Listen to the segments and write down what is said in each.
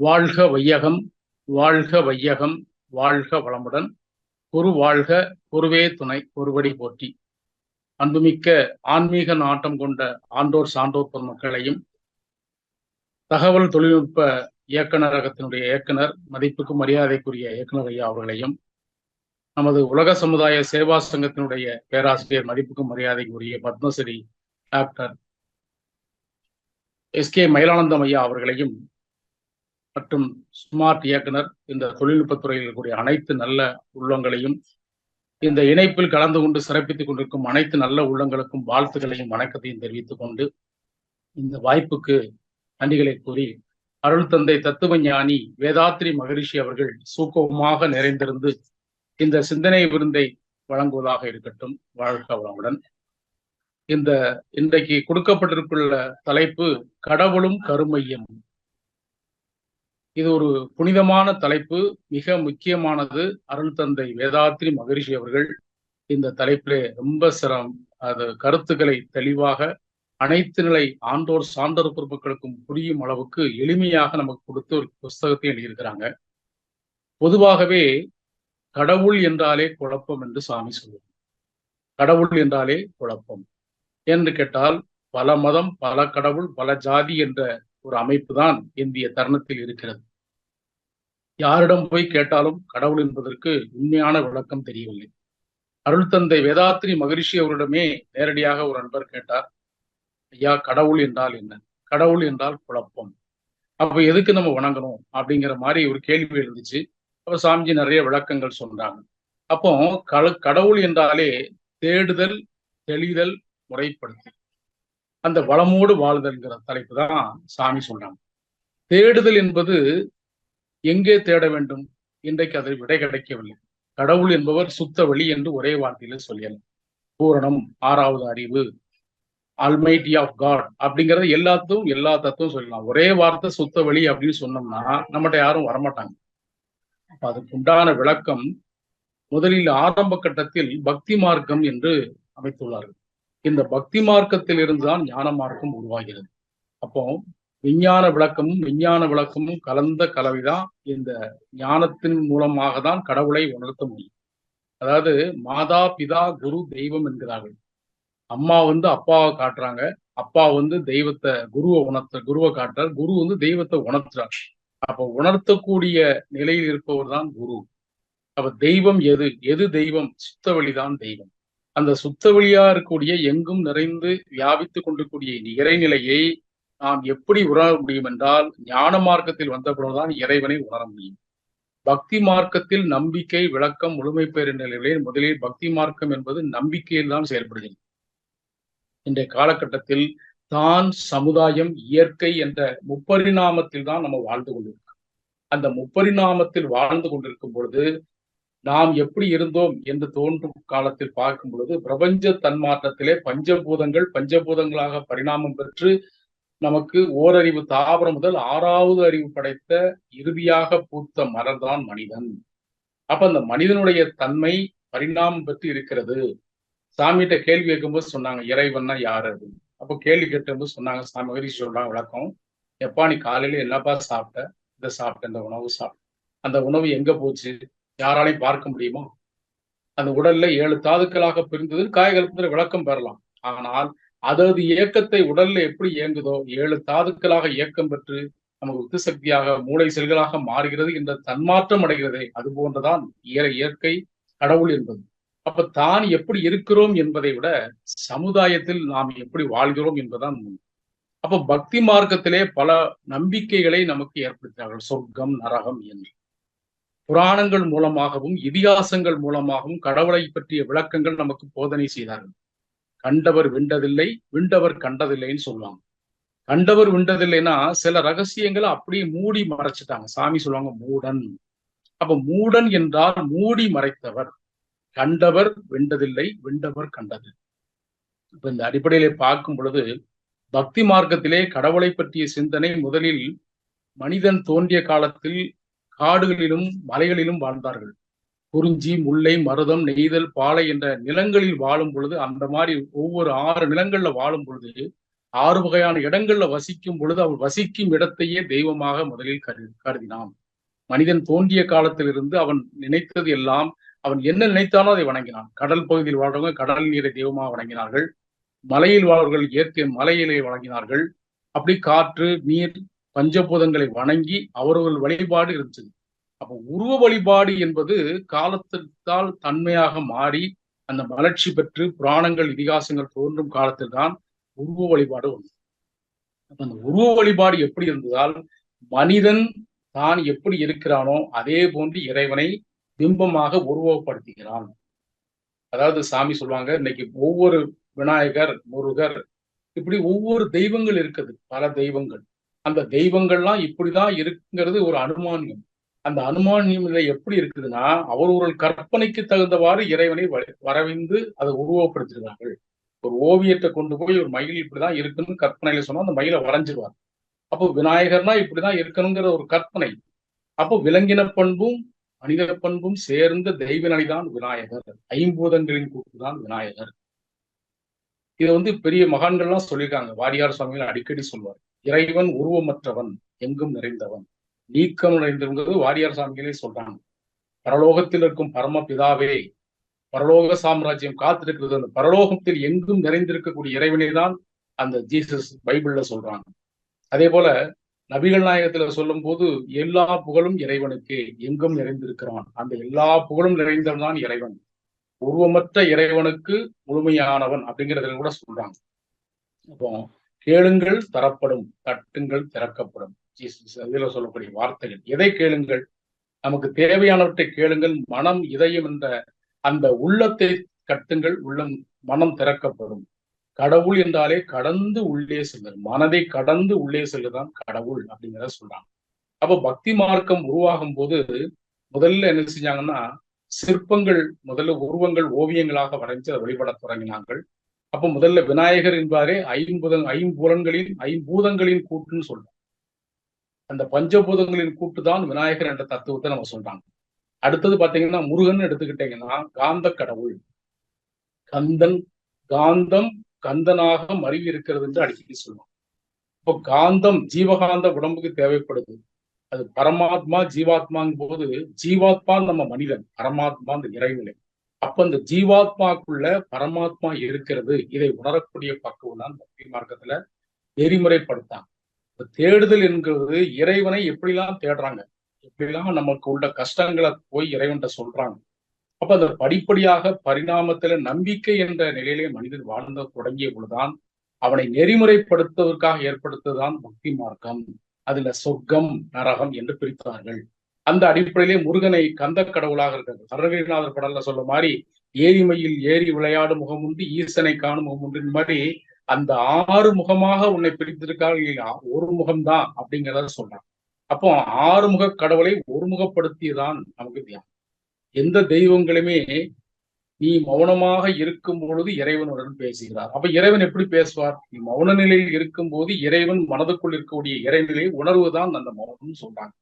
வாழ்க வையகம், வாழ்க வையகம், வாழ்க வளமுடன். குரு வாழ்க, குருவே துணை, ஒருவடி போற்றி. அன்புமிக்க ஆன்மீக நாட்டம் கொண்ட ஆண்டோர் சான்றோர் பெருமக்களையும், தகவல் தொழில்நுட்ப இயக்குநரகத்தினுடைய இயக்குனர், மதிப்புக்கு மரியாதைக்குரிய இயக்குனர் ஐயா அவர்களையும், நமது உலக சமுதாய சேவா சங்கத்தினுடைய பேராசிரியர், மதிப்புக்கு மரியாதைக்குரிய பத்மஸ்ரீ டாக்டர் எஸ்.கே. மயிலானந்தம் ஐயா அவர்களையும், மற்றும் ஸ்மார்ட் இயக்குனர், இந்த தொழில்நுட்பத்துறையில் இருக்கக்கூடிய அனைத்து நல்ல உள்ளங்களையும், இந்த இணைப்பில் கலந்து கொண்டு சிறப்பித்துக் கொண்டிருக்கும் அனைத்து நல்ல உள்ளங்களுக்கும் வாழ்த்துக்களையும் வணக்கத்தையும் தெரிவித்துக் கொண்டு, இந்த வாய்ப்புக்கு நன்றிகளை கூறி, அருள் தந்தை தத்துவ ஞானி வேதாத்ரி மகரிஷி அவர்கள் சூக்கமாக நிறைந்திருந்து இந்த சிந்தனை விருந்தை வழங்குவதாக இருக்கட்டும். வாழ்க வளமுடன். இந்த இன்றைக்கு கொடுக்கப்பட்டிருக்குள்ள தலைப்பு கடவுளும் கருமையும். இது ஒரு புனிதமான தலைப்பு, மிக முக்கியமானது. அருள் தந்தை வேதாத்ரி மகரிஷி அவர்கள் இந்த தலைப்பிலே ரொம்ப கருத்துக்களை தெளிவாக அனைத்து நிலை ஆண்டோர் சான்றோர் பொறுப்புகளுக்கும் புரியும் அளவுக்கு எளிமையாக நமக்கு கொடுத்து ஒரு புஸ்தகத்தை எழுதியிருக்கிறாங்க. பொதுவாகவே கடவுள் என்றாலே குழப்பம் என்று சாமி சொல்லுவாங்க. கடவுள் என்றாலே குழப்பம் என்று கேட்டால், பல மதம், பல கடவுள், பல ஜாதி என்ற ஒரு அமைப்பு தான் இந்திய தருணத்தில் இருக்கிறது. யாரிடம் போய் கேட்டாலும் கடவுள் என்பதற்கு உண்மையான விளக்கம் தெரியவில்லை. அருள் தந்தை வேதாத்ரி மகரிஷி அவரிடமே நேரடியாக ஒரு நண்பர் கேட்டார், ஐயா கடவுள் என்றால் என்ன? கடவுள் என்றால் குழப்பம், அப்ப எதுக்கு நம்ம வணங்கணும் அப்படிங்கிற மாதிரி ஒரு கேள்வி இருந்துச்சு. அப்ப சாமிஜி நிறைய விளக்கங்கள் சொல்றாங்க. அப்போ கடவுள் என்றாலே தேடுதல், தெளிதல், முறைப்படுத்தி அந்த வளமோடு வாழ்தல்ங்கிற தலைப்பு தான் சாமி சொல்றாங்க. தேடுதல் என்பது எங்கே தேட வேண்டும்? இன்றைக்கு அதை விடை கிடைக்கவில்லை. கடவுள் என்பவர் சுத்த வெளி என்று ஒரே வார்த்தையில சொல்லலாம். பூரணம், ஆறாவது அறிவு, ஆல்மைட்டி ஆஃப் காட் அப்படிங்கிறது எல்லா தத்துவம் சொல்லலாம். ஒரே வார்த்தை சுத்த வெளி அப்படின்னு சொன்னோம்னா நம்மகிட்ட யாரும் வரமாட்டாங்க. அதுக்கு உண்டான விளக்கம் முதலில் ஆரம்ப கட்டத்தில் பக்தி மார்க்கம் என்று அமைத்துள்ளார்கள். இந்த பக்தி மார்க்கத்தில் இருந்துதான் ஞான மார்க்கம் உருவாகிறது. அப்போ விஞ்ஞான விளக்கமும் கலந்த கலவைதான். இந்த ஞானத்தின் மூலமாக தான் கடவுளை உணர்த்த முடியும். அதாவது மாதா பிதா குரு தெய்வம் என்கிறார்கள். அம்மா அப்பாவை காட்டுறாங்க, அப்பா தெய்வத்தை குருவை காட்டுறார், குரு தெய்வத்தை உணர்த்துறார். அப்ப உணர்த்தக்கூடிய நிலையில் இருப்பவர் தான் குரு. அப்ப தெய்வம் எது தெய்வம்? சுத்த வழிதான் தெய்வம். அந்த சுத்த வழியா இருக்கக்கூடிய எங்கும் நிறைந்து வியாபித்துக் கொண்டிருக்கூடிய இறைநிலையை நாம் எப்படி உணர முடியும் என்றால், ஞான மார்க்கத்தில் வந்தபோதுதான் இறைவனை உணர முடியும். பக்தி மார்க்கத்தில் நம்பிக்கை, விளக்கம், முழுமை பெயர் என்ற நிலையில் முதலில் பக்தி மார்க்கம் என்பது நம்பிக்கையில் தான் செயல்படுகிறது. இன்றைய காலகட்டத்தில் தான், சமுதாயம், இயற்கை என்ற முப்பரிணாமத்தில் தான் நம்ம வாழ்ந்து கொண்டிருக்கோம். அந்த முப்பரிணாமத்தில் வாழ்ந்து கொண்டிருக்கும் பொழுது நாம் எப்படி இருந்தோம் என்று தோன்றும் காலத்தில் பார்க்கும் பொழுது, பிரபஞ்ச தன்மாற்றத்திலே பஞ்சபூதங்களாக பரிணாமம் பெற்று நமக்கு ஓரறிவு தாவரம் முதல் ஆறாவது அறிவு படைத்த இறுதியாக பூத்த மலர்தான் மனிதன். அப்ப அந்த மனிதனுடைய தன்மை பரிணாமம் பெற்று இருக்கிறது. சாமிகிட்ட கேள்வி கேட்கும்போது சொன்னாங்க, இறைவன்னா யாரு அது? அப்போ கேள்வி கேட்டும்போது சொன்னாங்க, சாமி மகரிஷி சொல்றாங்க விளக்கம், எப்பா நீ காலையில என்னப்பா சாப்பிட்ட? இதை சாப்பிட்ட, இந்த உணவு சாப்பிட்ட. அந்த உணவு எங்க போச்சு? யாராலையும் பார்க்க முடியுமா? அந்த உடல்ல 7 தாதுக்களாக பிரிந்தது காயகல்பத்தில் விளக்கம் பெறலாம். ஆனால் அதது இயக்கத்தை உடல்ல எப்படி இயங்குதோ, 7 தாதுக்களாக இயக்கம் பெற்று நமக்கு உத்து சக்தியாக மூளை செல்களாக மாறுகிறது என்ற தன்மாற்றம் அடைகிறதே, அது போன்றதான் இயற்கை கடவுள் என்பது. அப்ப தான் எப்படி இருக்கிறோம் என்பதை விட சமுதாயத்தில் நாம் எப்படி வாழ்கிறோம் என்பதுதான். அப்ப பக்தி மார்க்கத்திலே பல நம்பிக்கைகளை நமக்கு ஏற்படுத்தினார்கள். சொர்க்கம், நரகம் என்று புராணங்கள் மூலமாகவும் இதிகாசங்கள் மூலமாகவும் கடவுளை பற்றிய விளக்கங்கள் நமக்கு போதனை செய்தார்கள். கண்டவர் விண்டதில்லை, விண்டவர் கண்டதில்லைன்னு சொல்லுவாங்க. கண்டவர் விண்டதில்லைன்னா சில ரகசியங்களை அப்படியே மூடி மறைச்சிட்டாங்க. சாமி சொல்லுவாங்க மூடன். அப்ப மூடன் என்றால் மூடி மறைத்தவர். கண்டவர் விண்டதில்லை, விண்டவர் கண்டது. இப்ப இந்த அடிப்படையிலே பார்க்கும் பொழுது பக்தி மார்க்கத்திலே கடவுளை பற்றிய சிந்தனை முதலில் மனிதன் தோன்றிய காலத்தில் காடுகளிலும் மலைகளிலும் வாழ்ந்தார்கள். குறிஞ்சி, முல்லை, மருதம், நெய்தல், பாலை என்ற நிலங்களில் வாழும் பொழுது, அந்த மாதிரி ஒவ்வொரு 6 நிலங்கள்ல வாழும் பொழுது 6 வகையான இடங்கள்ல வசிக்கும் பொழுது அவள் வசிக்கும் இடத்தையே தெய்வமாக முதலில் கருதினான். மனிதன் தோன்றிய காலத்திலிருந்து அவன் நினைத்தது எல்லாம், அவன் என்ன நினைத்தானோ அதை வணங்கினான். கடல் பகுதியில் வாழ்றவங்க கடல் நீரை தெய்வமாக வணங்கினார்கள். மலையில் வாழ்வர்கள் இயற்கை மலையிலே வணங்கினார்கள். அப்படி காற்று, நீர், பஞ்சபூதங்களை வணங்கி அவர்கள் வழிபாடு இருந்துச்சு. அப்போ உருவ வழிபாடு என்பது காலத்திற்கால் தன்மையாக மாறி அந்த மலர்ச்சி பெற்று புராணங்கள், இதிகாசங்கள் தோன்றும் காலத்தில் தான் உருவ வழிபாடு வந்தது. அந்த உருவ வழிபாடு எப்படி இருந்ததால் மனிதன் தான் எப்படி இருக்கிறானோ அதே போன்று இறைவனை பிம்பமாக உருவப்படுத்துகிறான். அதாவது சாமி சொல்லுவாங்க, இன்னைக்கு ஒவ்வொரு விநாயகர், முருகர், இப்படி ஒவ்வொரு தெய்வங்கள் இருக்குது, பல தெய்வங்கள். அந்த தெய்வங்கள்லாம் இப்படிதான் இருக்குங்கிறது ஒரு அனுமானியம். அந்த அனுமானியம் நிலை எப்படி இருக்குதுன்னா, அவர் கற்பனைக்கு தகுந்தவாறு இறைவனை வரவிந்து அதை உருவப்படுத்துகிறார்கள். ஒரு ஓவியத்தை கொண்டு போய் ஒரு மயில் இப்படிதான் இருக்குன்னு கற்பனையில சொன்னா அந்த மயிலை வரைஞ்சிருவார். அப்போ விநாயகர்னா இப்படிதான் இருக்கணுங்கிற ஒரு கற்பனை. அப்போ விலங்கின பண்பும் மனித பண்பும் சேர்ந்த தெய்வ நிலைதான் விநாயகர். ஐம்பூதங்களின் கூட்டுதான் விநாயகர். இதை பெரிய மகான்கள்லாம் சொல்லியிருக்காங்க. வாரியார் சுவாமிகள் அடிக்கடி சொல்வார், இறைவன் உருவமற்றவன், எங்கும் நிறைந்தவன், நீக்கம் நிறைந்தவங்கிறது வாரியார் சுவாமிகளே சொல்றாங்க. பரலோகத்தில் இருக்கும் பரமபிதாவே, பரலோக சாம்ராஜ்யம் காத்திருக்கிறது, அந்த பரலோகத்தில் எங்கும் நிறைந்திருக்கக்கூடிய இறைவனை தான் அந்த ஜீசஸ் பைபிள்ல சொல்றாங்க. அதே போல நபிகள் நாயகத்துல சொல்லும் போது எல்லா புகழும் இறைவனுக்கு, எங்கும் நிறைந்திருக்கிறான், அந்த எல்லா புகழும் நிறைந்தவன் தான் இறைவன், உருவமற்ற இறைவனுக்கு முழுமையானவன் அப்படிங்கிறத கூட சொல்றாங்க. அப்போ கேளுங்கள் தரப்படும், தட்டுங்கள் திறக்கப்படும், இதுல சொல்லக்கூடிய வார்த்தைகள். எதை கேளுங்கள்? நமக்கு தேவையானவற்றை கேளுங்கள். மனம் இதயம் என்ற அந்த உள்ளத்தை கட்டுங்கள், உள்ளம் மனம் திறக்கப்படும். கடவுள் என்றாலே கடந்து உள்ளே செல்லுது, மனதை கடந்து உள்ளே செல்லுதான் கடவுள் அப்படிங்கிறத சொல்றாங்க. அப்போ பக்தி மார்க்கம் உருவாகும் போது முதல்ல என்ன செஞ்சாங்கன்னா, சிற்பங்கள், முதல்ல உருவங்கள் ஓவியங்களாக வரைஞ்சு அதை வழிபட தொடங்கினார்கள். அப்போ முதல்ல விநாயகர் என்பாரே ஐம்பூதங்களின் கூட்டுன்னு சொல்றாங்க. அந்த பஞ்சபூதங்களின் கூட்டு தான் விநாயகர் என்ற தத்துவத்தை நம்ம சொல்றாங்க. அடுத்தது பாத்தீங்கன்னா முருகன் எடுத்துக்கிட்டீங்கன்னா காந்த கடவுள், கந்தன், காந்தம் கந்தனாக மருவி இருக்கிறது என்று அடிக்கடி சொல்லுவாங்க. இப்போ காந்தம் ஜீவகாந்த உடம்புக்கு தேவைப்படுது. அது பரமாத்மா ஜீவாத்மாங்கும் போது ஜீவாத்மா நம்ம மனிதன், பரமாத்மா அந்த இறைநிலை. அப்ப அந்த ஜீவாத்மாக்குள்ள பரமாத்மா இருக்கிறது, இதை உணரக்கூடிய பக்குவம் தான் பக்தி மார்க்கத்துல நெறிமுறைப்படுத்தாங்க. தேடுதல் என்கிறது இறைவனை எப்படிலாம் தேடுறாங்க, எப்படிலாம் நமக்கு உள்ள கஷ்டங்களை போய் இறைவன்கிட்ட சொல்றாங்க. அப்ப அந்த படிப்படியாக பரிணாமத்துல நம்பிக்கை என்ற நிலையிலே மனிதன் வாழ்ந்த தொடங்கிய பொழுதுதான் அவனை நெறிமுறைப்படுத்துவதற்காக ஏற்படுத்துவதுதான் பக்தி மார்க்கம். அதுல சொர்க்கம் நரகம் என்று பிரித்தார்கள். அந்த அடிப்படையிலே முருகனை கந்த கடவுளாக இருக்கிறது. அருணகிரிநாதர் படல்ல சொல்ல மாதிரி ஏரிமையில் ஏறி விளையாடும் முகம் உண்டு, ஈசனை காணும் முகம் உண்டு மாதிரி அந்த 6 முகமாக உன்னை பிரித்திருக்காங்க, ஒரு முகம்தான் அப்படிங்கிறத சொல்றான். அப்போ 6 முக கடவுளை ஒருமுகப்படுத்தியதான் நமக்கு தியானம். எந்த தெய்வங்களுமே நீ மௌனமாக இருக்கும் பொழுது இறைவனுடன் பேசுகிறார். அப்ப இறைவன் எப்படி பேசுவார்? நீ மௌன நிலையில் இருக்கும் போது இறைவன் மனதுக்குள் இருக்கக்கூடிய இறைநிலையை உணர்வுதான் அந்த மௌனம் சொல்றாங்க.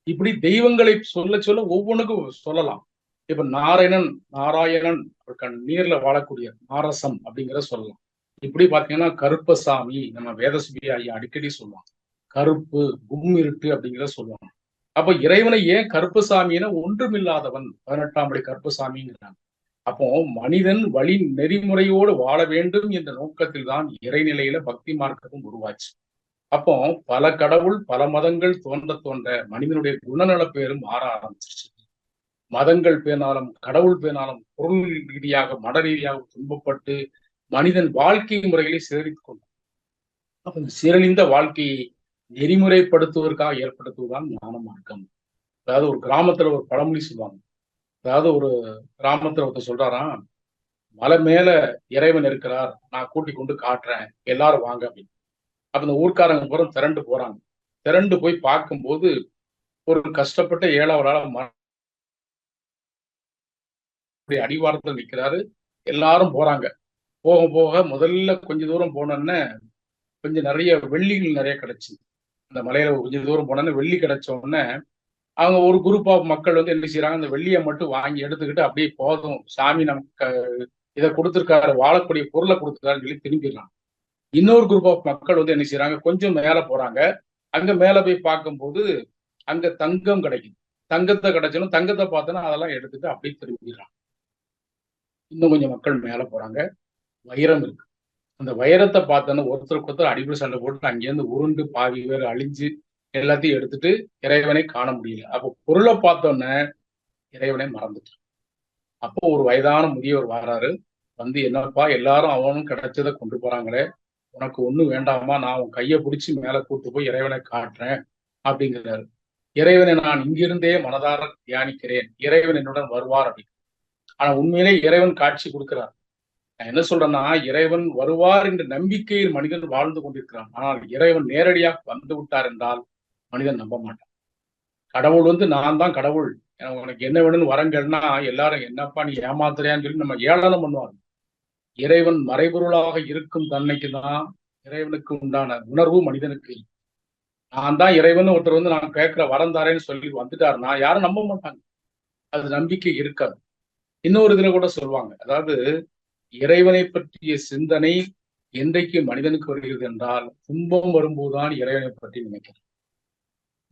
இப்படி தெய்வங்களை சொல்ல சொல்ல ஒவ்வொன்றுக்கும் சொல்லலாம். இப்ப நாராயணன் நீர்ல வாழக்கூடிய நாரசம் அப்படிங்கிறத சொல்லலாம். இப்படி பாத்தீங்கன்னா கருப்பசாமி, நம்ம வேதசுபி ஐயா அடிக்கடி சொல்லுவாங்க, கருப்பு கும்மிருட்டு அப்படிங்கிறத சொல்லுவாங்க. அப்ப இறைவனை ஏன் கருப்பசாமின்னா ஒன்றுமில்லாதவன், 18ஆம் படி கருப்பசாமிங்கிறாங்க. அப்போ மனிதன் வழி நெறிமுறையோடு வாழ வேண்டும் என்ற நோக்கத்தில் தான் இறைநிலையில பக்தி மார்க்கமும் உருவாச்சு. அப்போ பல கடவுள் பல மதங்கள் தோன்ற மனிதனுடைய குணநல பேரும் மாற ஆரம்பிச்சிருச்சு. மதங்கள் பேனாலும் கடவுள் பேனாலும் பொருள் ரீதியாக மட ரீதியாக துன்பப்பட்டு மனிதன் வாழ்க்கை முறைகளை சிதறித்துக் கொண்டான். அப்ப இந்த சீரழிந்த வாழ்க்கையை நெறிமுறைப்படுத்துவதற்காக ஏற்படுத்துவதுதான் ஞான மார்க்கம். அதாவது ஒரு கிராமத்துல ஒரு பழமொழி சொல்லுவாங்க. அதாவது ஒரு கிராமத்துல ஒருத்தர் சொல்றாராம், மலை மேல இறைவன் இருக்கிறார், நான் கூட்டி கொண்டு காட்டுறேன், எல்லாரும் வாங்க அப்படின்னு. அப்ப இந்த ஊர்க்காரங்க பூரா திரண்டு போறாங்க. திரண்டு போய் பார்க்கும்போது ஒரு கஷ்டப்பட்ட ஏழாவதால அடிவாரத்தில் நிற்கிறாரு. எல்லாரும் போறாங்க. போக போக முதல்ல கொஞ்ச தூரம் போனோன்னே கொஞ்சம் நிறைய வெள்ளிகள் நிறைய கிடைச்சு, அந்த மலையில கொஞ்சம் தூரம் போனோன்னே வெள்ளி கிடைச்ச உடனே அவங்க ஒரு குரூப் ஆஃப் மக்கள் என்ன செய்யறாங்க, அந்த வெள்ளியை மட்டும் வாங்கி எடுத்துக்கிட்டு அப்படியே போதும், சாமி நமக்கு இதை கொடுத்துருக்காரு, வாழக்கூடிய பொருளை கொடுத்துருக்காருன்னு சொல்லி திரும்பிடுறாங்க. இன்னொரு குரூப் ஆஃப் மக்கள் வந்து என்ன செய்யறாங்க, கொஞ்சம் மேல போறாங்க. அங்க மேல போய் பார்க்கும்போது அங்க தங்கம் கிடைக்குது. தங்கத்தை கிடைச்சாலும் தங்கத்தை பார்த்தோன்னா அதெல்லாம் எடுத்துட்டு அப்படியே திரும்பிடுறாங்க. இன்னும் கொஞ்சம் மக்கள் மேல போறாங்க. வைரம் இருக்கு. அந்த வைரத்தை பார்த்தோன்னா ஒருத்தருக்கு ஒருத்தர் அடிப்படை சண்டை போட்டு அங்கேருந்து உருண்டு பாதி பேர் அழிஞ்சு எல்லாத்தையும் எடுத்துட்டு இறைவனை காண முடியல. அப்போ பொருளை பார்த்தோன்னே இறைவனை மறந்துட்டான். அப்போ ஒரு வயதான முதியவர் வராரு. வந்து என்னப்பா எல்லாரும் அவனும் கிடைச்சதை கொண்டு போறாங்களே, உனக்கு ஒண்ணும் வேண்டாமா, நான் உன் கையை பிடிச்சி மேல கூட்டு போய் இறைவனை காட்டுறேன் அப்படிங்கிறாரு. இறைவனை நான் இங்கிருந்தே மனதார தியானிக்கிறேன், இறைவன் என்னுடன் வருவார் அப்படின்னு. ஆனா உண்மையிலே இறைவன் காட்சி கொடுக்கிறார். நான் என்ன சொல்றேன்னா, இறைவன் வருவார் என்ற நம்பிக்கையில் மனிதன் வாழ்ந்து கொண்டிருக்கிறான். ஆனால் இறைவன் நேரடியாக வந்து விட்டார் என்றால் மனிதன் நம்ப மாட்டான். கடவுள் வந்து நான் தான் கடவுள், உனக்கு என்ன வேணும்னு வரங்கன்னா எல்லாரும் என்னப்பா நீ ஏமாத்துறியான்னு சொல்லி நம்ம ஏளனம் பண்ணுவாங்க. இறைவன் மறைபொருளாக இருக்கும் தன்மைக்கு தான் இறைவனுக்கு உண்டான உணர்வு மனிதனுக்கு. நான் தான் இறைவன் ஒருத்தர் வந்து நான் கேட்கிற வரம் தாரேன்னு சொல்லி வந்துட்டாருன்னா யாரும் நம்ப மாட்டாங்க. அது நம்பிக்கை இருக்காது. இன்னொரு இதுல கூட சொல்லுவாங்க, அதாவது இறைவனை பற்றிய சிந்தனை என்றைக்கு மனிதனுக்கு வருகிறது என்றால் துன்பம் வரும்போதுதான் இறைவனை பற்றி நினைக்கிறான்.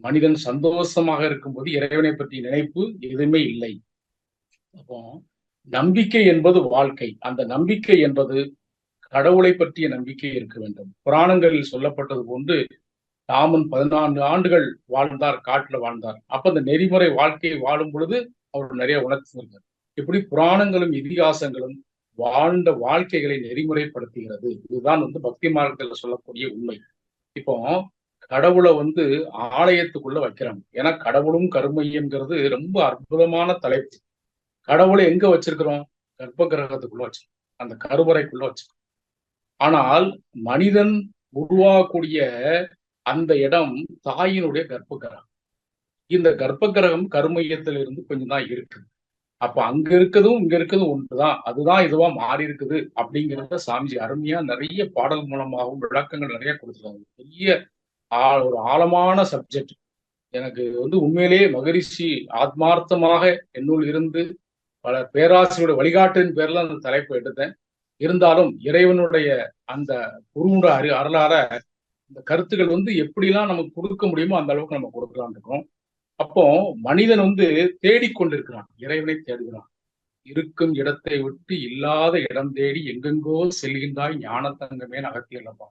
மனிதன் சந்தோஷமாக இருக்கும்போது இறைவனை பற்றிய நினைப்பு எதுவுமே இல்லை. அப்போ நம்பிக்கை என்பது வாழ்க்கை. அந்த நம்பிக்கை என்பது கடவுளை பற்றிய நம்பிக்கை இருக்க வேண்டும். புராணங்களில் சொல்லப்பட்டது போன்று ராமன் 14 ஆண்டுகள் வாழ்ந்தார், காட்டுல வாழ்ந்தார். அப்ப அந்த நெறிமுறை வாழ்க்கையை வாழும் பொழுது அவர் நிறைய உணர்த்தினார். இப்படி புராணங்களும் இதிகாசங்களும் வாழ்ந்த வாழ்க்கைகளை நெறிமுறைப்படுத்துகிறது. இதுதான் வந்து பக்தி மார்க்கத்தில் சொல்லக்கூடிய உண்மை. இப்போ கடவுளை வந்து ஆலயத்துக்குள்ள வைக்கிறாங்க. ஏன்னா கடவுளும் கருமையங்கிறது ரொம்ப அற்புதமான தலைப்பு. கடவுளை எங்க வச்சிருக்கிறோம்? கர்ப்ப கிரகத்துக்குள்ள வச்சிருக்கோம், அந்த கருவறைக்குள்ள வச்சிருக்கோம். ஆனால் மனிதன் உருவாகக்கூடிய அந்த இடம் தாயினுடைய கர்ப்ப கிரகம். இந்த கர்ப்ப கிரகம் கருமையத்தில் இருந்து கொஞ்சம் தான் இருக்குது. அப்ப அங்க இருக்கிறதும் இங்க இருக்கிறதும் ஒன்றுதான். அதுதான் இதுவா மாறி இருக்குது அப்படிங்கிறத சாமிஜி அருமையா நிறைய பாடல் மூலமாகவும் விளக்கங்கள் நிறைய கொடுத்துருக்காங்க. பெரிய ஒரு ஆழமான சப்ஜெக்ட். எனக்கு வந்து உண்மையிலேயே மகரிஷி ஆத்மார்த்தமாக என்னுள் இருந்து பல பேராசிரியருடைய வழிகாட்டின் பேர்ல அந்த தலைப்பை எடுத்தேன். இருந்தாலும் இறைவனுடைய அந்த குருவோட அருளார இந்த கருத்துக்கள் வந்து எப்படிலாம் நமக்கு கொடுக்க முடியுமோ அந்த அளவுக்கு நம்ம கொடுக்கலான் இருக்கோம். அப்போ மனிதன் வந்து தேடிக்கொண்டிருக்கிறான், இறைவனை தேடுகிறான். இருக்கும் இடத்தை விட்டு இல்லாத இடம் தேடி எங்கெங்கோ செல்கின்றாய் ஞானத்தங்கமே அகத்தியல்லப்பா.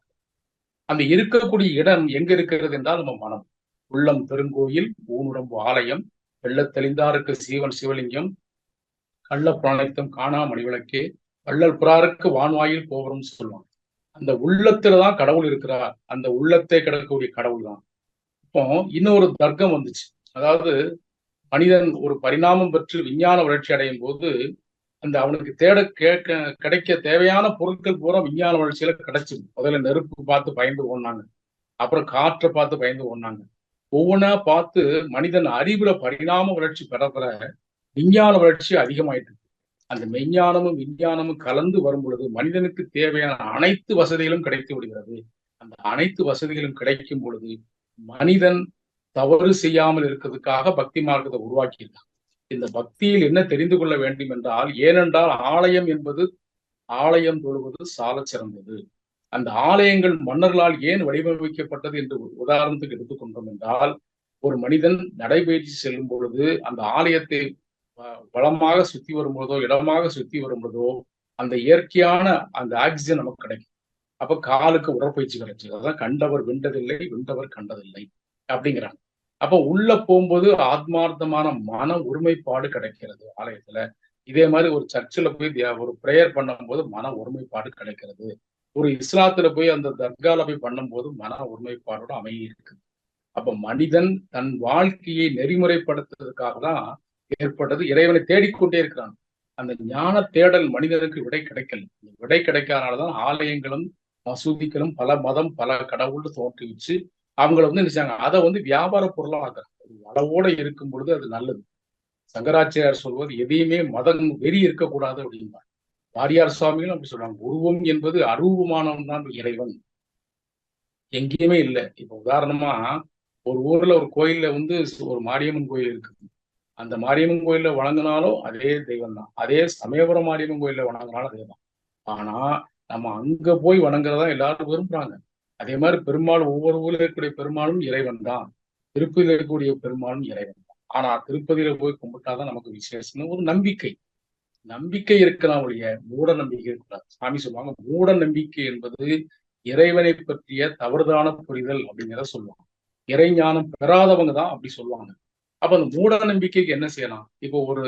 அந்த இருக்கக்கூடிய இடம் எங்க இருக்கிறது என்றால் நம்ம மனம். உள்ளம் பெருங்கோயில், ஊனுடம்பு ஆலயம், வெள்ளத் தெளிந்தாருக்கு சீவன் சிவலிங்கம், கள்ள பிராணத்தம் காணா மணிவிளக்கே, வள்ளல் புறாருக்கு வான்வாயில் கோபுரம் சொல்லுவாங்க. அந்த உள்ளத்துலதான் கடவுள் இருக்கிறார். அந்த உள்ளத்தை கிடக்கக்கூடிய கடவுள் தான். இப்போ இன்னொரு தர்க்கம் வந்துச்சு. அதாவது மனிதன் ஒரு பரிணாமம் பெற்று விஞ்ஞான வளர்ச்சி அடையும் போது அந்த அவனுக்கு கிடைக்க தேவையான பொருட்கள் பூரா விஞ்ஞான வளர்ச்சியில கிடைச்சிது. முதல்ல நெருப்பு பார்த்து பயந்து ஓடினாங்க, அப்புறம் காற்றை பார்த்து பயந்து ஓடினாங்க. ஒவ்வொன்றா பார்த்து மனிதன் அறிவுல பரிணாம வளர்ச்சி பெற விஞ்ஞான வளர்ச்சி அதிகமாயிட்டு. அந்த மெய்ஞானமும் விஞ்ஞானமும் கலந்து வரும் பொழுது மனிதனுக்கு தேவையான அனைத்து வசதிகளும் கிடைத்து விடுகிறது. அந்த அனைத்து வசதிகளும் கிடைக்கும் பொழுது மனிதன் தவறு செய்யாமல் இருக்கிறதுக்காக பக்தி மார்க்கத்தை உருவாக்கியிருக்கான். இந்த பக்தியில் என்ன தெரிந்து கொள்ள வேண்டும் என்றால், ஏனென்றால் ஆலயம் என்பது ஆலயம் தொழுவது சால சிறந்தது. அந்த ஆலயங்கள் மன்னர்களால் ஏன் வடிவமைக்கப்பட்டது என்று உதாரணத்துக்கு எடுத்துக்கொண்டோம் என்றால், ஒரு மனிதன் நடைபயிற்சி செல்லும் பொழுது அந்த ஆலயத்தை வளமாக சுத்தி வரும்போதோ இடமாக சுத்தி வரும்போதோ அந்த இயற்கையான அந்த ஆக்சிஜன் நமக்கு கிடைக்கும். அப்ப காலுக்கு உடற்பயிற்சி கிடைச்சு. அதான் கண்டவர் வென்றதில்லை, வென்றவர் கண்டதில்லை அப்படிங்கிறாங்க. அப்ப உள்ள போகும்போது ஆத்மார்த்தமான மன ஒருமைப்பாடு கிடைக்கிறது ஆலயத்துல. இதே மாதிரி ஒரு சர்ச்சில் போய் ஒரு பிரேயர் பண்ணும்போது மன ஒருமைப்பாடு கிடைக்கிறது. ஒரு இஸ்லாத்துல போய் அந்த தர்கால போய் பண்ணும்போது மன ஒருமைப்பாடோட அமைதி இருக்கு. அப்ப மனிதன் தன் வாழ்க்கையை நெறிமுறைப்படுத்துறதுக்காக தான் ஏற்பட்டது. இறைவனை தேடிக்கொண்டே இருக்கிறான். அந்த ஞான தேடல் மனிதனுக்கு விடை கிடைக்கல. விடை கிடைக்காதனாலதான் ஆலயங்களும் மசூதிகளும் பல மதம் பல கடவுள் தோற்றுவிச்சு அவங்கள வந்து நினைச்சாங்க. அதை வந்து வியாபார பொருளா ஆக்குறாங்க. அளவோட இருக்கும் பொழுது அது நல்லது. சங்கராச்சாரியார் சொல்வது எதையுமே மதம் வெறி இருக்கக்கூடாது அப்படின்னா. வாரியார் சுவாமிகளும் அப்படி சொல்றாங்க. உருவம் என்பது அரூபமானவன் தான் இறைவன், எங்கேயுமே இல்லை. இப்ப உதாரணமா ஒரு ஊர்ல ஒரு கோயில்ல வந்து ஒரு மாரியம்மன் கோயில் இருக்குது. அந்த மாரியம்மன் கோயில்ல வணங்கினாலும் அதே தெய்வம் தான். அதே சமயபுரம் மாரியம்மன் கோயில்ல வணங்கினாலும் அதே தான். ஆனா நம்ம அங்க போய் வணங்குறதா எல்லாரும் விரும்புறாங்க. அதே மாதிரி பெருமாள் ஒவ்வொரு ஊர்ல இருக்கக்கூடிய பெருமாளும் இறைவன் தான். திருப்பதியில இருக்கக்கூடிய பெருமாளும் இறைவன் தான். ஆனா திருப்பதியில போய் கும்பிட்டாதான் நமக்கு விசேஷம்னு ஒரு நம்பிக்கை. நம்பிக்கை இருக்கலாம் ஒழிய மூட நம்பிக்கை இருக்கக்கூடாது. சாமி சொல்லுவாங்க, மூட நம்பிக்கை என்பது இறைவனை பற்றிய தவறுதான புரிதல் அப்படிங்கிறத சொல்லுவாங்க. இறைஞானம் பெறாதவங்க தான் அப்படி சொல்லுவாங்க. அப்ப அந்த மூட நம்பிக்கைக்கு என்ன செய்யலாம்? இப்போ ஒரு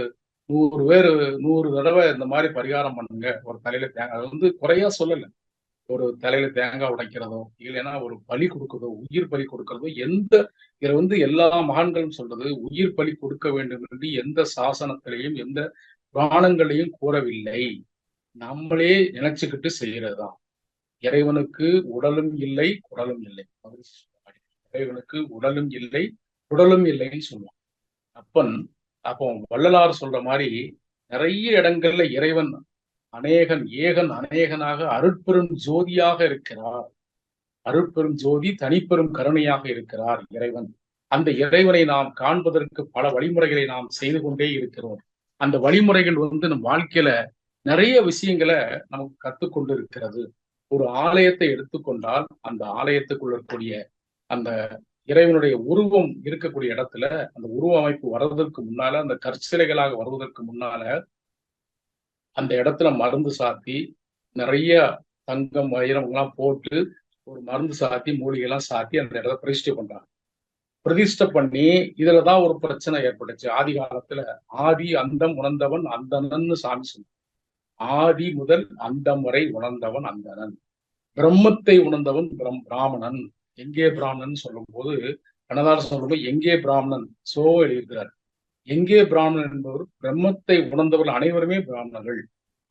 100 பேர் 100 தடவை இந்த மாதிரி பரிகாரம் பண்ணுங்க. ஒரு தலையில தேங்காய், அது வந்து குறையா சொல்லல. ஒரு தலையில தேங்காய் உடைக்கிறதோ, இல்லைன்னா ஒரு பலி கொடுக்கிறதோ, உயிர் பலி கொடுக்கிறதோ, இதுல வந்து எல்லா மகான்களும் சொல்றது உயிர் பலி கொடுக்க வேண்டும் என்று எந்த சாசனத்திலையும் எந்த புராணங்களையும் கூறவில்லை. நம்மளே நினைச்சுக்கிட்டு செய்யறதுதான். இறைவனுக்கு உடலும் இல்லை, குடலும் இல்லை. இறைவனுக்கு உடலும் இல்லை, குடலும் இல்லைன்னு சொல்லுவான் அப்பன். அப்போ வள்ளலார் சொல்ற மாதிரி நிறைய இடங்கள்ல இறைவன் அநேகன், ஏகன் அநேகனாக அருட்பெரும் ஜோதியாக இருக்கிறார். அருட்பெரும் ஜோதி தனிப்பெரும் கருணையாக இருக்கிறார் இறைவன். அந்த இறைவனை நாம் காண்பதற்கு பல வழிமுறைகளை நாம் செய்து கொண்டே இருக்கிறோம். அந்த வழிமுறைகள் வந்து நம் வாழ்க்கையில நிறைய விஷயங்களை நமக்கு கற்றுக்கொண்டு இருக்கிறது. ஒரு ஆலயத்தை எடுத்துக்கொண்டால் அந்த ஆலயத்துக்குள்ள இருக்கக்கூடிய அந்த இறைவனுடைய உருவம் இருக்கக்கூடிய இடத்துல அந்த உருவ அமைப்பு வர்றதற்கு முன்னால, அந்த கற்சிலைகளாக வருவதற்கு முன்னால அந்த இடத்துல மருந்து சாத்தி நிறைய தங்கம் வைரம் எல்லாம் போட்டு ஒரு மருந்து சாத்தி மூலிகை எல்லாம் சாத்தி அந்த இடத்த பிரதிஷ்டை பண்றாங்க. பிரதிஷ்டை பண்ணி இதுலதான் ஒரு பிரச்சனை ஏற்பட்டுச்சு. ஆதி காலத்துல ஆதி அந்தம் உணர்ந்தவன் அந்தணன்னு சாமி சொன்னான். ஆதி முதல் அந்தம் வரை உணர்ந்தவன் அந்தணன். பிரம்மத்தை உணர்ந்தவன் பிராமணன். எங்கே பிராமணன் சொல்லும் போது கண்ணதாசன் சொல்லும்போது எங்கே பிராமணன் சோ எழுதியிருக்கிறார். எங்கே பிராமணன் என்பவர் பிரம்மத்தை உணர்ந்தவர்கள் அனைவருமே பிராமணர்கள்,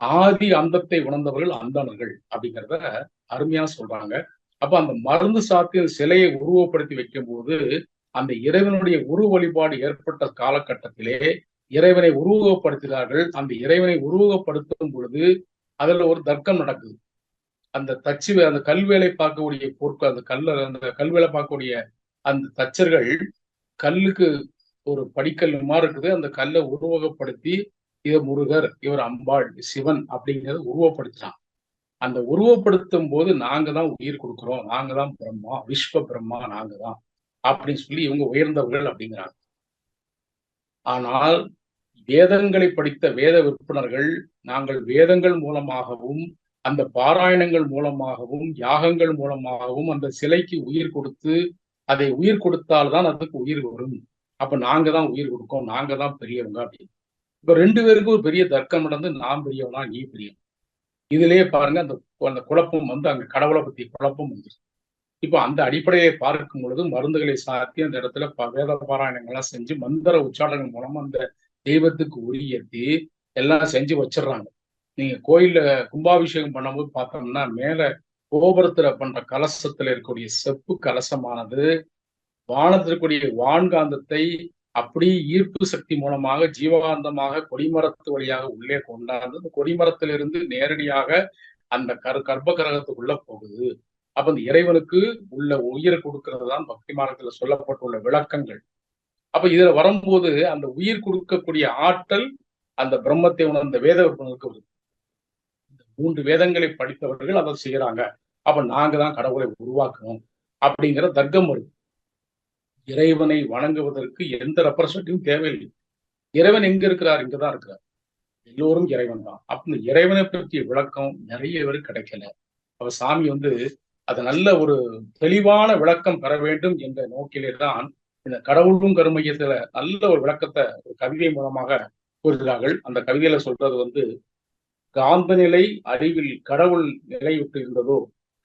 ஆதி அந்தத்தை உணர்ந்தவர்கள் அந்தணர்கள் அப்படிங்கிறத அருமையா சொல்றாங்க. அப்ப அந்த மருந்து சாத்தி சிலையை உருவப்படுத்தி வைக்கும் போது அந்த இறைவனுடைய உருவ வழிபாடு ஏற்பட்ட காலகட்டத்திலே இறைவனை உருவகப்படுத்தினார்கள். அந்த இறைவனை உருவகப்படுத்தும் பொழுது அதுல ஒரு தர்க்கம் நடக்குது. அந்த அந்த கல்வேலை பார்க்கக்கூடிய பொருட்கள், அந்த கல்வேலை பார்க்கக்கூடிய அந்த தச்சர்கள் கல்லுக்கு ஒரு படிக்கல் மாதிரி இருக்குது. அந்த கல்லை உருவகப்படுத்தி இவர் முருகர், இவர் அம்பாள், சிவன் அப்படிங்கிறத உருவப்படுத்துறான். அந்த உருவப்படுத்தும் போது நாங்க தான் உயிர் கொடுக்கிறோம், நாங்க தான் பிரம்மா, விஸ்வ பிரம்மா நாங்க தான் அப்படின்னு சொல்லி இவங்க உயர்ந்தவர்கள் அப்படிங்கிறாங்க. ஆனால் வேதங்களை படித்த வேத விற்பனர்கள் நாங்கள் வேதங்கள் மூலமாகவும் அந்த பாராயணங்கள் மூலமாகவும் யாகங்கள் மூலமாகவும் அந்த சிலைக்கு உயிர் கொடுத்து அதை உயிர் கொடுத்தால்தான் அதுக்கு உயிர் வரும். அப்ப நாங்க தான் உயிர் கொடுக்கோம், நாங்க தான் பெரியவங்க அப்படின்னு. இப்ப 2 பேருக்கும் ஒரு பெரிய தர்க்கம் நடந்து நான் பெரியவனா நீ பெரியவன். இதுலயே பாருங்க அந்த அந்த குழப்பம் வந்து அங்க கடவுளை பத்தி குழப்பம் வந்து. இப்போ அந்த அடிப்படையை பார்க்கும் பொழுது மருந்துகளை சாத்தி அந்த இடத்துல வேத பாராயணங்கள்லாம் செஞ்சு மந்திர உச்சாரணங்கள் மூலமா அந்த தெய்வத்துக்கு உரியேற்றி எல்லாம் செஞ்சு வச்சிடுறாங்க. நீங்க கோயில்ல கும்பாபிஷேகம் பண்ணும்போது பார்த்தோம்னா மேல கோபுரத்துல பண்ற கலசத்துல இருக்கக்கூடிய செப்பு கலசமானது வானத்திற்குரிய வான்காந்தத்தை அப்படி ஈர்ப்பு சக்தி மூலமாக ஜீவகாந்தமாக கொடிமரத்து வழியாக உள்ளே கொண்டாந்து அந்த கொடிமரத்திலிருந்து நேரடியாக அந்த கர்ப்ப கிரகத்துக்குள்ள போகுது. அப்ப அந்த இறைவனுக்கு உள்ள உயிரை கொடுக்கிறது தான் பக்தி மார்க்கத்துல சொல்லப்பட்டுள்ள விளக்கங்கள். அப்ப இதுல வரும்போது அந்த உயிர் கொடுக்கக்கூடிய ஆற்றல் அந்த பிரம்மத்தை உணர்ந்த வேத விற்பனருக்கு வருது. இந்த 3 வேதங்களை படித்தவர்கள் அதை செய்யறாங்க. அப்ப நாங்க தான் கடவுளை உருவாக்கணும் அப்படிங்கிற தர்க்கம் வருது. இறைவனை வணங்குவதற்கு எந்த ரெப்ரசன்டேட்டிவும் தேவையில்லை. இறைவன் எங்க இருக்கிறார்? இங்கதான் இருக்கிறார். எல்லோரும் இறைவன் தான். அப்ப இந்த இறைவனை பற்றிய விளக்கம் நிறைய பேர் கிடைக்கல. அப்ப சாமி வந்து அது நல்ல ஒரு தெளிவான விளக்கம் பெற வேண்டும் என்ற நோக்கிலே தான் இந்த கடவுளும் கருமையத்துல நல்ல ஒரு விளக்கத்தை ஒரு கவிதை மூலமாக கூறுகிறார்கள். அந்த கவிதையில சொல்றது வந்து காந்த நிலை அறிவில் கடவுள் நிலைவிட்டு இருந்ததோ,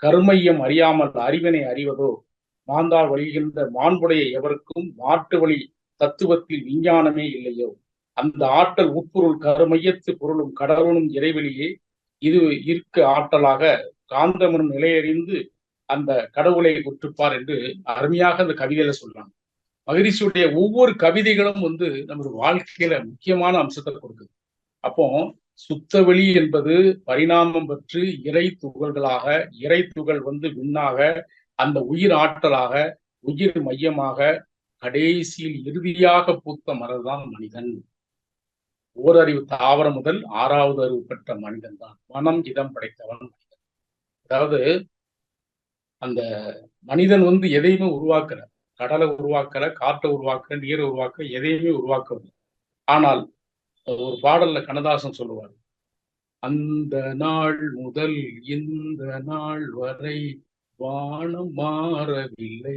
கருமையம் அறியாமல் அறிவினை அறிவதோ, மாந்தாள் வழிகின்ற மாண்புடைய எவருக்கும் மாற்று வழி தத்துவத்தில் விஞ்ஞானமே இல்லையோ, அந்த ஆற்றல் உட்பொருள் கருமையத்து பொருளும் கடவுளும் இறைவெளியே இது இருக்க ஆற்றலாக காந்தமனும் நிலையறிந்து அந்த கடவுளை உற்றுப்பார் என்று அருமையாக அந்த கவிதையில சொல்றாங்க. மகரிஷியுடைய ஒவ்வொரு கவிதைகளும் வந்து நமது வாழ்க்கையில முக்கியமான அம்சத்தை கொடுக்குது. அப்போ சுத்தவெளி என்பது பரிணாமம் பெற்று இறை துகள்களாக, இறை துகள் வந்து விண்ணாக, அந்த உயிர் ஆற்றலாக, உயிர் மையமாக கடைசியில் இறுதியாக பூத்த மரம்தான் மனிதன். ஓரறிவு தாவரம் முதல் 6வது அறிவு பெற்ற மனிதன் தான் மனம் இதம் படைத்தவன் மனிதன். அதாவது அந்த மனிதன் வந்து எதையுமே உருவாக்கல. கடலை உருவாக்கல, காற்றை உருவாக்கல, நீரை உருவாக்கல, எதையுமே உருவாக்கவில்லை. ஆனால் ஒரு பாடல்ல கண்ணதாசன் சொல்லுவார், அந்த நாள் முதல் இந்த நாள் வரை வானம் மாறவில்லை,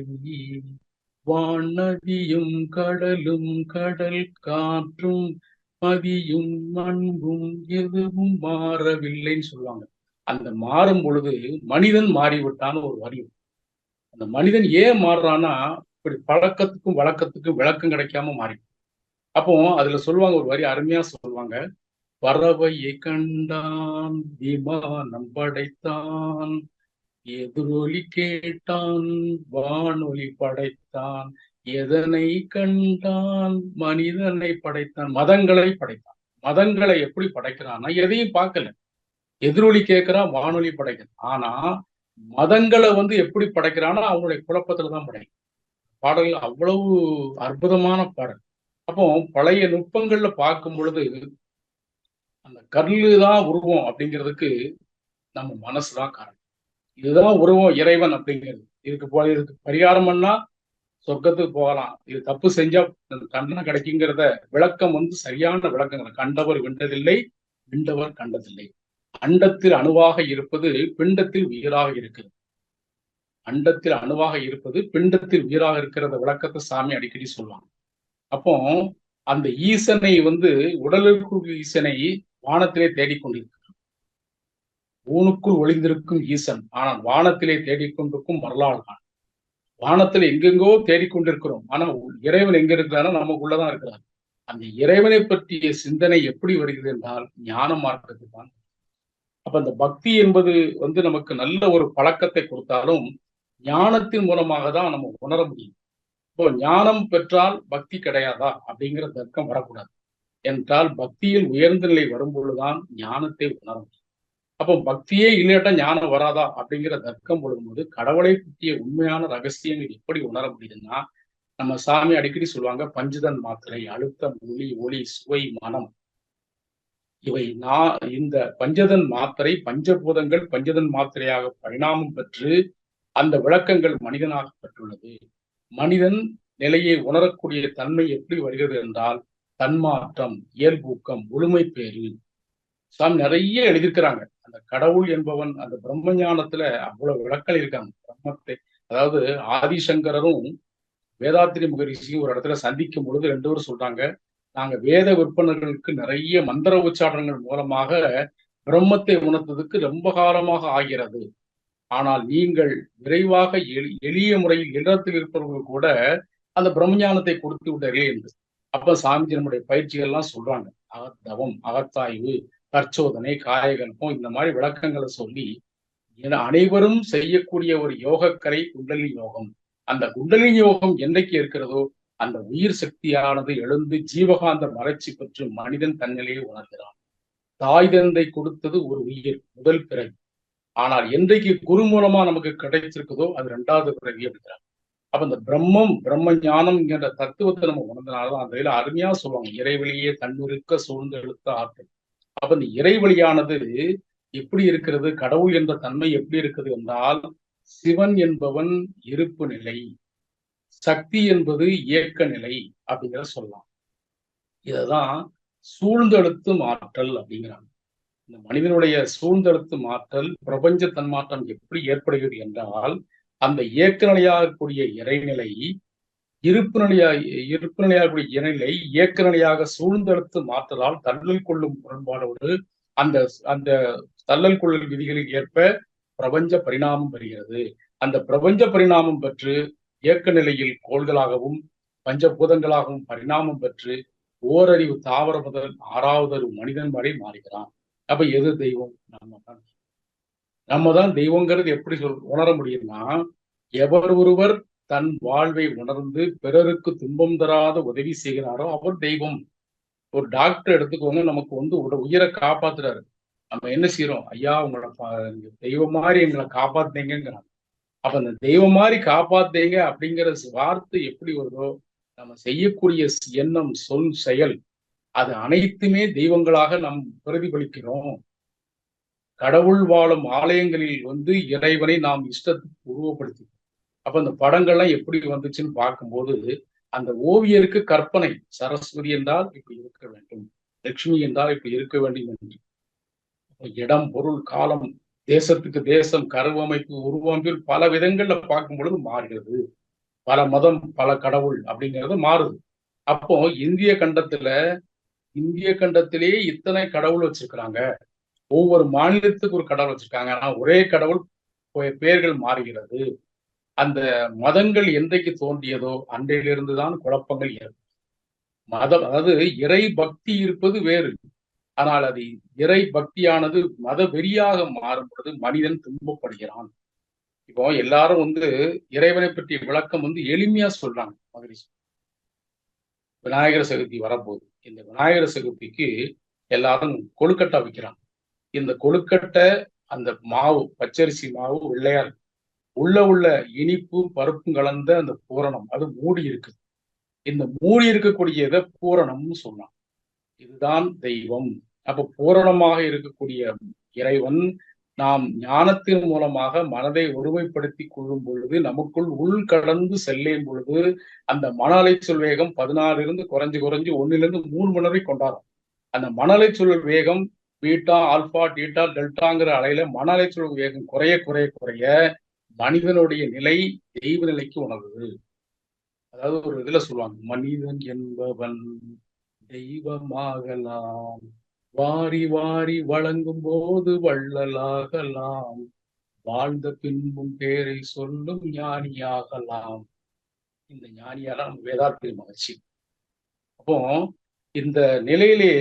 வானதியும் கடலும் கடல் காற்றும் பதியும் அன்பும் எதுவும் மாறவில்லைன்னு சொல்லுவாங்க. அந்த மாறும் பொழுது மனிதன் மாறிவிட்டான்னு ஒரு வரி. அந்த மனிதன் ஏன் மாறுறான்னா, இப்படி பழக்கத்துக்கும் வழக்கத்துக்கும் விளக்கம் கிடைக்காம மாறி. அப்போ அதுல சொல்லுவாங்க, ஒரு வரி அருமையா சொல்லுவாங்க, பறவையை கண்டான் விமானம் படைத்தான், எதிரொலி கேட்டான் வானொலி படைத்தான், எதனை கண்டான் மனிதனை படைத்தான், மதங்களை படைத்தான். மதங்களை எப்படி படைக்கிறான்னா, எதையும் பார்க்கல, எதிரொலி கேட்கிறான், வானொலி படைக்கிறான். ஆனா மதங்களை வந்து எப்படி படைக்கிறான்னா அவங்களுடைய குழப்பத்துலதான் படைக்கும். பாடல் அவ்வளவு அற்புதமான பாடல். அப்போ பழைய நுட்பங்கள்ல பார்க்கும் பொழுது அந்த கல்லு தான் உருவம் அப்படிங்கிறதுக்கு நம்ம மனசுதான் காரணம். இதுதான் உருவம் இறைவன் அப்படிங்கிறது. இதுக்கு பரிகாரம் பண்ணா சொர்க்கத்துக்கு போகலாம், இது தப்பு செஞ்சா தண்டனை கிடைக்குங்கிறத விளக்கம் வந்து சரியான விளக்கங்கள். கண்டவர் வென்றதில்லை, விண்டவர் கண்டதில்லை. அண்டத்தில் அணுவாக இருப்பது பிண்டத்தில் உயிராக இருக்குது. அண்டத்தில் அணுவாக இருப்பது பிண்டத்தில் உயிராக இருக்கிறத விளக்கத்தை சாமி அடிக்கடி சொல்லுவாங்க. அப்போ அந்த ஈசனை வந்து உடலுக்குள் ஈசனை வானத்திலே தேடிக்கொண்டிருக்கிறார். ஊனுக்குள் ஒளிந்திருக்கும் ஈசன் ஆனால் வானத்திலே தேடிக்கொண்டிருக்கும் வரலாறு தான். வானத்தில் எங்கெங்கோ தேடிக்கொண்டிருக்கிறோம், ஆனா இறைவன் எங்க இருக்கிறாரோ நமக்குள்ளதான் இருக்கிறார். அந்த இறைவனை பற்றிய சிந்தனை எப்படி வருகிறது என்றால் ஞான மார்க்கத்துக்கு தான். அப்ப அந்த பக்தி என்பது வந்து நமக்கு நல்ல ஒரு பழக்கத்தை கொடுத்தாலும் ஞானத்தின் மூலமாக தான் நம்ம உணர முடியும். இப்போ ஞானம் பெற்றால் பக்தி கிடையாதா அப்படிங்கிற தர்க்கம் வரக்கூடாது. என்றால் பக்தியில் உயர்ந்த நிலை வரும்பொழுதுதான் ஞானத்தை உணர முடியும். அப்போ பக்தியே இல்லாட்டா ஞானம் வராதா அப்படிங்கிற தர்க்கம் பொழுதும்போது கடவுளை பற்றிய உண்மையான ரகசியங்கள் எப்படி உணர முடியுதுன்னா, நம்ம சாமி அடிக்கடி சொல்லுவாங்க, பஞ்சதன் மாத்திரை, அழுத்தம், ஒளி, ஒளி, சுவை, மனம், இவை இந்த பஞ்சதன் மாத்திரை பஞ்சபூதங்கள் பஞ்சதன் மாத்திரையாக பரிணாமம் பெற்று அந்த விளக்கங்கள் மனிதனாக பெற்றுள்ளது. மனிதன் நிலையை உணரக்கூடிய தன்மை எப்படி வருகிறது என்றால் தன்மாற்றம், இயல்பூக்கம், முழுமை பேரு. சாமி நிறைய எழுதியிருக்கிறாங்க. அந்த கடவுள் என்பவன் அந்த பிரம்ம ஞானத்துல அவ்வளவு விளக்கல் இருக்காங்க. பிரம்மத்தை அதாவது ஆதிசங்கரரும் வேதாத்திரி மகரிஷியும் ஒரு இடத்துல சந்திக்கும் பொழுது 2 பேரும் சொல்றாங்க, நாங்க வேத விற்பனர்களுக்கு நிறைய மந்திர உச்சாரணங்கள் மூலமாக பிரம்மத்தை உணர்த்ததுக்கு ரொம்ப காலமாக ஆகிறது. ஆனால் நீங்கள் விரைவாக எளிய முறையில் இல்லறத்தில் இருப்பவர்கள் கூட அந்த பிரம்மஞானத்தை கொடுத்து விட்டார்கள் என்று. அப்ப சாமிஜி நம்முடைய பயிற்சிகள் எல்லாம் சொல்றாங்க, அகத்தவம், அகத்தாய்வு, தற்சோதனை, காயகல்பம், இந்த மாதிரி விளக்கங்களை சொல்லி அனைவரும் செய்யக்கூடிய ஒரு யோகக்கலை குண்டலினி யோகம். அந்த குண்டலினி யோகம் என்னைக்கு இருக்கிறதோ அந்த உயிர் சக்தியானது எழுந்து ஜீவகாந்த மறைச்சி பெற்று மனிதன் தன்னிலையை உணர்கிறான். தாய் தந்தை கொடுத்தது ஒரு உயிர், முதல் பிறவி. ஆனால் என்றைக்கு குரு மூலமா நமக்கு கிடைச்சிருக்குதோ அது 2வது பிறவி அப்படிங்கிறாங்க. அப்ப இந்த பிரம்மம், பிரம்ம ஞானம் என்ற தத்துவத்தை நம்ம உணர்ந்தனாலதான் அந்த இதில் அருமையா சொல்லுவாங்க, இறைவழியே தன்னிருக்க சூழ்ந்து எழுத்த ஆற்றல். அப்ப இந்த இறைவழியானது எப்படி இருக்கிறது, கடவுள் என்ற தன்மை எப்படி இருக்குது என்றால் சிவன் என்பவன் இருப்பு நிலை, சக்தி என்பது இயக்க நிலை அப்படிங்கிற சொல்லலாம். இததான் சூழ்ந்தெழுத்தும் ஆற்றல் அப்படிங்கிறாங்க. இந்த மனிதனுடைய சூழ்ந்தெழுத்தும் ஆற்றல், பிரபஞ்ச தன்மாற்றம் எப்படி ஏற்படுகிறது என்றால் அந்த இயக்க நிலையாகக்கூடிய இறைநிலை இருப்பு நிலையாகக்கூடிய இறைநிலை இயக்க நிலையாக சூழ்ந்தெழுத்து மாற்றலால் தள்ளல் கொள்ளும் முரண்பாடோடு அந்த அந்த தள்ளல் கொள்ளல் விதிகளில் ஏற்ப பிரபஞ்ச பரிணாமம் பெறுகிறது. அந்த பிரபஞ்ச பரிணாமம் பெற்று இயக்க நிலையில் கோள்களாகவும் பஞ்சபூதங்களாகவும் பரிணாமம் பெற்று ஓரறிவு தாவர முதல் 6வது அறிவு மனிதன் வரை மாறுகிறான். அப்ப எது தெய்வம்? நம்ம தான் தெய்வங்கிறது எப்படி உணர முடியும்னா, எவர் ஒருவர் தன் வாழ்வை உணர்ந்து பிறருக்கு துன்பம் தராத உதவி செய்கிறாரோ அவர் தெய்வம். ஒரு டாக்டர் எடுத்துக்கோங்க, நமக்கு வந்து உயிரை காப்பாத்துறாரு, நம்ம என்ன செய்யறோம், ஐயா உங்களை தெய்வம் மாதிரி எங்களை காப்பாத்தீங்கிறாங்க. அப்ப அந்த தெய்வம் மாதிரி காப்பாத்தீங்க அப்படிங்கிற வார்த்தை எப்படி வருதோ நம்ம செய்யக்கூடிய எண்ணம், சொல், செயல் அது அனைத்துமே தெய்வங்களாக நாம் பிரதிபலிக்கிறோம். கடவுள் வாழும் ஆலயங்களில் வந்து இறைவனை நாம் இஷ்டத்துக்கு உருவப்படுத்தி, அப்ப அந்த படங்கள்லாம் எப்படி வந்துச்சுன்னு பார்க்கும்போது, அந்த ஓவியருக்கு கற்பனை, சரஸ்வதி என்றால் இப்படி இருக்க வேண்டும், லட்சுமி என்றால் இப்படி இருக்க வேண்டும் என்று இடம், பொருள், காலம், தேசத்துக்கு தேசம், கருவமைப்பு, உருவமைப்பில் பல விதங்கள்ல பார்க்கும் பொழுது மாறுகிறது. பல மதம், பல கடவுள் அப்படிங்கிறது மாறுது. அப்போ இந்திய கண்டத்திலேயே இத்தனை கடவுள் வச்சிருக்கிறாங்க. ஒவ்வொரு மாநிலத்துக்கு ஒரு கடவுள் வச்சிருக்காங்க. ஆனா ஒரே கடவுள் பெயர்கள் மாறுகிறது. அந்த மதங்கள் என்றைக்கு தோன்றியதோ அன்றையிலிருந்து தான் குழப்பங்கள் ஏற்படும். மதம், அதாவது இறை பக்தி இருப்பது வேறு. ஆனால் அது இறை பக்தியானது மத வெறியாக மாறும் பொழுது மனிதன் துன்பப்படுகிறான். இப்போ எல்லாரும் வந்து இறைவனை பற்றிய விளக்கம் வந்து எளிமையா சொல்றாங்க. மகிழ்ச்சி. விநாயகர் சதுர்த்தி வரப்போகுது. இந்த விநாயகர் சதுர்த்திக்கு எல்லாரும் கொழுக்கட்டை வைக்கிறாங்க. இந்த கொழுக்கட்டை, அந்த மாவு, பச்சரிசி மாவு வெள்ளையா இருக்கு. உள்ள இனிப்பும் பருப்பும் கலந்த அந்த பூரணம், அது மூடி இருக்குது. இந்த மூடி இருக்கக்கூடியதை பூரணம்னு சொல்லலாம். இதுதான் தெய்வம். அப்ப பூரணமாக இருக்கக்கூடிய இறைவன் நாம் ஞானத்தின் மூலமாக மனதை ஒருமைப்படுத்திக் கொள்ளும் பொழுது, நமக்குள் உள்கடந்து செல்லும் பொழுது, அந்த மன அலைச்சொல் வேகம் 16 இருந்து குறைஞ்சு 1 3 மணி வரை கொண்டாடும். அந்த மன அலைச்சொல் வேகம் பீட்டா, ஆல்பா, டீட்டா, டெல்டாங்கிற அலையில மன அலைச்சொல் வேகம் குறைய மனிதனுடைய நிலை தெய்வ நிலைக்கு உணர்வு. அதாவது ஒரு இதுல சொல்லுவாங்க, மனிதன் என்பவன் தெய்வமாகலாம், வாரி வாரி வழங்கும் போது வள்ளலாகலாம், வாழ்ந்த பின்பும் பேரை சொல்லும் ஞானியாகலாம். இந்த ஞானியாலாம் வேதாத்திரி மகிழ்ச்சி. அப்போ இந்த நிலையிலே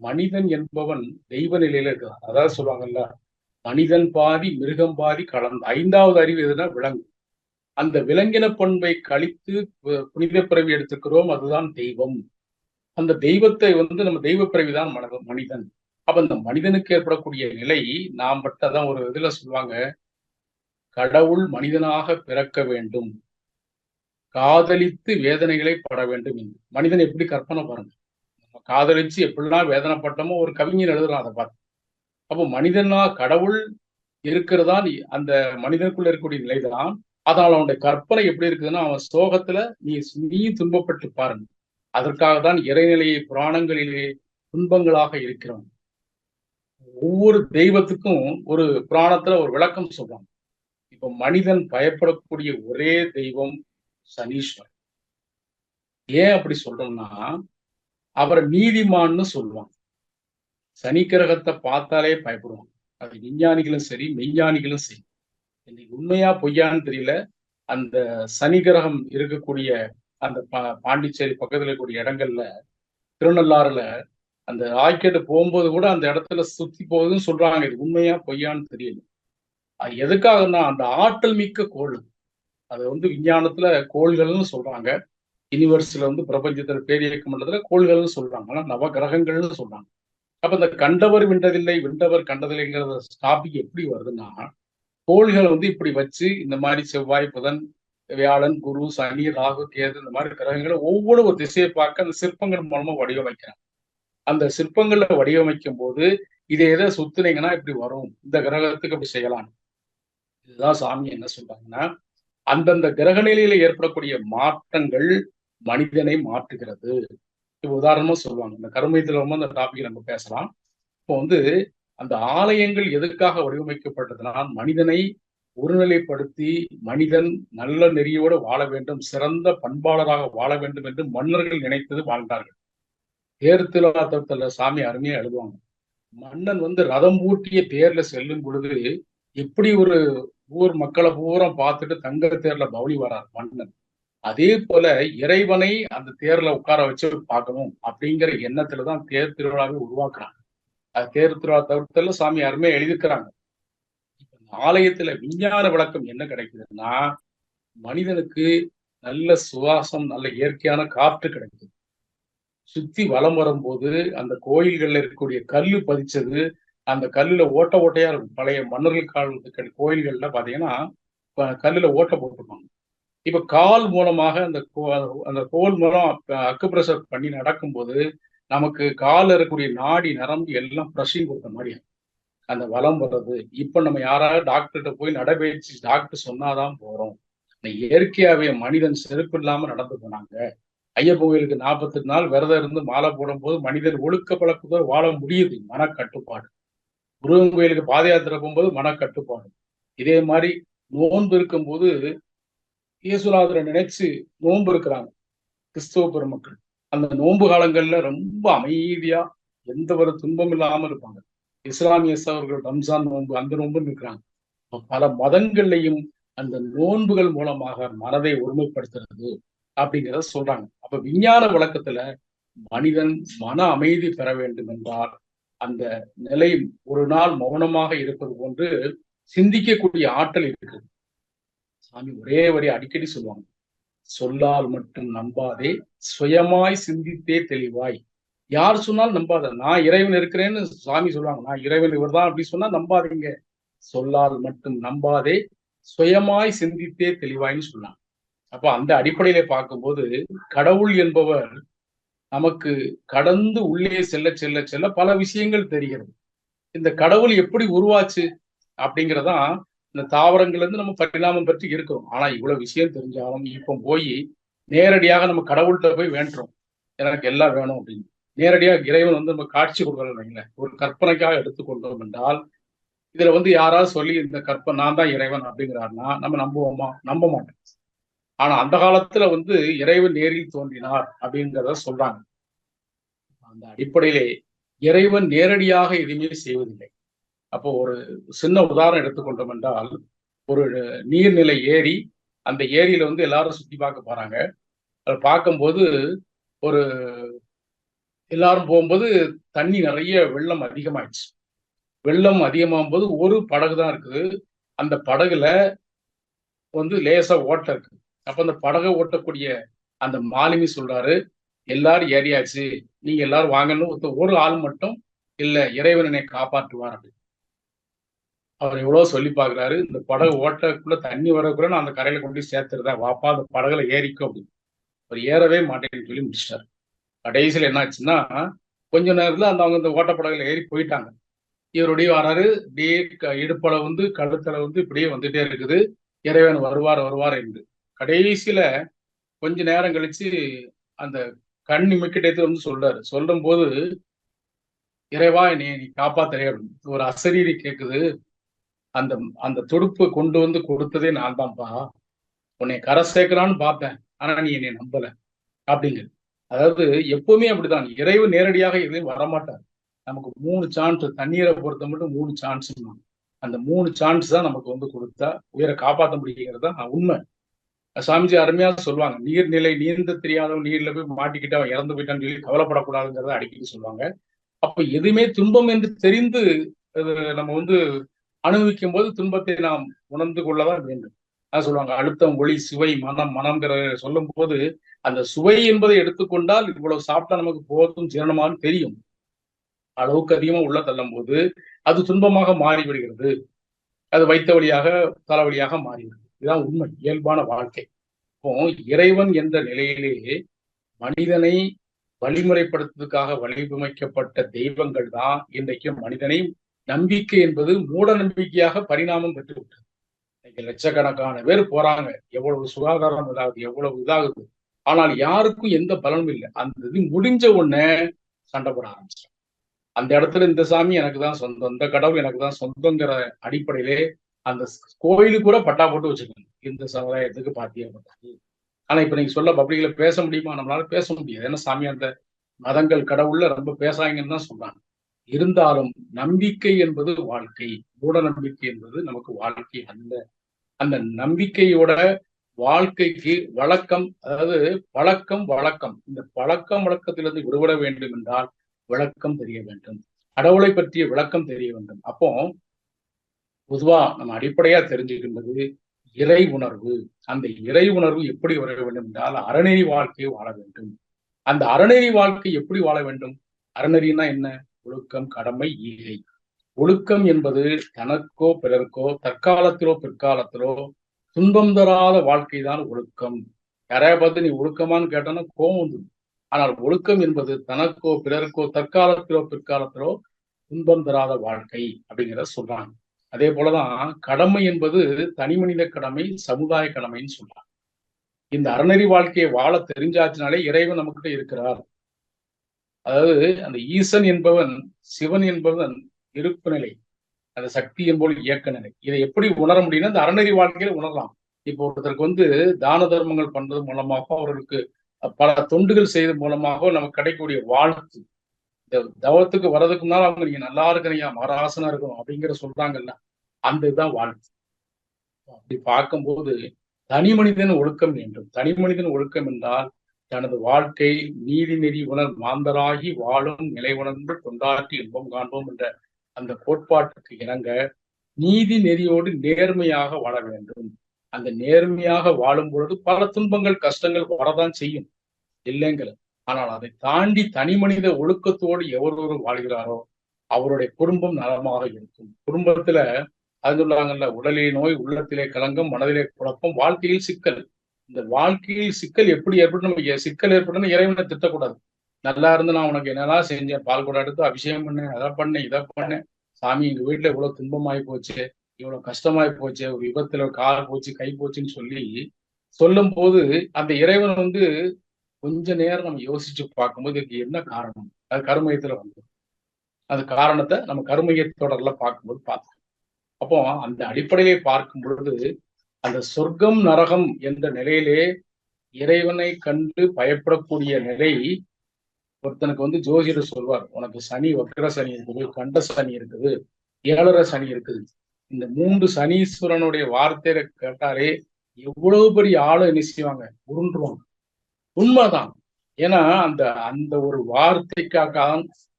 மனிதன் என்பவன் தெய்வ நிலையில இருக்கிறான். அதாவது சொல்லுவாங்கல்ல, மனிதன் பாதி மிருகம் பாதி கலந்து. 5வது அறிவு எதுனா விலங்கு. அந்த விலங்கின பண்பை கழித்து புனித பிறவி எடுத்துக்கிறோம், அதுதான் தெய்வம். அந்த தெய்வத்தை வந்து நம்ம தெய்வ பிறவிதான் மனிதன். அப்ப இந்த மனிதனுக்கு ஏற்படக்கூடிய நிலை நாம் பட்டதான். ஒரு இதுல சொல்லுவாங்க, கடவுள் மனிதனாக பிறக்க வேண்டும், காதலித்து வேதனைகளை பட வேண்டும் என்று. மனிதன் எப்படி கற்பனை பாருங்க, நம்ம காதலிச்சு எப்படிலாம் வேதனைப்பட்டோமோ ஒரு கவிஞர் எழுதுறான் அதை பார்த்து. அப்போ மனிதனா கடவுள் இருக்கிறதா அந்த மனிதனுக்குள்ள இருக்கக்கூடிய நிலைதான். அதனால அவனுடைய கற்பனை எப்படி இருக்குதுன்னா, அவன் சோகத்துல நீ துன்பப்பட்டு பாருங்க. அதற்காக தான் இறைநிலையை புராணங்களிலே துன்பங்களாக இருக்கிறோம். ஒவ்வொரு தெய்வத்துக்கும் ஒரு புராணத்துல ஒரு விளக்கம் சொல்றாங்க. இப்ப மனிதன் பயப்படக்கூடிய ஒரே தெய்வம் சனீஸ்வரன். ஏன் அப்படி சொல்றோம்னா, அவரை நீதிமான்னு சொல்லுவாங்க. சனி கிரகத்தை பார்த்தாலே பயப்படுவாங்க. அது விஞ்ஞானிகளும் சரி, மெய்ஞானிகளும் சரி. இன்னைக்கு உண்மையா பொய்யான்னு தெரியல. அந்த சனி கிரகம் இருக்கக்கூடிய அந்த பாண்டிச்சேரி பக்கத்துல இருக்கக்கூடிய இடங்கள்ல, திருநள்ளாறுல அந்த ராக்கெட் போகும்போது கூட அந்த இடத்துல சுத்தி போகுதுன்னு சொல்றாங்க. இது உண்மையா பொய்யான்னு தெரியல. அது எதுக்காகன்னா, அந்த ஆற்றல் மிக்க கோள். அது வந்து விஞ்ஞானத்துல கோள்கள்னு சொல்றாங்க. யூனிவர்ஸ்ல வந்து பிரபஞ்சத்துல பேரியக்க மண்டலத்துல கோள்கள்னு சொல்றாங்க. ஆனா நவ கிரகங்கள்னு சொல்றாங்க. அப்ப இந்த கண்டவர் விண்டதில்லை, விண்டவர் கண்டதில்லைங்கிற டாபிக் எப்படி வருதுன்னா, கோள்களை வந்து இப்படி வச்சு இந்த மாதிரி செவ்வாய், புதன், வியாழன், குரு, சனி, ராகு, கேது இந்த மாதிரி கிரகங்களை ஒவ்வொரு ஒரு திசையை பார்க்க அந்த சிற்பங்கள் மூலமா வடிவமைக்கிறாங்க. அந்த சிற்பங்களை வடிவமைக்கும் போது இதை எதை சுத்துனீங்கன்னா இப்படி வரும், இந்த கிரகத்துக்கு அப்படி செய்யலாம். இதுதான் சாமி என்ன சொல்றாங்கன்னா, அந்தந்த கிரக நிலையில ஏற்படக்கூடிய மாற்றங்கள் மனிதனை மாற்றுகிறது. இப்போ உதாரணமா சொல்லுவாங்க, இந்த கருமையத்துல அந்த டாபிக் நம்ம பேசலாம். இப்போ வந்து அந்த ஆலயங்கள் எதற்காக வடிவமைக்கப்பட்டதுன்னா, மனிதனை ஒருநிலைப்படுத்தி மனிதன் நல்ல நெறியோடு வாழ வேண்டும், சிறந்த பண்பாளராக வாழ வேண்டும் என்று மன்னர்கள் நினைத்தது வாழ்ந்தார்கள். தேர் திருவிழா சாமி அருமையா எழுதுவாங்க. மன்னன் வந்து ரதம் பூட்டிய தேர்ல செல்லும் பொழுது எப்படி ஒரு ஊர் மக்களை பூரா பார்த்துட்டு தங்க தேர்ல பவுனி வரார் மன்னன். அதே போல இறைவனை அந்த தேர்ல உட்கார வச்சு பார்க்கணும் அப்படிங்கிற எண்ணத்துலதான் தேர் திருவிழாவை உருவாக்குறாங்க. அது தேர் திருவிழா தவிர்த்தல சாமி அருமையா எழுதிக்கிறாங்க. ஆலயத்துல விஞ்ஞான விளக்கம் என்ன கிடைக்குதுன்னா, மனிதனுக்கு நல்ல சுவாசம், நல்ல இயற்கையான காற்று கிடைக்குது. சுத்தி வலம் வரும்போது அந்த கோயில்கள்ல இருக்கக்கூடிய கல்லு பதிச்சது, அந்த கல்லுல ஓட்டையா இருக்கும். பழைய மன்னர்கள் காலத்து கோயில்கள்ல பாத்தீங்கன்னா கல்லுல ஓட்டை போட்டிருப்பாங்க. இப்ப கால் மூலமாக அந்த கோல் மூலம் அக்குப்ரெஷர் பண்ணி நடக்கும்போது நமக்கு காலில் இருக்கக்கூடிய நாடி நரம்பு எல்லாம் ப்ரஷிங் கொடுத்த மாதிரி அந்த வலம் வர்றது. இப்ப நம்ம யாராவது டாக்டர்கிட்ட போய் நடைபயிற்சி டாக்டர் சொன்னாதான் போறோம். இயற்கையாவே மனிதன் செருப்பு இல்லாம நடந்து போனாங்க. ஐயப்பன் கோயிலுக்கு 48 நாள் விரதம் இருந்து மாலை போடும்போது மனிதன் ஒழுக்க பழக்கத்தோடு வாழ முடியுது. மனக்கட்டுப்பாடு. முருகன் கோயிலுக்கு பாத யாத்திரை போகும்போது மனக்கட்டுப்பாடு. இதே மாதிரி நோன்பு இருக்கும்போது இயேசுநாதரை நினைச்சு நோன்பு இருக்கிறாங்க கிறிஸ்தவ பெருமக்கள். அந்த நோன்பு காலங்கள்ல ரொம்ப அமைதியா எந்த ஒரு துன்பம் இல்லாம இருப்பாங்க. இஸ்லாமிய சகோதரர்கள் ரம்ஜான் நோன்பு அந்த நோன்புன்னு இருக்கிறாங்க. பல மதங்கள்லையும் அந்த நோன்புகள் மூலமாக மனதை ஒருமைப்படுத்துறது அப்படிங்கிறத சொல்றாங்க. அப்ப விஞ்ஞான விளக்கத்துல மனிதன் மன அமைதி பெற வேண்டும் என்றால் அந்த நிலை ஒரு நாள் மௌனமாக இருப்பது போன்று சிந்திக்கக்கூடிய ஆற்றல் இருக்குது. சாமி ஒரே வரி அடிக்கடி சொல்லுவாங்க, சொல்லால் மட்டும் நம்பாதே, சுயமாய் சிந்தித்தே தெளிவாய். யார் சொன்னாலும் நம்பாத. நான் இறைவன் இருக்கிறேன்னு சாமி சொல்லுவாங்க. நான் இறைவன் இவர்தான் அப்படி சொன்னா நம்பாதீங்க. சொல்லால் மட்டும் நம்பாதே, சுயமாய் சிந்தித்தே தெளிவாய்ன்னு சொன்னாங்க. அப்ப அந்த அடிப்படையில பார்க்கும்போது கடவுள் என்பவர் நமக்கு கடந்து உள்ளே செல்ல செல்ல செல்ல பல விஷயங்கள் தெரிகிறது. இந்த கடவுள் எப்படி உருவாச்சு அப்படிங்கிறதான் இந்த தாவரங்கள்ல இருந்து நம்ம பரிணாமம் பற்றி இருக்கிறோம். ஆனா இவ்வளவு விஷயம் தெரிஞ்சாலும் இப்போ போய் நேரடியாக நம்ம கடவுள்கிட்ட போய் வேண்டுறோம், எனக்கு எல்லாம் வேணும் அப்படின்னு. நேரடியாக இறைவன் வந்து நம்ம காட்சி கொடுக்கல. ஒரு கற்பனைக்காக எடுத்துக்கொண்டோம் என்றால் இதுல யாராவது சொல்லி இந்த கற்பனை நான் தான் இறைவன் அப்படிங்கிறாருன்னா நம்ம நம்புவோமா? நம்ப மாட்டோம். ஆனா அந்த காலத்துல இறைவன் நேரில் தோன்றினார் அப்படிங்கிறத சொல்றாங்க. அந்த அடிப்படையிலே இறைவன் நேரடியாக எதுவுமே செய்வதில்லை. அப்போ ஒரு சின்ன உதாரணம் எடுத்துக்கொண்டோம் என்றால், ஒரு நீர்நிலை ஏரி, அந்த ஏரியில எல்லாரும் சுத்தி பார்க்க போறாங்க. அதை பார்க்கும்போது ஒரு எல்லாரும் போகும்போது தண்ணி நிறைய வெள்ளம் அதிகமாயிடுச்சு. வெள்ளம் அதிகமாகும் போது ஒரு படகு தான் இருக்குது. அந்த படகுல லேசா ஓட்டை இருக்கு. அப்ப அந்த படகை ஓட்டக்கூடிய அந்த மாலுமி சொல்றாரு, எல்லாரும் ஏறியாச்சு, நீங்க எல்லாரும் வாங்கன்னு ஒரு ஆள் மட்டும் இல்ல, இறைவன் என்னை காப்பாற்றுவார் அப்படின்னு. அவர் எவ்வளவு சொல்லி பாக்குறாரு, இந்த படகு ஓட்டக்குள்ள தண்ணி வரக்குள்ள நான் அந்த கரையில கொண்டு சேர்த்துருதேன், வாப்பா அந்த படகுல ஏறிக்கும் அப்படின்னு. அவர் ஏறவே மாட்டேன்னு சொல்லி முடிச்சிட்டாரு. கடைசியில் என்ன ஆச்சுன்னா, கொஞ்ச நேரத்துல அவங்க இந்த ஓட்டப்படகுல ஏறி போயிட்டாங்க. இவருடைய வராரு, இப்படியே இடுப்பள கழுத்தள இப்படியே வந்துட்டே இருக்குது, இறைவன் வருவார் வருவார் என்று. கடைசியில கொஞ்ச நேரம் கழிச்சு அந்த கண் இமைக்கிட்டே சொல்றாரு. சொல்லும் போது, இறைவா நீ காப்பாத்துறே அப்படின்னு ஒரு அசரீரி கேக்குது. அந்த அந்த துடுப்பு கொண்டு கொடுத்ததே நான் தான்ப்பா. உன்னை கரை சேர்க்கலான்னு பார்த்தேன், ஆனா நீ என்னை நம்பல அப்படிங்க. அதாவது எப்பவுமே அப்படிதான், இறைவன் நேரடியாக எதுவும் வரமாட்டார். நமக்கு 3 சான்ஸ், தண்ணீரை பொறுத்த மட்டும் 3 சான்ஸ். அந்த 3 சான்ஸ் தான் நமக்கு கொடுத்தா உயிரை காப்பாற்ற முடியுங்கிறது தான் உண்மை. சாமிஜி அருமையா சொல்லுவாங்க, நீர்நிலை நீந்த தெரியாதவன் நீர்ல போய் மாட்டிக்கிட்டு அவன் இறந்து போயிட்டான்னு சொல்லி கவலைப்படக்கூடாதுங்கிறத அடிக்கடி சொல்லுவாங்க. அப்ப எதுவுமே துன்பம் என்று தெரிந்து நம்ம அனுபவிக்கும் போது துன்பத்தை நாம் உணர்ந்து கொள்ளதான் வேண்டும். சொல்லுவாங்க, அழுத்தம், ஒளி, சுவை, மனம், மனம்ங்கிற சொல்லும் போது அந்த சுவை என்பதை எடுத்துக்கொண்டால் இவ்வளவு சாப்பிட்டா நமக்கு போதும் ஜீரணமானு தெரியும். அளவுக்கு அதிகமா உள்ள தள்ளும் போது அது துன்பமாக மாறிவிடுகிறது. அது வைத்த வழியாக தலைவலியாக மாறிவிடுது. இதுதான் உண்மை, இயல்பான வாழ்க்கை. இப்போ இறைவன் என்ற நிலையிலேயே மனிதனை வழிமுறைப்படுத்துவதற்காக வடிவமைக்கப்பட்ட தெய்வங்கள் தான் இன்றைக்கு மனிதனை நம்பிக்கை என்பது மூட நம்பிக்கையாக பரிணாமம் பெற்றுவிட்டது. இன்னைக்கு லட்சக்கணக்கான பேர் போறாங்க, எவ்வளவு சுகாதாரம் இதாகுது, எவ்வளவு இதாகுது, ஆனால் யாருக்கும் எந்த பலனும் இல்லை. அந்த இது முடிஞ்ச உடனே சண்டை போட ஆரம்பிச்சிட்டாங்க. அந்த இடத்துல இந்த சாமி எனக்கு தான் சொந்தம், இந்த கடவுள் எனக்கு தான் சொந்தங்கிற அடிப்படையிலே அந்த கோயிலுக்கு கூட பட்டா போட்டு வச்சுக்கணும், இந்த சமுதாயத்துக்கு பாத்தியப்பட்டது. ஆனா இப்ப நீங்க சொல்ல பப்ளிக்ல பேச முடியுமா? நம்மளால பேச முடியாது. ஏன்னா சாமி அந்த மதங்கள் கடவுள்ல ரொம்ப பேசாங்கன்னு தான் சொல்றாங்க. இருந்தாலும் நம்பிக்கை என்பது வாழ்க்கை, மூட நம்பிக்கை என்பது நமக்கு வாழ்க்கை அல்ல. அந்த நம்பிக்கையோட வாழ்க்கைக்கு வழக்கம், அதாவது பழக்கம் வழக்கம், இந்த பழக்கம் வழக்கத்திலிருந்து விடுபட வேண்டும் என்றால் விளக்கம் தெரிய வேண்டும், கடவுளை பற்றிய விளக்கம் தெரிய வேண்டும். அப்போ பொதுவா நம்ம அடிப்படையா தெரிஞ்சுக்கின்றது இறை உணர்வு. அந்த இறை உணர்வு எப்படி வர வேண்டும் என்றால் அறநெறி வாழ்க்கையை வாழ வேண்டும். அந்த அறநெறி வாழ்க்கை எப்படி வாழ வேண்டும்? அறநெறினா என்ன? ஒழுக்கம், கடமை, ஈகை. ஒழுக்கம் என்பது தனக்கோ பிறருக்கோ தற்காலத்திலோ பிற்காலத்திலோ துன்பம் தராத வாழ்க்கை தான் ஒழுக்கம். யாரையா பார்த்து நீ ஒழுக்கமானு கேட்டோன்னா கோபம் வந்துடும். ஆனால் ஒழுக்கம் என்பது தனக்கோ பிறருக்கோ தற்காலத்திலோ பிற்காலத்திலோ துன்பம் தராத வாழ்க்கை அப்படிங்கிறத சொல்றாங்க. அதே போலதான் கடமை என்பது தனி மனித கடமை, சமுதாய கடமைன்னு சொல்றாங்க. இந்த அறநெறி வாழ்க்கையை வாழ தெரிஞ்சாச்சுனாலே இறைவன் நம்மகிட்ட இருக்கிறார். அதாவது அந்த ஈசன் என்பவன், சிவன் என்பவன் இருப்பு நிலை, அந்த சக்தி என்போல் இயக்க நிலை. இதை எப்படி உணர முடியும்னா இந்த அறநெறி வாழ்க்கையில உணரலாம். இப்போ ஒருத்தருக்கு தான தர்மங்கள் பண்றது மூலமாக, அவர்களுக்கு பல தொண்டுகள் செய்வது மூலமாக நமக்கு கிடைக்கக்கூடிய வாழ்த்து, இந்த தவத்துக்கு வர்றதுக்கு முன்னால அவங்க நீங்க நல்லா இருக்கிறீங்க, மகராசனா இருக்கணும் அப்படிங்கிற சொல்றாங்கல்ல, அந்த இதுதான் வாழ்த்து. அப்படி பார்க்கும்போது தனி மனிதன் ஒழுக்கம் வேண்டும். தனி மனிதன் ஒழுக்கம் என்றால் தனது வாழ்க்கை நீதி நெறி உணர் மாந்தராகி வாழும் நிலை உணர்ந்து தொண்டாற்றி இன்பம் காண்போம் என்ற அந்த கோட்பாட்டுக்கு இணங்க நீதி நெறியோடு நேர்மையாக வாழ வேண்டும். அந்த நேர்மையாக வாழும் பொழுது பல துன்பங்கள் கஷ்டங்கள் வரதான் செய்யும், இல்லைங்கிற. ஆனால் அதை தாண்டி தனி மனித ஒழுக்கத்தோடு எவரொரு வாழ்கிறாரோ அவருடைய குடும்பம் நலமாக இருக்கும். குடும்பத்துல அது சொல்றாங்கல்ல, உடலிலே நோய், உள்ளத்திலே களங்கம், மனதிலே குழப்பம், வாழ்க்கையில் சிக்கல். இந்த வாழ்க்கையில் சிக்கல் எப்படி ஏற்பட்டு நம்ம சிக்கல் ஏற்பட்டுன்னு இறைவனை திட்டக்கூடாது. நல்லா இருந்து நான் உனக்கு என்னெல்லாம் செஞ்சேன், பால் கூட எடுத்து அபிஷேகம் பண்ணேன், அதை பண்ணேன், இதை பண்ணேன், சாமி எங்க வீட்டுல இவ்வளவு துன்பமாயி போச்சு, இவ்வளவு கஷ்டமாயி போச்சு, ஒரு விபத்துல கால் போச்சு, கை போச்சுன்னு சொல்லும் போது அந்த இறைவன் கொஞ்ச நேரம் நம்ம யோசிச்சு பார்க்கும்போது இதுக்கு என்ன காரணம், அது கருமையத்துல அது காரணத்தை நம்ம கருமையத்தோட பார்க்கும்போது பார்த்தோம். அப்போ அந்த அடிப்படையை பார்க்கும் பொழுது அந்த சொர்க்கம் நரகம் என்ற நிலையிலே இறைவனை கண்டு பயப்படக்கூடிய நிலை ஒருத்தனுக்கு ஜோதிடர் சொல்வார், உனக்கு சனி வக்கர சனி இருக்குது, கண்ட சனி இருக்குது, ஏழரை சனி இருக்குது. இந்த 3 சனீஸ்வரனுடைய வார்த்தையை கேட்டாலே எவ்வளவு பெரிய ஆளை என்ன செய்வாங்க, உருண்டுருவாங்க. உண்மைதான். ஏன்னா அந்த அந்த ஒரு வார்த்தைக்காக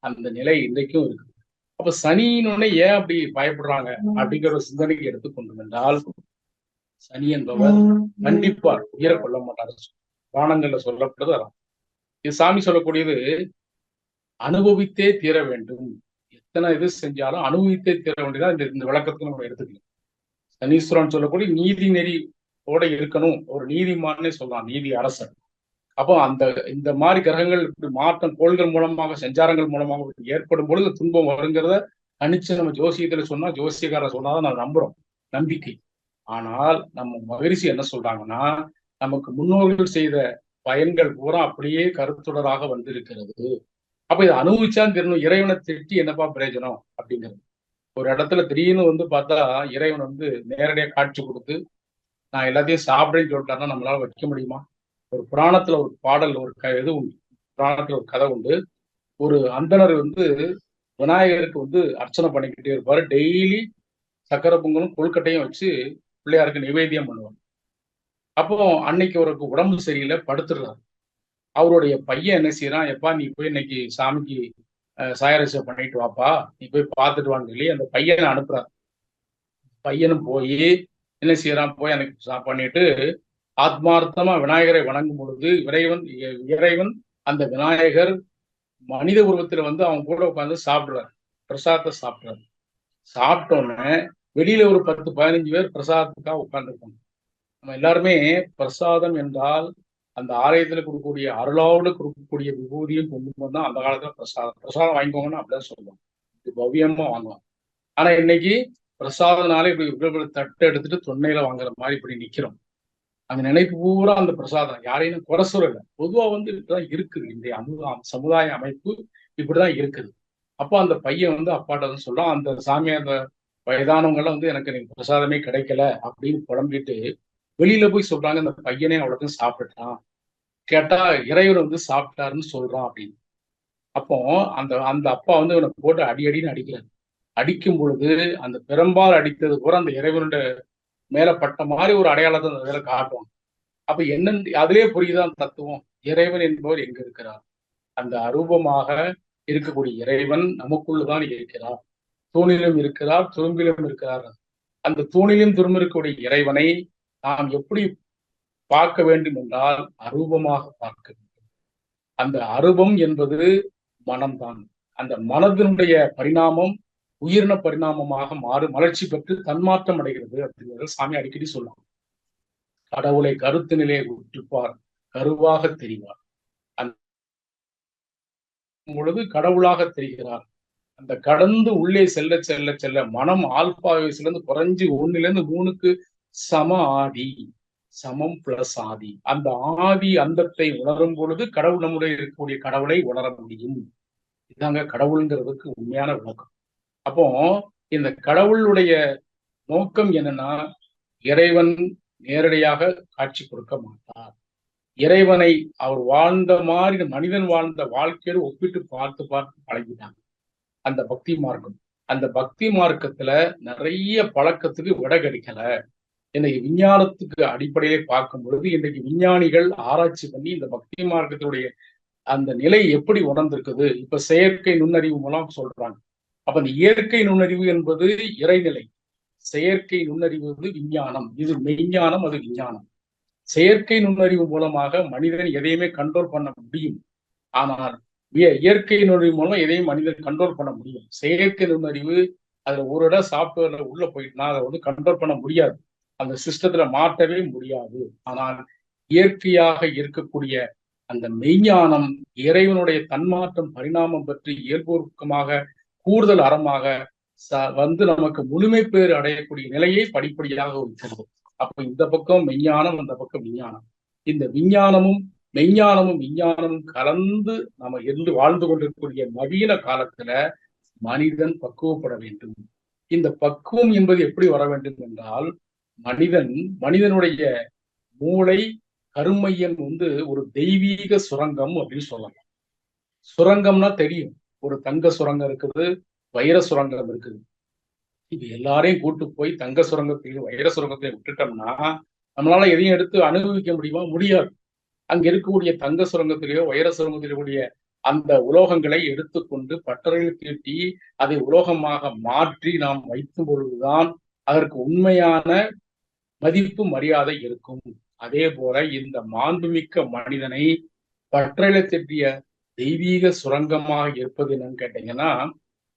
அந்த நிலை இன்றைக்கும் இருக்கு. அப்ப சனியினோட ஏன் அப்படி பயப்படுறாங்க அப்படிங்கிற ஒரு சிந்தனைக்கு எடுத்துக்கொண்டு என்றால், சனி என்பவர் கண்டிப்பார் உயிரை கொள்ள மாட்டார். புராணங்கள்ல சொல்லப்படுது அதான். இது சாமி சொல்லக்கூடியது அனுபவித்தே தீர வேண்டும். எத்தனை இது செஞ்சாலும் அனுபவித்தே தீர வேண்டியதான் இந்த விளக்கத்துக்கு நம்ம எடுத்துக்கலாம். சனீஸ்வரன் சொல்லக்கூடிய நீதி நெறியோட இருக்கணும், ஒரு நீதிமானே சொல்லலாம், நீதி அரசர். அப்போ இந்த மாதிரி கிரகங்கள் இப்படி மாற்றம் கோள்கள் மூலமாக சஞ்சாரங்கள் மூலமாக ஏற்படும் பொழுது துன்பம் வருங்கிறத தனிச்சு நம்ம ஜோசியத்துல சொன்னா, ஜோசியக்காரர் சொன்னாதான் நான் நம்புறோம், நம்பிக்கை. ஆனால் நம்ம மகிழ்ச்சி என்ன சொல்றாங்கன்னா, நமக்கு முன்னோர்கள் செய்த பயன்கள் பூரா அப்படியே கருத்துடராக வந்திருக்கிறது. அப்ப இதை அனுபவிச்சான்னு தெரியணும். இறைவனை திட்டி என்னப்பா பிரயோஜனம் அப்படிங்கிறது. ஒரு இடத்துல திடீர்னு பார்த்தா இறைவன் நேரடியாக காட்சி கொடுத்து நான் எல்லாத்தையும் சாப்பிடுறேன்னு சொல்லிட்டாருன்னா நம்மளால வைக்க முடியுமா? ஒரு புராணத்துல ஒரு பாடல், ஒரு இது உண்டு, புராணத்துல ஒரு கதை உண்டு. ஒரு அந்தனர் விநாயகருக்கு அர்ச்சனை பண்ணிக்கிட்டே இருப்பாரு. டெய்லி சக்கரை பொங்கலும் கொழுக்கட்டையும் வச்சு பிள்ளையாருக்கு நிவேதியம் பண்ணுவாங்க. அப்போ அன்னைக்கு அவருக்கு உடம்பு சரியில்லை, படுத்துடுறாரு. அவருடைய பையன் என்ன செய்யறான், எப்பா நீ போய் இன்னைக்கு சாமிக்கு சாயரசை பண்ணிட்டு வாப்பா, நீ போய் பார்த்துட்டு வான்னு சொல்லி அந்த பையனை அனுப்புறாரு. பையனும் போய் என்ன செய்யறான், போய் எனக்கு பண்ணிட்டு ஆத்மார்த்தமா விநாயகரை வணங்கும் பொழுது இறைவன் அந்த விநாயகர் மனித உருவத்துல அவங்க கூட உட்காந்து சாப்பிடுறாரு, பிரசாதத்தை சாப்பிடுறாரு. சாப்பிட்டோன்னே வெளியில ஒரு 10-15 பேர் பிரசாதத்துக்காக உட்கார்ந்துருக்காங்க. நம்ம எல்லாருமே பிரசாதம் என்றால் அந்த ஆலயத்துல கொடுக்கக்கூடிய அருளாவோடு கொடுக்கக்கூடிய விபூதியும் கொண்டு தான் அந்த காலத்துல பிரசாதம் வாங்கிக்கோங்கன்னு அப்படிதான் சொல்லுவாங்க. இது பவ்யமா வாங்குவாங்க. ஆனா இன்னைக்கு பிரசாதனாலே இப்படி தட்டு எடுத்துட்டு தொன்னையில வாங்குற மாதிரி இப்படி நிக்கிறோம். அந்த நினைப்பு பூரா அந்த பிரசாதம், யாரையும் குறை சொல்லல, பொதுவா இப்படிதான் இருக்குது. இன்றைய சமுதாய அமைப்பு இப்படிதான் இருக்குது. அப்போ அந்த பையன் அப்பாட்ட சொல்லலாம், அந்த சாமி அந்த வயதானவங்க எல்லாம் எனக்கு நீங்க பிரசாதமே கிடைக்கல அப்படின்னு புலம்பிட்டு வெளியில போய் சொல்றாங்க, அந்த பையனே அவ்வளோக்கும் சாப்பிட்டான், கேட்டா இறைவன் சாப்பிட்டாருன்னு சொல்றான் அப்படின்னு. அப்போ அந்த அந்த அப்பா இவனை போட்டு அடின்னு அடிக்கிறாரு. அடிக்கும் பொழுது அந்த பெரும்பால் அடித்தது கூட அந்த இறைவனுடைய மேல பட்ட மாதிரி ஒரு அடையாளத்தை அந்த இதில் காட்டுவாங்க. அப்ப என்னன்னு அதிலே புரியுதான் தத்துவம். இறைவன் என்பவர் எங்க இருக்கிறார்? அந்த அரூபமாக இருக்கக்கூடிய இறைவன் நமக்குள்ளுதான் இருக்கிறார். தூணிலும் இருக்கிறார், துரும்பிலும் இருக்கிறார். அந்த தூணிலும் துரும்பு இருக்கக்கூடிய இறைவனை நாம் எப்படி பார்க்க வேண்டும் என்றால் அரூபமாக பார்க்க வேண்டும். அந்த அரூபம் என்பது மனம்தான். அந்த மனதினுடைய பரிணாமம் உயிரின பரிணாமமாக மலர்ச்சி பெற்று தன்மாற்றம் அடைகிறது அப்படிங்கிறது சாமி அடிக்கடி சொல்லுவாங்க. கடவுளை கருத்து நிலையை உற்றுப்பார், கருவாக தெரிவார். அந்த பொழுது கடவுளாக தெரிகிறார். அந்த கடந்து உள்ளே செல்ல செல்ல செல்ல மனம் ஆல்பா வயசுல குறைஞ்சு 1 to 3 சம ஆதி, சமம் பிளஸ் ஆதி. அந்த ஆதி அந்தத்தை உணரும் பொழுது கடவுள் நம்முடைய இருக்கக்கூடிய கடவுளை உணர முடியும். இதாங்க கடவுள்ங்கிறதுக்கு உண்மையான விளக்கம். அப்போ இந்த கடவுளுடைய நோக்கம் என்னன்னா, இறைவன் நேரடியாக காட்சி கொடுக்க மாட்டார். இறைவனை அவர் வாழ்ந்த மாதிரி மனிதன் வாழ்ந்த வாழ்க்கையோடு ஒப்பிட்டு பார்த்து பார்த்து பழகிட்டாங்க அந்த பக்தி மார்க்கம். அந்த பக்தி மார்க்கத்துல நிறைய பழக்கத்துக்கு விட கிடைக்கல. இன்னைக்கு விஞ்ஞானத்துக்கு அடிப்படையிலே பார்க்கும் பொழுது இன்றைக்கு விஞ்ஞானிகள் ஆராய்ச்சி பண்ணி இந்த பக்தி மார்க்கத்தினுடைய அந்த நிலை எப்படி உணர்ந்திருக்குது. இப்ப செயற்கை நுண்ணறிவு மூலம் சொல்றாங்க. அப்ப அந்த இயற்கை நுண்ணறிவு என்பது இறைநிலை, செயற்கை நுண்ணறிவு விஞ்ஞானம். இது மெய்ஞானம், அது விஞ்ஞானம். செயற்கை நுண்ணறிவு மூலமாக மனிதன் எதையுமே கண்ட்ரோல் பண்ண முடியும். ஆனால் இயற்கை நுண்ணறிவு மூலம் எதையும் மனிதன் கண்ட்ரோல் பண்ண முடியும். செயற்கை நுண்ணறிவு அதுல ஒரு இடம் சாப்ட்வேர்ல உள்ள போயிட்டுனா அதை கண்ட்ரோல் பண்ண முடியாது. அந்த சிஸ்டத்துல மாற்றவே முடியாது. ஆனால் இயற்கையாக இருக்கக்கூடிய அந்த மெய்ஞானம் இறைவனுடைய தன்மாற்றம் பரிணாமம் பற்றி இயல்பூர்வமாக கூடுதல் அறமாக நமக்கு முழுமை பேறு அடையக்கூடிய நிலையை படிப்படியாக வைக்கிறது. அப்ப இந்த பக்கம் மெய்ஞானம், அந்த பக்கம் விஞ்ஞானம். இந்த விஞ்ஞானமும் விஞ்ஞானமும் கலந்து நம்ம இருந்து வாழ்ந்து கொண்டிருக்கக்கூடிய நவீன காலத்துல மனிதன் பக்குவப்பட வேண்டும். இந்த பக்குவம் என்பது எப்படி வர வேண்டும் என்றால், மனிதனுடைய மூளை கருமையம் ஒரு தெய்வீக சுரங்கம் அப்படின்னு சொல்லலாம். சுரங்கம்னா தெரியும், ஒரு தங்க சுரங்கம் இருக்குது, வைர சுரங்கம் இருக்குது. இது எல்லாரையும் கூட்டு போய் தங்க சுரங்கத்தையும் வைர சுரங்கத்தையும் விட்டுட்டோம்னா நம்மளால எதையும் எடுத்து அனுபவிக்க முடியுமா? முடியாது. அங்க இருக்கக்கூடிய தங்க சுரங்கத்திலேயோ வைர சுரங்கத்திலேயே அந்த உலோகங்களை எடுத்துக்கொண்டு பட்டறையில் தீட்டி அதை உலோகமாக மாற்றி நாம் வைக்கும் பொழுதுதான் அதற்கு உண்மையான மதிப்பு மரியாதை இருக்கும். அதே போல இந்த மாண்புமிக்க மனிதனை பட்டறையில தீட்டிய தெய்வீக சுரங்கமாக இருப்பது என்னன்னு கேட்டீங்கன்னா,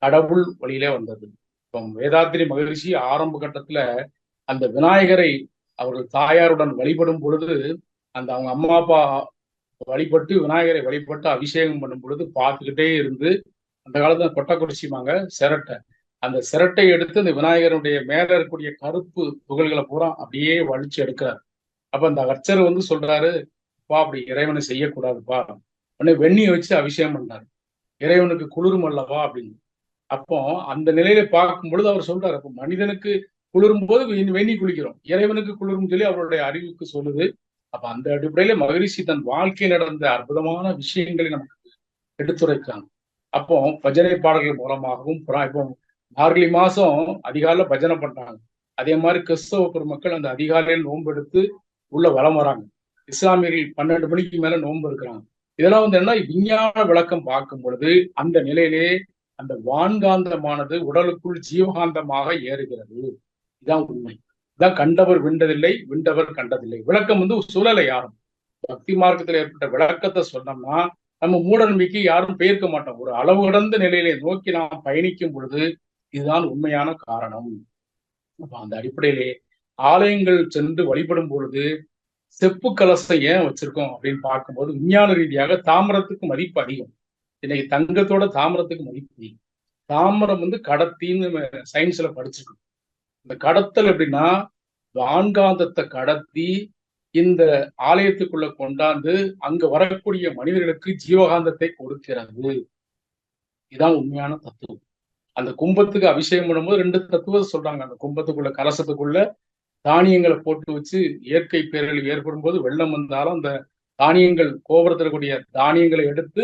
கடவுள் வழியிலே வந்தது. இப்போ வேதாத்திரி மகரிஷி ஆரம்ப கட்டத்துல அந்த விநாயகரை அவர்கள் தாயாருடன் வழிபடும் பொழுது, அந்த அவங்க அம்மா அப்பா வழிபட்டு விநாயகரை வழிபட்டு அபிஷேகம் பண்ணும் பொழுது பார்த்துக்கிட்டே இருந்து, அந்த காலத்துல கொட்டை குடிச்சிமாங்க சிரட்டை, அந்த சிரட்டை எடுத்து அந்த விநாயகருடைய மேல இருக்கக்கூடிய கருப்பு துகள்களை பூரா அப்படியே வலிச்சு எடுக்கிறார். அப்ப அந்த அர்ச்சர் சொல்றாரு, பா அப்படி இறைவனை செய்யக்கூடாதுப்பா, உடனே வெந்நியை வச்சு அபிஷேகம் பண்ணாரு. இறைவனுக்கு குளிரும் அல்லவா அப்படின்னு. அப்போ அந்த நிலையில பார்க்கும் பொழுது அவர் சொல்றாரு, அப்ப மனிதனுக்கு குளிரும் போது வெந்நி குளிக்கிறோம், இறைவனுக்கு குளிரும் சொல்லி அவருடைய அறிவுக்கு சொல்லுது. அப்ப அந்த அடிப்படையில மகரிஷி தன் வாழ்க்கை நடந்த அற்புதமான விஷயங்களை நமக்கு எடுத்துரைக்கிறாங்க. அப்போ பஜனை பாடல்கள் மூலமாகவும் இப்போ மார்கழி மாசம் அதிகாலையில பஜனை பண்றாங்க. அதே மாதிரி கிறிஸ்தவ பெருமக்கள் அந்த அதிகாலையில் நோன்பு எடுத்து உள்ள வலம் வராங்க. இஸ்லாமியர்கள் 12 மணிக்கு மேல நோன்பு இருக்கிறாங்க. இதெல்லாம் என்ன விஞ்ஞான விளக்கம் பார்க்கும் பொழுது அந்த நிலையிலே அந்த வான்காந்தமானது உடலுக்குள் ஜீவகாந்தமாக ஏறுகிறது. இதான் உண்மை. இதான் கண்டவர் விண்டதில்லை, விண்டவர் கண்டதில்லை. விளக்கம் சூழலை யாரும் பக்தி மார்க்கத்தில் ஏற்பட்ட விளக்கத்தை சொன்னோம்னா நம்ம மூட நம்பிக்கை யாரும் பெயர்க்க மாட்டோம். ஒரு அளவு கடந்த நிலையிலே நோக்கி நாம் பயணிக்கும் பொழுது இதுதான் உண்மையான காரணம். அந்த அடிப்படையிலே ஆலயங்கள் சென்று வழிபடும் பொழுது செப்பு கலசம் ஏன் வச்சிருக்கோம் அப்படின்னு பார்க்கும்போது விஞ்ஞான ரீதியாக தாமிரத்துக்கு மதிப்பு அதிகம். இன்னைக்கு தங்கத்தோட தாமிரத்துக்கு மதிப்பு அதிகம். தாமிரம் கடத்தின்னு சயின்ஸ்ல படிச்சிருக்கோம். இந்த கடத்தல் எப்படின்னா வான்காந்தத்தை கடத்தி இந்த ஆலயத்துக்குள்ள கொண்டாந்து அங்க வரக்கூடிய மனிதர்களுக்கு ஜீவகாந்தத்தை கொடுக்கிறது. இதுதான் உண்மையான தத்துவம். அந்த கும்பத்துக்கு அபிஷேகம் பண்ணும்போது 2 தத்துவத்தை சொல்றாங்க. அந்த கும்பத்துக்குள்ள கலசத்துக்குள்ள தானியங்களை போட்டு வச்சு இயற்கை பேரழிவு ஏற்படும் போது வெள்ளம் வந்தாலும் அந்த தானியங்கள் கோபுரத்தில் கூடிய தானியங்களை எடுத்து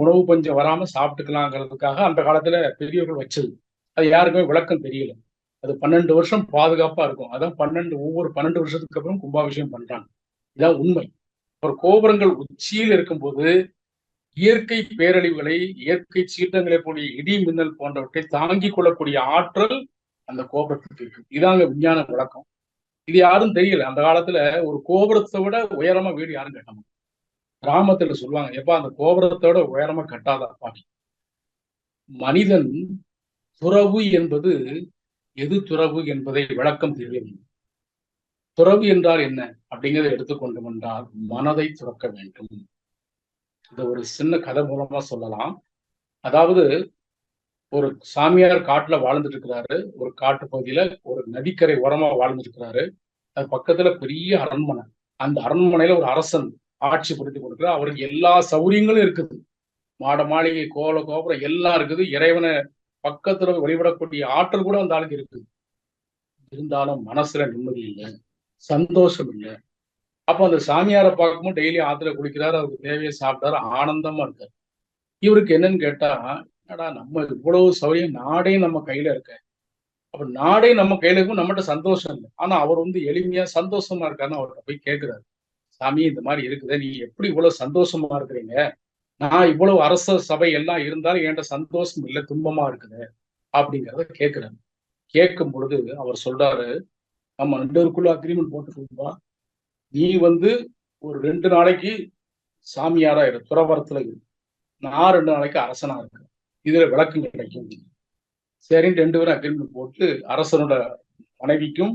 உணவு பஞ்சம் வராம சாப்பிட்டுக்கலாங்கிறதுக்காக அந்த காலத்துல பெரியவர்கள் வச்சது. அது யாருக்குமே விளக்கம் தெரியல. அது 12 வருஷம் பாதுகாப்பா இருக்கும். அதான் ஒவ்வொரு 12 வருஷத்துக்கு அப்புறம் கும்பாபிஷேகம் பண்றாங்க. இதான் உண்மை. ஒரு கோபுரங்கள் உச்சியில் இருக்கும்போது இயற்கை பேரழிவுகளை, இயற்கை சீற்றங்களை போன்ற இடி மின்னல் போன்றவற்றை தாங்கிக் கொள்ளக்கூடிய ஆற்றல் அந்த கோபுரத்துக்கு இருக்கு. இதாங்க விஞ்ஞான விளக்கம். இது யாரும் தெரியல. அந்த காலத்துல ஒரு கோபுரத்தை விட உயரமா வீடு யாரும் கட்ட மாட்டாங்க. கிராமத்துல சொல்லுவாங்க, எப்பா அந்த கோபுரத்தோட உயரமா கட்டாதப்பா. மனிதன் துறவு என்பது எது துறவு என்பதை விளக்கம் தெரியவில்லை. துறவு என்றால் என்ன அப்படிங்கிறத எடுத்துக்கொண்டோம் என்றால் மனதை துறக்க வேண்டும். இந்த ஒரு சின்ன கதை மூலமா சொல்லலாம். அதாவது ஒரு சாமியார் காட்டுல வாழ்ந்துட்டு இருக்கிறாரு. ஒரு காட்டு பகுதியில ஒரு நதிக்கரை ஓரமா வாழ்ந்துட்டு இருக்கிறாரு. அது பக்கத்துல பெரிய அரண்மனை. அந்த அரண்மனையில ஒரு அரசன் ஆட்சி புரிந்து கொடுக்கிறார். அவருக்கு எல்லா சௌகரியங்களும் இருக்குது. மாட மாளிகை, கோபுரம் எல்லாம் இருக்குது. இறைவனை பக்கத்துல வழிபடக்கூடிய ஆற்றல் கூட அந்த ஆளுக்கு இருக்குது. இருந்தாலும் மனசுல நிம்மதி இல்லை, சந்தோஷம் இல்லை. அப்போ அந்த சாமியாரை பார்க்கும்போது டெய்லி ஆத்துல குளிக்கிறாரு, அவருக்கு தேவையை சாப்பிட்டாரு, ஆனந்தமா இருக்காரு. இவருக்கு என்னன்னு கேட்டா, என்னடா நம்ம இவ்வளவு சௌரியம், நாடே நம்ம கையில இருக்க. அப்ப நாடே நம்ம கையில இருக்கும், நம்மகிட்ட சந்தோஷம் இல்லை. ஆனா அவர் எளிமையா சந்தோஷமா இருக்காருன்னு அவர்கிட்ட போய் கேட்கிறாரு. சாமி, இந்த மாதிரி இருக்குதே, நீ எப்படி இவ்வளவு சந்தோஷமா இருக்கிறீங்க? நான் இவ்வளவு அரச சபை எல்லாம் இருந்தாலும் என்கிட்ட சந்தோஷம் இல்லை, துன்பமா இருக்குது அப்படிங்கிறத கேட்கிறாரு. கேட்கும் பொழுது அவர் சொல்றாரு, நம்ம 2 பேருக்குள்ள அக்ரிமெண்ட் போட்டுக்கோப்பா. நீ ஒரு 2 நாளைக்கு சாமியாரா இரு, துறவரத்துல இரு. நான் 2 நாளைக்கு அரசனா இருக்கேன். இதுல விளக்கம் கிடைக்கும். சரின்னு 2 பேரும் அக்ரிமெண்ட் போட்டு, அரசனோட மனைவிக்கும்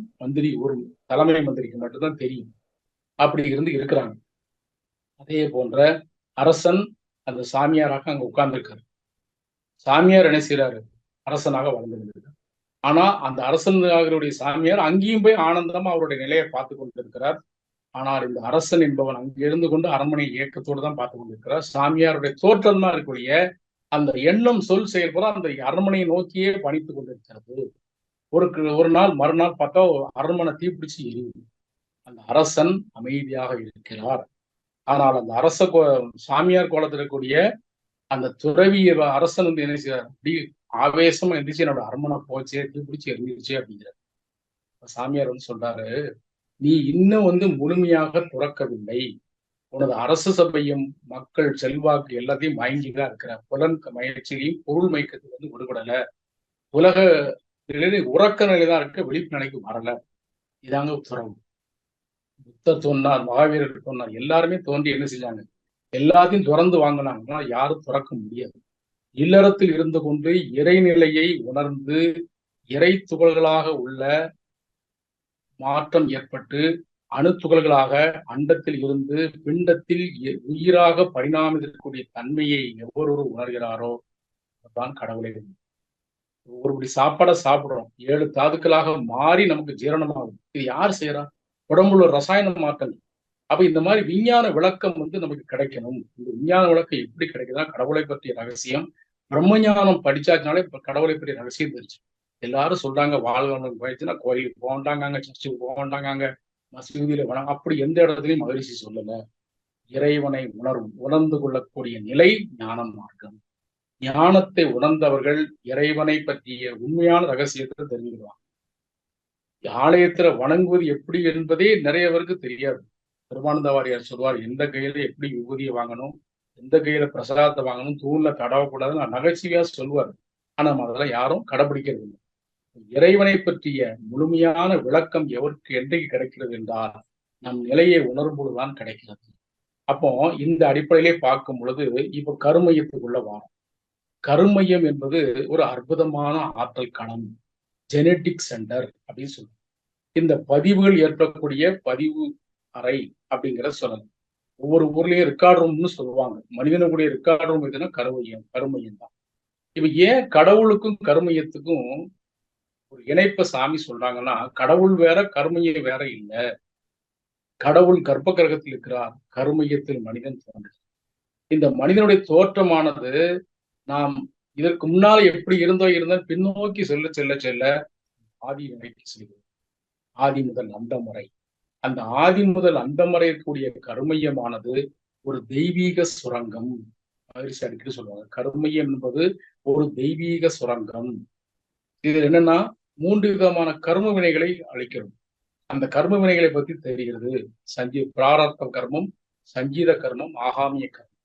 ஒரு தலைமை மந்திரிக்கு மட்டும்தான் தெரியும். அப்படி இருக்கிறாங்க. அதே போன்ற அரசன் அந்த சாமியாராக அங்க உட்கார்ந்துருக்காரு. சாமியார் என்ன செய்யறாரு? அரசனாக வளர்ந்திருக்கிறார். ஆனா அந்த அரசனுடைய சாமியார் அங்கேயும் போய் ஆனந்தமா அவருடைய நிலையை பார்த்து கொண்டிருக்கிறார். ஆனால் இந்த அரசன் என்பவன் அங்கு இருந்து கொண்டு அரண்மனை இயக்கத்தோடு தான் பார்த்து கொண்டிருக்கிறார். சாமியாருடைய தோற்றம் தான் இருக்கக்கூடிய அந்த எண்ணம், சொல், செயல்பட அந்த அரண்மனையை நோக்கியே பணித்துக் கொண்டிருக்கிறது. ஒரு நாள் மறுநாள் பார்த்தா அரண்மனை தீப்பிடிச்சு எரியுது. அந்த அரசன் அமைதியாக இருக்கிறார். ஆனால் அந்த சாமியார் கோலத்தில் இருக்கக்கூடிய அந்த துறவி அரசன் என்ன செய்யறார்? அப்படி ஆவேசமா எந்திரிச்சு, என்னோட அரண்மனை போச்சே, தீப்பிடிச்சு எரிஞ்சிருச்சு அப்படிங்கிறார். சாமியார் சொல்றாரு, நீ இன்னும் முழுமையாக துறக்கவில்லை. உனது அரசு சபையும் மக்கள் செல்வாக்கு எல்லாத்தையும் மயங்கிதான் இருக்கிற. புலன் மயற்சியிலையும் பொருள் மயக்கத்துக்கு விடுபடல. உலக உறக்க நிலைதான் இருக்க, விழிப்பு நிலைக்கு வரல. இதாங்க துறவு. புத்தர் தோன்றார், மகாவீரர் தோன்றார், எல்லாருமே தோன்றி என்ன செஞ்சாங்க? எல்லாத்தையும் துறந்து வாங்கினாங்கன்னா யாரும் துறக்க முடியாது. இல்லறத்தில் இருந்து கொண்டு இறைநிலையை உணர்ந்து இறை துகள்களாக உள்ள மாற்றம் ஏற்பட்டு அணுத்துகள்களாக அண்டத்தில் இருந்து பிண்டத்தில் உயிராக பரிணாமிக்கக்கூடிய தன்மையை எவ்வொரு உணர்கிறாரோ அதுதான் கடவுளை. ஒருபடி சாப்பாடை சாப்பிடுறோம், 7 தாதுக்களாக மாறி நமக்கு ஜீரணமாகும். இது யார் செய்யறா? உடம்புல ரசாயன மாற்றங்கள். அப்ப இந்த மாதிரி விஞ்ஞான விளக்கம் நமக்கு கிடைக்கணும். இந்த விஞ்ஞான விளக்கம் எப்படி கிடைக்குதுன்னா, கடவுளை பற்றிய ரகசியம் பிரம்மஞானம் படிச்சாச்சுனாலே இப்ப கடவுளை பற்றிய ரகசியம் தெரிஞ்சு. எல்லாரும் சொல்றாங்க, வாழ்வாளர் போயிடுச்சுன்னா கோயிலுக்கு போகண்டாங்க, சர்ச்சுக்கு போகண்டாங்க, மசூதியில வேணாங்க. அப்படி எந்த இடத்துலையும் மகிழ்ச்சி சொல்லல. இறைவனை உணர்ந்து கொள்ளக்கூடிய நிலை ஞான மார்க்கம். ஞானத்தை உணர்ந்தவர்கள் இறைவனை பற்றிய உண்மையான ரகசியத்தை தெரிஞ்சுக்குவாங்க. ஆலயத்துல வணங்குவது எப்படி என்பதே நிறைய பேருக்கு தெரியாது. பெருமானந்த வாரியார் சொல்வார், எந்த கையில எப்படி விபூதியை வாங்கணும், எந்த கையில பிரசாதத்தை வாங்கணும், தூண்ல தடவக்கூடாதுன்னு நான் நகைச்சுவையா சொல்வார். ஆனா அதெல்லாம் யாரும் கடைபிடிக்கிறது இல்லை. இறைவனை பற்றிய முழுமையான விளக்கம் எவருக்கு என்றைக்கு கிடைக்கிறது என்றால் நம் நிலையை உணரும்போதுதான் கிடைக்கிறது. அப்போ இந்த அடிப்படையிலே பார்க்கும் பொழுது இப்ப கருமையத்துக்குள்ள வாரம். கருமையம் என்பது ஒரு அற்புதமான ஆற்றல் களம், ஜெனட்டிக் சென்டர் அப்படின்னு சொல்லுவோம். இந்த பதிவுகள் ஏற்படக்கூடிய பதிவு அறை அப்படிங்கிற சொல்லலாம். ஒவ்வொரு ஊர்லயும் ரெக்கார்ட் ரூம்னு சொல்லுவாங்க. மனிதனுடைய ரெக்கார்ட் ரூம் எதுனா கருமையம் தான். இப்ப ஏன் கடவுளுக்கும் கருமையத்துக்கும் ஒரு இணைப்ப சாமி சொல்றாங்கன்னா, கடவுள் வேற கருமையம் வேற இல்ல. கடவுள் கர்ப்ப கிரகத்தில் இருக்கிறார், கருமையத்தில் மனிதன் தோன்றுகிறார். இந்த மனிதனுடைய தோற்றமானது நாம் இதற்கு முன்னால எப்படி இருந்தால் பின்னோக்கி செல்ல ஆதி நிலைக்கு செல்கிறது. ஆதி முதல் அந்தம் வரை. அந்த ஆதி முதல் அந்தம் வரை இருக்கக்கூடிய கருமையமானது ஒரு தெய்வீக சுரங்கம். மகிழ்ச்சி அடிக்கடி சொல்லுவாங்க, கருமையம் என்பது ஒரு தெய்வீக சுரங்கம். இது என்னன்னா 3 விதமான கர்ம வினைகளை அளிக்கிறது. அந்த கர்ம வினைகளை பத்தி தெரிகிறது. பிராரப்த கர்மம், சங்கீத கர்மம், ஆகாமிய கர்மம்.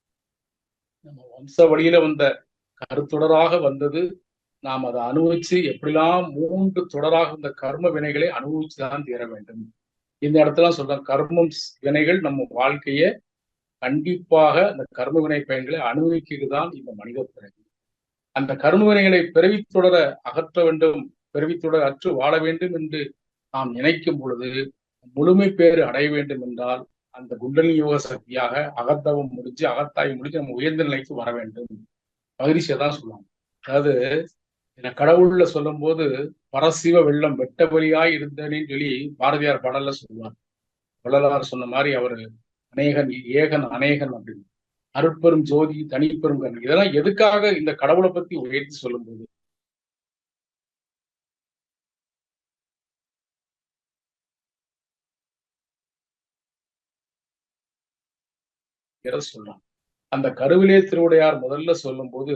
நம்ம வம்ச வழியில வந்த கருத்தொடராக வந்தது. நாம் அதை அனுபவிச்சு எப்படிலாம் 3 தொடராக இந்த கர்ம வினைகளை அனுபவிச்சுதான் தீர வேண்டும். இந்த இடத்துல சொல்றேன், கர்மம் வினைகள் நம்ம வாழ்க்கைய கண்டிப்பாக அந்த கர்ம வினை பயன்களை அனுபவிக்கிறதுதான் இந்த மனித பிறவி. அந்த கர்ம வினைகளை பிறவித்தொடர அகற்ற வேண்டும், பிறவித்தொடர் அற்று வாழ வேண்டும் என்று நாம் நினைக்கும் பொழுது முழுமை பேறு அடைய வேண்டும் என்றால் அந்த குண்டலினி யோக சக்தியாக அகத்தவம் முடிஞ்சு அகத்தாய் முடிஞ்சு நம்ம உயர்ந்த நிலைக்கு வர வேண்டும். மகிழ்ச்சியை தான் சொல்லுவாங்க. அதாவது கடவுள்ல சொல்லும் போது பரசிவ வெள்ளம் வெட்ட வழியாய் இருந்தேன்னு சொல்லி பாரதியார் பாடல்ல சொல்லுவார். வள்ளலார் சொன்ன மாதிரி அவரு அநேகன் ஏகன் அநேகன் அப்படின்னு அருட்பெரும் ஜோதி தனிப்பெரும் கண் இதெல்லாம் எதுக்காக இந்த கடவுளை பத்தி உயர்த்தி சொல்லும் போது சொல்லலாம். அந்த கருவிலே திருவுடையார் முதல்ல சொல்லும் போது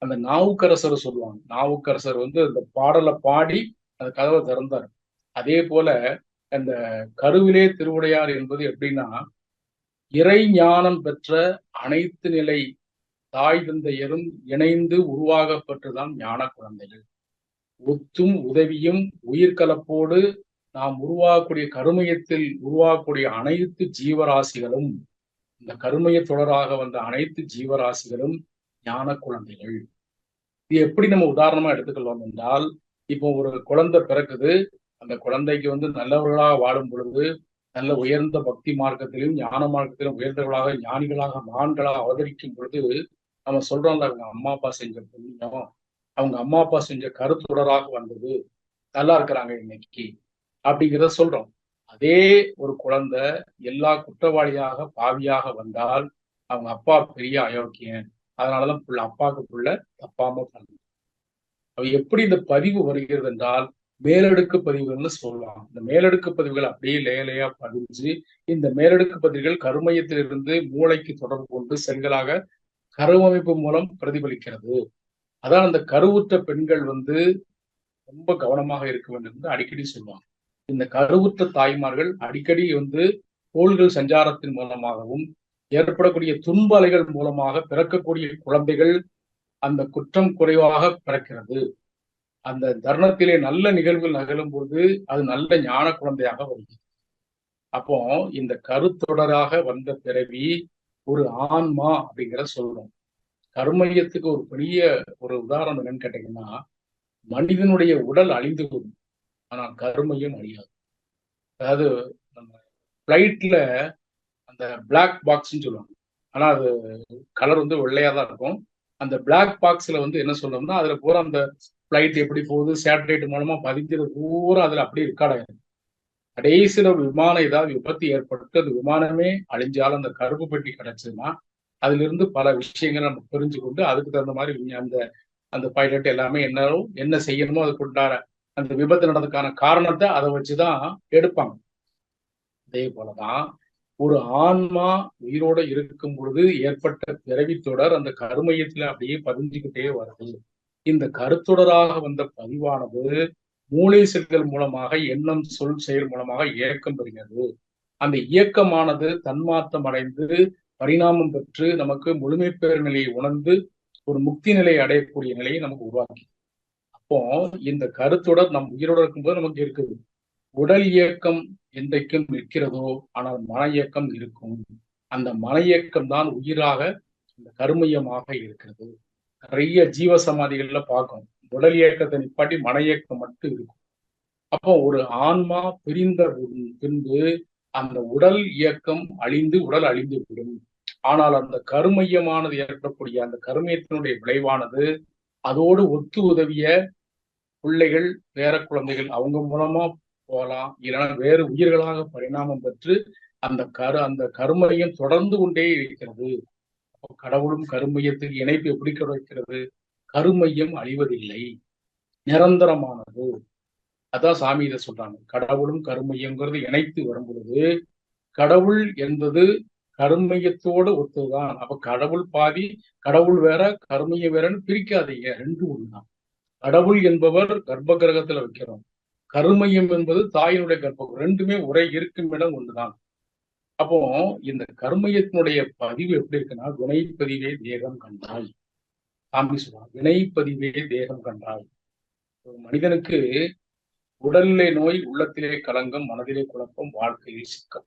அந்த நாவுக்கரசர் சொல்லுவாங்க. நாவுக்கரசர் அந்த பாடலை பாடி அந்த கதவை திறந்தார். அதே போல அந்த கருவிலே திருவுடையார் என்பது எப்படின்னா இறை ஞானம் பெற்ற அனைத்து நிலை தாய் தந்தையரும் இணைந்து உருவாகப்பட்டுதான் ஞான குழந்தைகள். ஒத்தும் உதவியும் உயிர்கலப்போடு நாம் உருவாகக்கூடிய கருமையத்தில் உருவாகக்கூடிய அனைத்து ஜீவராசிகளும் இந்த கருமைய தொடராக வந்த அனைத்து ஜீவராசிகளும் ஞான குழந்தைகள். இது எப்படி நம்ம உதாரணமா எடுத்துக்கலாம் என்றால், இப்போ ஒரு குழந்தை பிறக்குது. அந்த குழந்தைக்கு நல்லவர்களாக வாழும் பொழுது நல்ல உயர்ந்த பக்தி மார்க்கத்திலும் ஞான மார்க்கத்திலும் உயர்ந்தவர்களாக ஞானிகளாக மகான்களாக அவதரிக்கும் பொழுது நம்ம சொல்றோம்ல, அவங்க அம்மா அப்பா செஞ்ச புண்ணியம், அவங்க அம்மா அப்பா செஞ்ச கருத்துடராக வந்தது, நல்லா இருக்கிறாங்க இன்னைக்கு அப்படிங்கிறத சொல்றோம். அதே ஒரு குழந்தை எல்லா குற்றவாளியாக பாவியாக வந்தால் அவங்க அப்பா பெரிய அயோக்கியன், அதனாலதான் அப்பாவுக்கு புள்ள தப்பாம பண்ணு. எப்படி இந்த பதிவு வருகிறது என்றால் மேலடுக்கு பதிவுகள்னு சொல்லலாம். இந்த மேலடுக்கு பதிவுகள் அப்படியே லேலையா பதிஞ்சு இந்த மேலடுக்கு பதிவுகள் கருமையத்திலிருந்து மூளைக்கு தொடர்பு கொண்டு செல்களாக கருவமைப்பு மூலம் பிரதிபலிக்கிறது. அதான் அந்த கருவுற்ற பெண்கள் ரொம்ப கவனமாக இருக்க வேண்டும் என்று அடிக்கடி சொல்லுவாங்க. இந்த கருவுற்ற தாய்மார்கள் அடிக்கடி கோள்கள் சஞ்சாரத்தின் மூலமாகவும் ஏற்படக்கூடிய துன்ப அலைகள் மூலமாக பிறக்கக்கூடிய குழந்தைகள் அந்த குற்றம் குறைவாக பிறக்கிறது. அந்த தருணத்திலே நல்ல நிகழ்வுகள் நிகழும் போது அது நல்ல ஞான குழந்தையாக வருகிறது. அப்போ இந்த கருத்தொடராக வந்த பிறவி ஒரு ஆன்மா அப்படிங்கிற சொல்றோம். கருமையத்துக்கு ஒரு பெரிய ஒரு உதாரணம் என்னன்னு கேட்டீங்கன்னா, மனிதனுடைய உடல் அழிந்து போகும், ஆனால் கருமையும் அழியாது. அதாவது நம்ம பிளைட்ல அந்த பிளாக் பாக்ஸ்ன்னு சொல்லுவாங்க. ஆனா அது கலர் வெள்ளையா தான் இருக்கும். அந்த பிளாக் பாக்ஸ்ல என்ன சொல்லணும்னா அதுல பூரா அந்த பிளைட் எப்படி போகுது சேட்டலைட் மூலமா பதிக்கிறது பூரா அதுல அப்படியே ரெக்கார்ட் ஆயிருக்கு. கடைசியில ஒரு விமானம் ஏதாவது விபத்து ஏற்பட்டு அது விமானமே அழிஞ்சாலும் அந்த கருப்பு பெட்டி கிடைச்சதுன்னா அதுல இருந்து பல விஷயங்களை நம்ம தெரிஞ்சு கொண்டு அதுக்கு தகுந்த மாதிரி அந்த அந்த பைலட் எல்லாமே என்ன செய்யணுமோ அதுக்கு உண்டான அந்த விபத்து நடந்ததுக்கான காரணத்தை அதை வச்சுதான் எடுப்பாங்க. அதே போலதான் ஒரு ஆன்மா உயிரோட இருக்கும் பொழுது ஏற்பட்ட பிறவி தொடர் அந்த கருமையத்துல அப்படியே பதிஞ்சுக்கிட்டே வருது. இந்த கருத்தொடராக வந்த பதிவானது மூளை செல்கள் மூலமாக எண்ணம் சொல் செயல் மூலமாக இயக்கம் பெறுகிறது. அந்த இயக்கமானது தன்மாற்றம் அடைந்து பரிணாமம் பெற்று நமக்கு முழுமை பெறு நிலையை உணர்ந்து ஒரு முக்தி நிலையை அடையக்கூடிய நிலையை நமக்கு உருவாக்கி. அப்போ இந்த கருத்தொடர் நம் உயிரோடு இருக்கும்போது நமக்கு இருக்குது. உடல் இயக்கம் என்றைக்கும் நிற்கிறதோ ஆனால் மன இயக்கம் இருக்கும். அந்த மன இயக்கம் தான் உயிராக இந்த கருமையமாக இருக்கிறது. நிறைய ஜீவ சமாதிகள்ல பார்க்கும் உடல் இயக்கத்தை நிப்பாட்டி மன இயக்கம் மட்டும் இருக்கும். அப்போ ஒரு ஆன்மா பிரிந்த பின்பு அந்த உடல் இயக்கம் அழிந்து உடல் அழிந்து விடும். ஆனால் அந்த கருமையமானது ஏற்படக்கூடிய அந்த கருமையத்தினுடைய விளைவானது அதோடு ஒத்து உதவிய பிள்ளைகள் பேர குழந்தைகள் அவங்க மூலமா போகலாம், இல்லைன்னா வேறு உயிர்களாக பரிணாமம் பெற்று அந்த கருமையம் தொடர்ந்து கொண்டே இருக்கிறது. கடவுளும் கருமையத்துக்கு இணைப்பு எப்படி கிடைக்கிறது? கருமையம் அழிவதில்லை, நிரந்தரமானது. அதான் சாமி இதை சொல்றாங்க. கடவுளும் கருமையங்கிறது இணைத்து வரும் பொழுது கடவுள் என்பது கருமையத்தோடு ஒத்துதான். அப்ப கடவுள் பாதி, கடவுள் வேற கருமையம் வேறன்னு பிரிக்காதீங்க, ரெண்டு ஒண்ணுதான். கடவுள் என்பவர் கர்ப்ப கிரகத்துல வைக்கிறோம், கருமையம் என்பது தாயினுடைய கர்ப்பம், ரெண்டுமே ஒரே இருக்கும் இடம் ஒண்ணுதான். அப்போ இந்த கருமையத்தினுடைய பதிவு எப்படி இருக்குன்னா வினைப்பதிவே தேகம் கண்டாய். சாமி சொல்றான், வினைப்பதிவே தேகம் கண்டாய். ஒரு மனிதனுக்கு உடலிலே நோய், உள்ளத்திலே களங்கம், மனதிலே குழப்பம், வாழ்க்கையிலே சிக்கம்.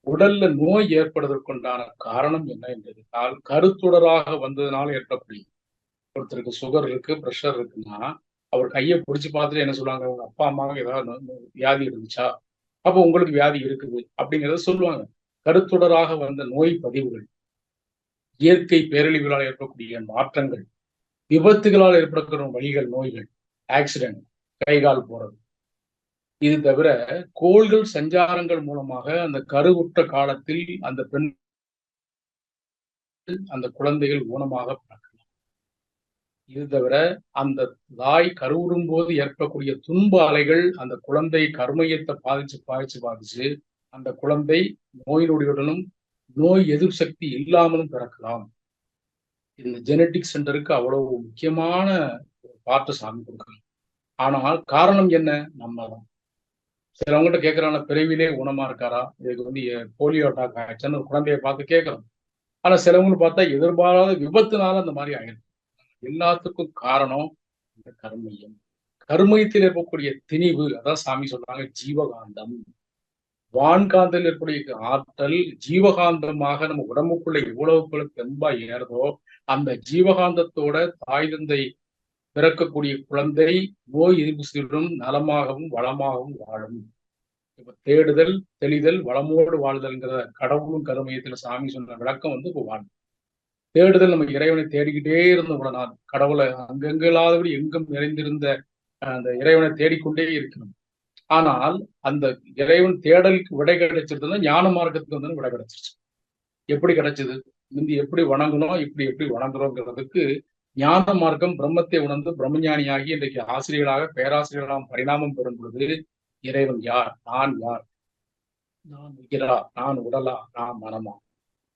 உடல்ல நோய் ஏற்படுவதற்குண்டான காரணம் என்ன என்றால் கருத்துடராக வந்ததுனால ஏற்படக்கூடிய. ஒருத்தருக்கு சுகர் இருக்கு, பிரஷர் இருக்குன்னா அவர் கையை பிடிச்சு பார்த்துட்டு என்ன சொல்லுவாங்க, அவங்க அப்பா அம்மாவுக்கு ஏதாவது வியாதி இருந்துச்சா, அப்போ உங்களுக்கு வியாதி இருக்குது அப்படிங்கிறத சொல்லுவாங்க. கருத்துடராக வந்த நோய் பதிவுகள், இயற்கை பேரழிவுகளால் ஏற்படக்கூடிய மாற்றங்கள், விபத்துகளால் ஏற்படுகிற வழிகள், நோய்கள், ஆக்சிடென்ட், கைகால் போறது. இது தவிர கோள்கள் சஞ்சாரங்கள் மூலமாக அந்த கருவுற்ற காலத்தில் அந்த பெண் அந்த குழந்தைகள் ஊனமாக பிறக்கலாம். இது தவிர அந்த தாய் கருவுறும் போது ஏற்படக்கூடிய துன்ப அலைகள் அந்த குழந்தை கருமையத்தை பாதிச்சு அந்த குழந்தை நோய் நொடியுடனும் நோய் எதிர்ப்பு சக்தி இல்லாமலும் பிறக்கலாம். இந்த ஜெனட்டிக் சென்டருக்கு அவ்வளவு முக்கியமான ஒரு பாட்டு சாமி கொடுக்கணும். ஆனால் காரணம் என்ன? நம்ம தான். சிலவங்ககிட்ட கேட்கறாங்க, பிறவிலே ஊனமா இருக்காரா, இதுக்கு போலியோ அட்டாக் ஆயிடுச்சுன்னு ஒரு குழந்தைய பார்த்து கேட்கறோம். ஆனா சிலவங்க பார்த்தா எதிர்பாராத விபத்துனால அந்த மாதிரி ஆயிடும். எல்லாத்துக்கும் காரணம் இந்த கர்மயம். கர்மயத்தில் இருக்கக்கூடிய திணிவு, அதான் சாமி சொல்றாங்க ஜீவகாந்தம். வான்காந்தத்தில் இருக்கக்கூடிய ஆற்றல் ஜீவகாந்தமாக நம்ம உடம்புக்குள்ள எவ்வளவுக்குள்ள தெம்பா ஏறதோ அந்த ஜீவகாந்தத்தோட தாய் தந்தை பிறக்கக்கூடிய குழந்தை நோய் எதிர்ப்பு சக்தியுடன் நலமாகவும் வளமாகவும் வாழும். இப்ப தேடுதல், தெளிதல், வளமோடு வாழ்தல்ங்கிற கடவுளும் கருமையத்துல சாமி சொன்ன விளக்கம் இப்ப வாழ் தேடுதல். நம்ம இறைவனை தேடிக்கிட்டே இருந்த உடனால் கடவுளை அங்கெங்களாதபடி எங்கும் நிறைந்திருந்த அந்த இறைவனை தேடிக்கொண்டே இருக்கணும். ஆனால் அந்த இறைவன் தேடலுக்கு விடை கிடைச்சிருந்தா ஞான மார்க்கத்துக்கு விடை கிடைச்சிருச்சு. எப்படி கிடைச்சது? முந்தி எப்படி வணங்கணும், இப்படி எப்படி வணங்குறோங்கிறதுக்கு ஞான மார்க்கம் பிரம்மத்தை உணர்ந்து பிரம்மஞானியாகி இன்றைக்கு ஆசிரியர்களாக பேராசிரியர்களாக பரிணாமம் பெறும் பொழுது இறைவன் யார், நான் யார், நான் உயிரா, நான் உடலா, நான் மனமா,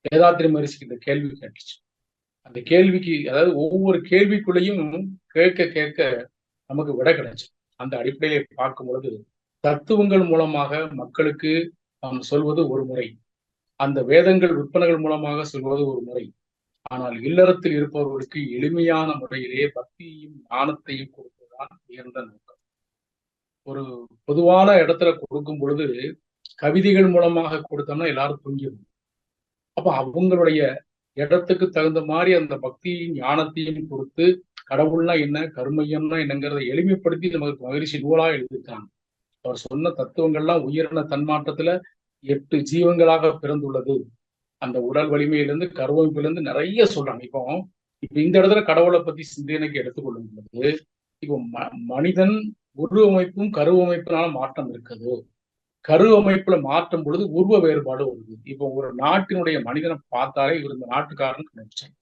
வேதாத்திரி மரிசிக்கு இந்த கேள்வி கேட்டுச்சு. அந்த கேள்விக்கு, அதாவது ஒவ்வொரு கேள்விக்குள்ளேயும் கேட்க கேட்க நமக்கு விடை கிடைச்சு. அந்த அடிப்படையில பார்க்கும் பொழுது தத்துவங்கள் மூலமாக மக்களுக்கு நாம் சொல்வது ஒரு முறை, அந்த வேதங்கள் விற்பனைகள் மூலமாக சொல்வது ஒரு முறை. ஆனால் இல்லறத்தில் இருப்பவர்களுக்கு எளிமையான முறையிலே பக்தியையும் ஞானத்தையும் கொடுப்பதுதான் உயர்ந்த நோக்கம். ஒரு பொதுவான இடத்துல கொடுக்கும் பொழுது கவிதைகள் மூலமாக கொடுத்தோம்னா எல்லாரும் புரிஞ்சிடும். அப்ப அவங்களுடைய இடத்துக்கு தகுந்த மாதிரி அந்த பக்தியும் ஞானத்தையும் கொடுத்து கடவுள்னா என்ன, கர்மையம்னா என்னங்கிறத எளிமைப்படுத்தி நமக்கு மகிழ்ச்சி நூலா எழுதியிருக்காங்க. அவர் சொன்ன தத்துவங்கள்லாம் உயிரின தன்மாற்றத்துல 8 ஜீவங்களாக பிறந்துள்ளது. அந்த உடல் வலிமையிலிருந்து கருவமைப்பிலிருந்து நிறைய சொல்றாங்க. இப்ப இந்த இடத்துல கடவுளை பத்தி சிந்தனைக்கு எடுத்துக்கொள்ளும் பொழுது இப்போ மனிதன் உருவ அமைப்பும் கருவமைப்பினால மாற்றம் இருக்குது. கருவமைப்புல மாற்றும் பொழுது உருவ வேறுபாடு வருது. இப்போ ஒரு நாட்டினுடைய மனிதனை பார்த்தாலே இவர் இந்த நாட்டுக்காரன் நினைச்சோம்.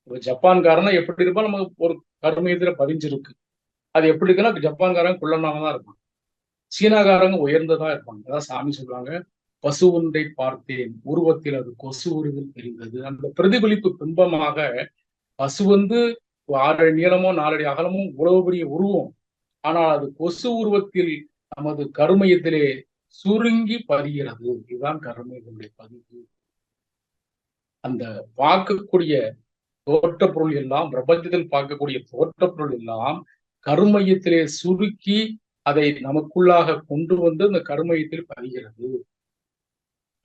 இப்போ ஜப்பான்காரனா எப்படி இருப்பா நமக்கு ஒரு கருமையத்துல பதிஞ்சிருக்கு. அது எப்படி இருக்குன்னா ஜப்பான்காரன் குள்ளனாக தான் இருப்பான். சீனாக்காரங்க உயர்ந்ததா இருப்பாங்க. அதான் சாமி சொல்றாங்க, பசு ஒன்றை பார்த்தேன் உருவத்தில் அது கொசு உருவில் தெரிந்தது. அந்த பிரதிபலிப்பு பிம்பமாக பசு 6 அடி நீளமோ 4 அடி அகலமோ உழவு பெரிய உருவம். ஆனால் அது கொசு உருவத்தில் நமது கருமையத்திலே சுருங்கி பதிகிறது. இதுதான் கருமைகளுடைய பதிவு. அந்த பார்க்கக்கூடிய தோற்ற பொருள் எல்லாம், பிரபஞ்சத்தில் பார்க்கக்கூடிய தோற்ற பொருள் எல்லாம் கருமையத்திலே சுருக்கி அதை நமக்குள்ளாக கொண்டு அந்த கருமையத்தில் பதிகிறது.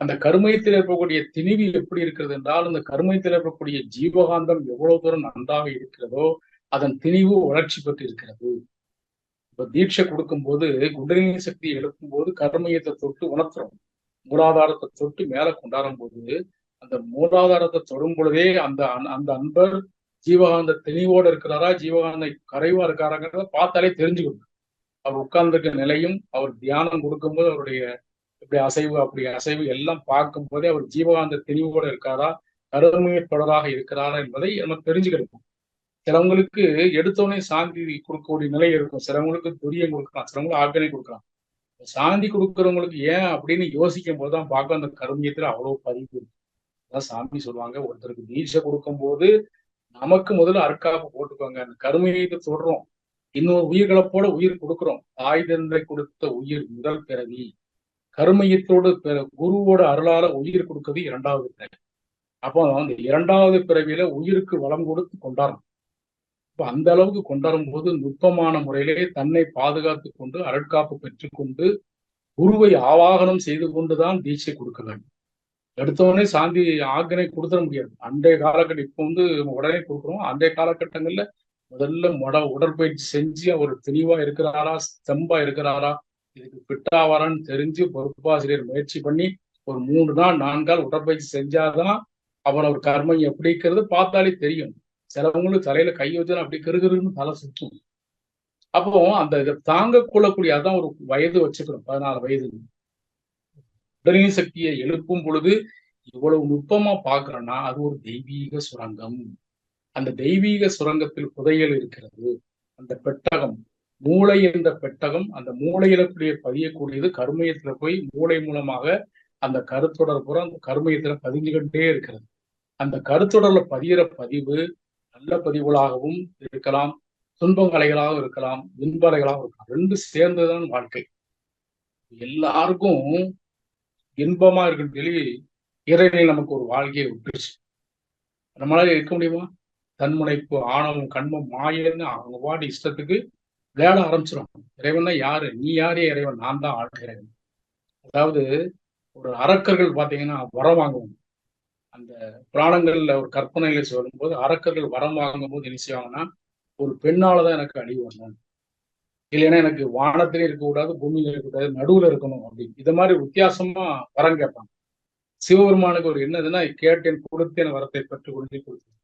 அந்த கருமையத்தில் இருக்கக்கூடிய திணிவு எப்படி இருக்கிறது என்றால், அந்த கருமையத்தில் இருக்கக்கூடிய ஜீவகாந்தம் எவ்வளவு தூரம் நன்றாக இருக்கிறதோ அதன் திணிவு வளர்ச்சி பெற்று இருக்கிறது. இப்ப தீட்சை கொடுக்கும் போது குண்டலினி சக்தியை எழுப்பும் போது கருமையத்தை தொட்டு உணர்த்துறோம். மூலாதாரத்தை தொட்டு மேல கொண்டாடும் போது அந்த மூலாதாரத்தை தொடும் பொழுதே அந்த அந்த அன்பர் ஜீவகாந்த தெளிவோடு இருக்கிறாரா, ஜீவகாந்த கரைவா இருக்காராங்கிறத பார்த்தாலே தெரிஞ்சுக்கணும். அவர் உட்கார்ந்துருக்க நிலையும், அவர் தியானம் கொடுக்கும்போது அவருடைய இப்படி அசைவு அப்படி அசைவு எல்லாம் பார்க்கும் போதே அவர் ஜீவகாந்த தெளிவோடு இருக்காரா, கருமைய தொடராக இருக்கிறாரா என்பதை நம்ம தெரிஞ்சுக்கிடணும். சிலவங்களுக்கு எடுத்தோடனே சாந்தி கொடுக்கக்கூடிய நிலை இருக்கும். சிலவங்களுக்கு துரியம் கொடுக்கலாம், சிலவங்களுக்கு ஆர்கனை கொடுக்கலாம். சாந்தி கொடுக்குறவங்களுக்கு ஏன் அப்படின்னு யோசிக்கும் போதுதான் பார்க்க அந்த கருமியத்துல அவ்வளவு பதிவு இருக்கு. அதான் சாமி சொல்லுவாங்க, ஒருத்தருக்கு தீட்சை கொடுக்கும் போது நமக்கு முதல்ல அருக்காப்பு போட்டுக்கோங்க. அந்த கருமையத்தை சொல்றோம், இன்னொரு உயிர்கலப்போட உயிர் கொடுக்குறோம். தாய் தந்தை கொடுத்த உயிர் முதல் பிறவி, கருமையத்தோடு குருவோட அருளால உயிர் கொடுக்கிறது 2வது பிறவி. அப்போ அந்த 2வது பிறவியில உயிருக்கு வளம் கொடுத்து கொண்டாடும். இப்போ அந்த அளவுக்கு கொண்டாடும் போது நுட்பமான முறையிலே தன்னை பாதுகாத்து கொண்டு அருட்காப்பு பெற்றுக்கொண்டு குருவை ஆவாகனம் செய்து கொண்டுதான் தீட்சை கொடுக்க வேண்டும். எடுத்தவொடனே சாந்தி ஆக்னை கொடுத்துட முடியாது. அன்றைய காலகட்டம் இப்போ உடனே கொடுக்குறோம். அன்றைய காலகட்டங்கள்ல முதல்ல உடற்பயிற்சி செஞ்சு அவர் தெளிவா இருக்கிறாரா, செம்பா இருக்கிறாரா, இதுக்கு ஃபிட்டாவாரான்னு தெரிஞ்சு பொறுப்பாசிரியர் முயற்சி பண்ணி ஒரு 3 நாள் 4 நாள் உடற்பயிற்சி செஞ்சாதான் அவர் கர்மம் எப்படி இருக்கிறது பார்த்தாலே தெரியும். சிலவங்களுக்கு தலையில கை வச்சா அப்படி கருகருன்னு தலை சுத்தும். அப்போ அந்த இதை தாங்க கொள்ளக்கூடிய அதான் ஒரு வயது வச்சுக்கிறோம், 14 வயது. உடலின் சக்தியை எழுப்பும் பொழுது இவ்வளவு நுட்பமா பார்க்கிறோம்னா அது ஒரு தெய்வீக சுரங்கம். அந்த தெய்வீக சுரங்கத்தில் புதையல் இருக்கிறது. அந்த பெட்டகம், மூளை என்ற பெட்டகம், அந்த மூளையில பதியக்கூடியது கருமையத்துல போய் மூளை மூலமாக அந்த கருத்தொடர் புறம் அந்த கருமையத்துல பதிஞ்சுக்கிட்டே இருக்கிறது. அந்த கருத்தொடர்ல பதிகிற பதிவு நல்ல பதிவுகளாகவும் இருக்கலாம், துன்ப அலைகளாகவும் இருக்கலாம், இன்ப அலைகளாகவும் இருக்கலாம். ரெண்டு சேர்ந்ததுதான் வாழ்க்கை. எல்லாருக்கும் இன்பமா இருக்குன்னு சொல்லி இறைவனை நமக்கு ஒரு வாழ்க்கையை விட்டுருச்சு. நம்மளால இருக்க முடியுமா? தன்முனைப்பு, ஆணவம், கண்மம், மாயன்னு அவங்க பாட்டு இஷ்டத்துக்கு விளையாட ஆரம்பிச்சிடும். இறைவன்னா யாரு? நீ யாரே இறைவன்? நான் தான் ஆள்கிறேன். அதாவது ஒரு அரக்கர்கள் பாத்தீங்கன்னா வரம் வாங்குவாங்க. அந்த புராணங்கள்ல ஒரு கற்பனையில சொல்லும் போது அரக்கர்கள் வரம் வாங்கும் போது என்ன செய்வாங்கன்னா, ஒரு பெண்ணாலதான் எனக்கு அழிவு வரணும், இல்லைன்னா எனக்கு வானத்திலே இருக்கக்கூடாது, பூமியில இருக்கக்கூடாது, நடுவுல இருக்கணும் அப்படின்னு. இது மாதிரி வித்தியாசமா வரம் கேட்பாங்க. சிவபெருமானுக்கு ஒரு என்னதுன்னா, கேட்டேன் கொடுத்தேன் வரத்தை பெற்று கொண்டு கொடுத்தேன்.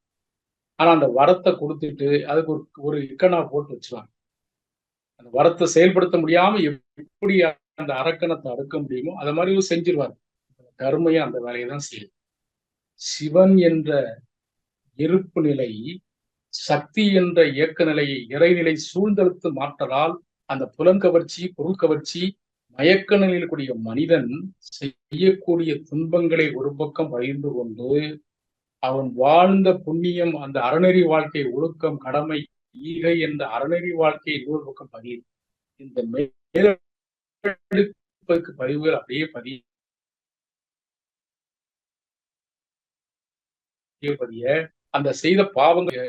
ஆனா அந்த வரத்தை கொடுத்துட்டு அதுக்கு ஒரு ஒரு இக்கனா போட்டு வச்சுவாங்க. அந்த வரத்தை செயல்படுத்த முடியாம எப்படி அந்த அரக்கணத்தை அறுக்க முடியுமோ அதை மாதிரி செஞ்சிருவாரு. கருமையா அந்த வேலையை தான் செய்யுது. சிவன் என்ற இருப்பு நிலை, சக்தி என்ற இயக்க நிலையை இறைநிலை சூழ்ந்தெழுத்து மாற்றலால் அந்த புலன்கவர்ச்சி, பொருள் கவர்ச்சி, மயக்க நிலையில் கூடிய மனிதன் செய்யக்கூடிய துன்பங்களை ஒரு பக்கம் பகிர்ந்து கொண்டு அவன் வாழ்ந்த புண்ணியம், அந்த அறநெறி வாழ்க்கை, ஒழுக்கம், கடமை, ஈகை என்ற அறநெறி வாழ்க்கை இன்னொரு பக்கம் பதியுது. இந்த மேலடுக்கு பதிவுகள் அப்படியே பதிய அந்த செய்த பாவங்கள்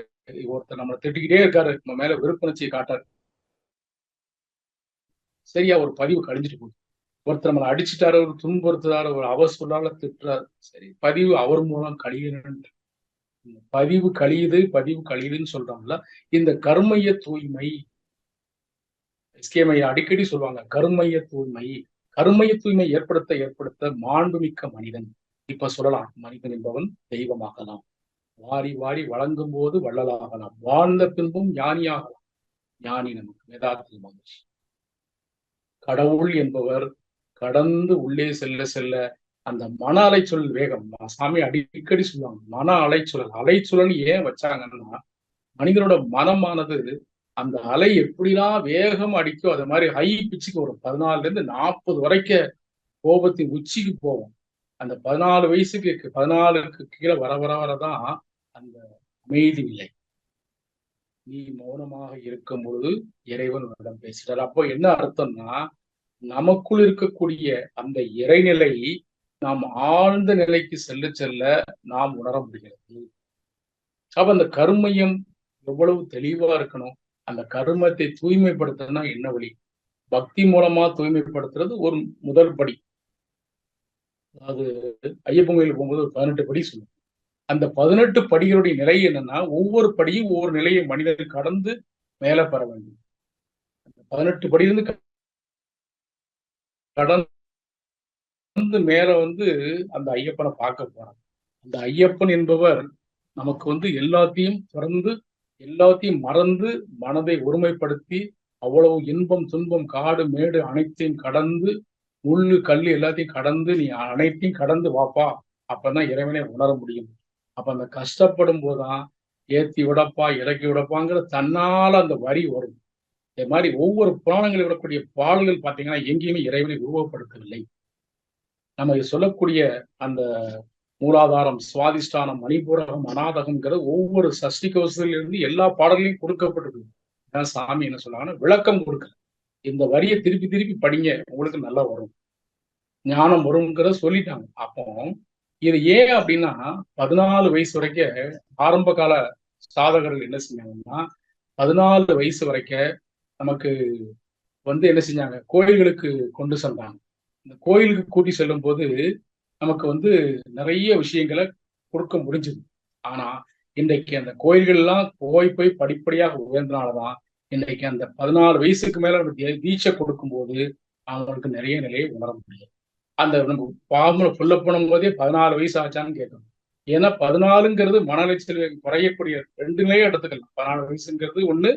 ஒருத்தர் நம்மளை திட்டிக்கிட்டே இருக்காரு, நம்ம மேல விருப்பணர்ச்சியை காட்டாரு, சரியா ஒரு பதிவு கழிஞ்சிட்டு போகுது. ஒருத்தர் நம்மளை அடிச்சுட்டாரு, ஒரு துன்புறுத்துறாரு, ஒரு அவசூலால திட்டுறாரு, சரி பதிவு அவர் மூலம் கழியணும். பதிவு கழியுதுன்னு சொல்றாங்கல்ல. இந்த கர்மைய தூய்மை, எஸ்கேமையா அடிக்கடி சொல்லுவாங்க, கருமைய தூய்மை ஏற்படுத்த மாண்புமிக்க மனிதன். இப்ப சொல்லலாம், மனிதன் என்பவன் தெய்வமாகலாம், வாரி வாரி வழங்கும் போது வள்ளலாகலாம், வாழ்ந்த பின்பும் ஞானியாகலாம். ஞானி நமக்கு வேதாத்திரி மகிழ்ச்சி. கடவுள் என்பவர் கடந்து உள்ளே செல்ல செல்ல அந்த மன அலைச்சொல் வேகம், சாமி அடிக்கடி சொல்லுவாங்க, மன அலைச்சொல் ஏன் வச்சாங்கன்னா, மனிதனோட மனமானது அந்த அலை எப்படிலாம் வேகம் அடிக்கும், அது மாதிரி ஹை பிச்சுக்கு வரும். 14ல இருந்து 40 வரைக்கும் கோபத்தின் உச்சிக்கு போகும். அந்த 14 வயசுக்கு 14க்கு கீழே வரதான் அந்த அமைதி நிலை. நீ மௌனமாக இருக்கும் பொழுது இறைவன் உன்னிடம் பேசுகிறார். அப்போ என்ன அர்த்தம்னா, நமக்குள் இருக்கக்கூடிய அந்த இறைநிலை நாம் ஆழ்ந்த நிலைக்கு செல்ல செல்ல நாம் உணர முடிகிறது. அப்ப அந்த கருமையம் எவ்வளவு தெளிவா இருக்கணும். அந்த கருமத்தை தூய்மைப்படுத்தணும்னா என்ன வழி? பக்தி மூலமா தூய்மைப்படுத்துறது ஒரு முதல் படி. அதாவது ஐயப்பன் கோயிலுக்கு போகும்போது ஒரு 18 படி சொல்லுவோம். அந்த 18 படிகளுடைய நிலை என்னன்னா, ஒவ்வொரு படியும் ஒவ்வொரு நிலையை மனிதன் கடந்து மேல பெற வேண்டும். 18 படியிலிருந்து கடந்து மேல அந்த ஐயப்பனை பார்க்க போறாங்க. அந்த ஐயப்பன் என்பவர் நமக்கு எல்லாத்தையும் திறந்து, எல்லாத்தையும் மறந்து, மனதை ஒருமைப்படுத்தி, அவ்வளவு இன்பம், துன்பம், காடு, மேடு அனைத்தையும் கடந்து, முள்ளு, கல்லு எல்லாத்தையும் கடந்து, நீ அனைத்தையும் கடந்து வாப்பா, அப்பதான் இறைவனை உணர முடியும். அப்ப அந்த கஷ்டப்படும் போதுதான் ஏத்தி விடப்பா, இறக்கி விடப்பாங்கிற தன்னால அந்த வரி வரும். இதே மாதிரி ஒவ்வொரு புராணங்களில் விடக்கூடிய பாடல்கள் பார்த்தீங்கன்னா எங்கேயுமே இறைவனை உருவப்படுத்தவில்லை. நம்ம சொல்லக்கூடிய அந்த மூலாதாரம், சுவாதிஷ்டானம், மணிபூரகம், அநாதகம்ங்கிற ஒவ்வொரு சஷ்டி கவசத்திலிருந்து எல்லா பாடல்களையும் கொடுக்கப்பட்டிருக்கு. சாமி என்ன சொல்றாங்கன்னா, விளக்கம் கொடுக்கல, இந்த வரியை திருப்பி திருப்பி படிங்க, உங்களுக்கு நல்லா வரும், ஞானம் வரும்ங்கிற சொல்லிட்டாங்க. அப்போ இது ஏன் அப்படின்னா, 14 வயசு வரைக்கும் ஆரம்ப கால சாதகர்கள் என்ன செஞ்சாங்கன்னா, 14 வயசு வரைக்கும் நமக்கு என்ன செஞ்சாங்க, கோயில்களுக்கு கொண்டு சென்றாங்க. இந்த கோயிலுக்கு கூட்டி செல்லும் போது நமக்கு நிறைய விஷயங்களை கொடுக்க முடிஞ்சது. ஆனா இன்றைக்கு அந்த கோயில்கள் எல்லாம் போய் போய் படிப்படியாக உயர்ந்தனாலதான் இன்றைக்கு அந்த 14 வயசுக்கு மேல நமக்கு தீட்சை கொடுக்கும் போது அவங்களுக்கு நிறைய நிலையை உணர முடியும். அந்த நம்ம ஃபார்முலா ஃபுல்லப் பண்ணும் போதே 14 வயசு ஆச்சான்னு கேட்கணும். ஏன்னா 14ங்கிறது மன உளைச்சல் வேகம் குறையக்கூடிய 2 நிலையை எடுத்துக்கலாம். 14 வயசுங்கிறது ஒண்ணு,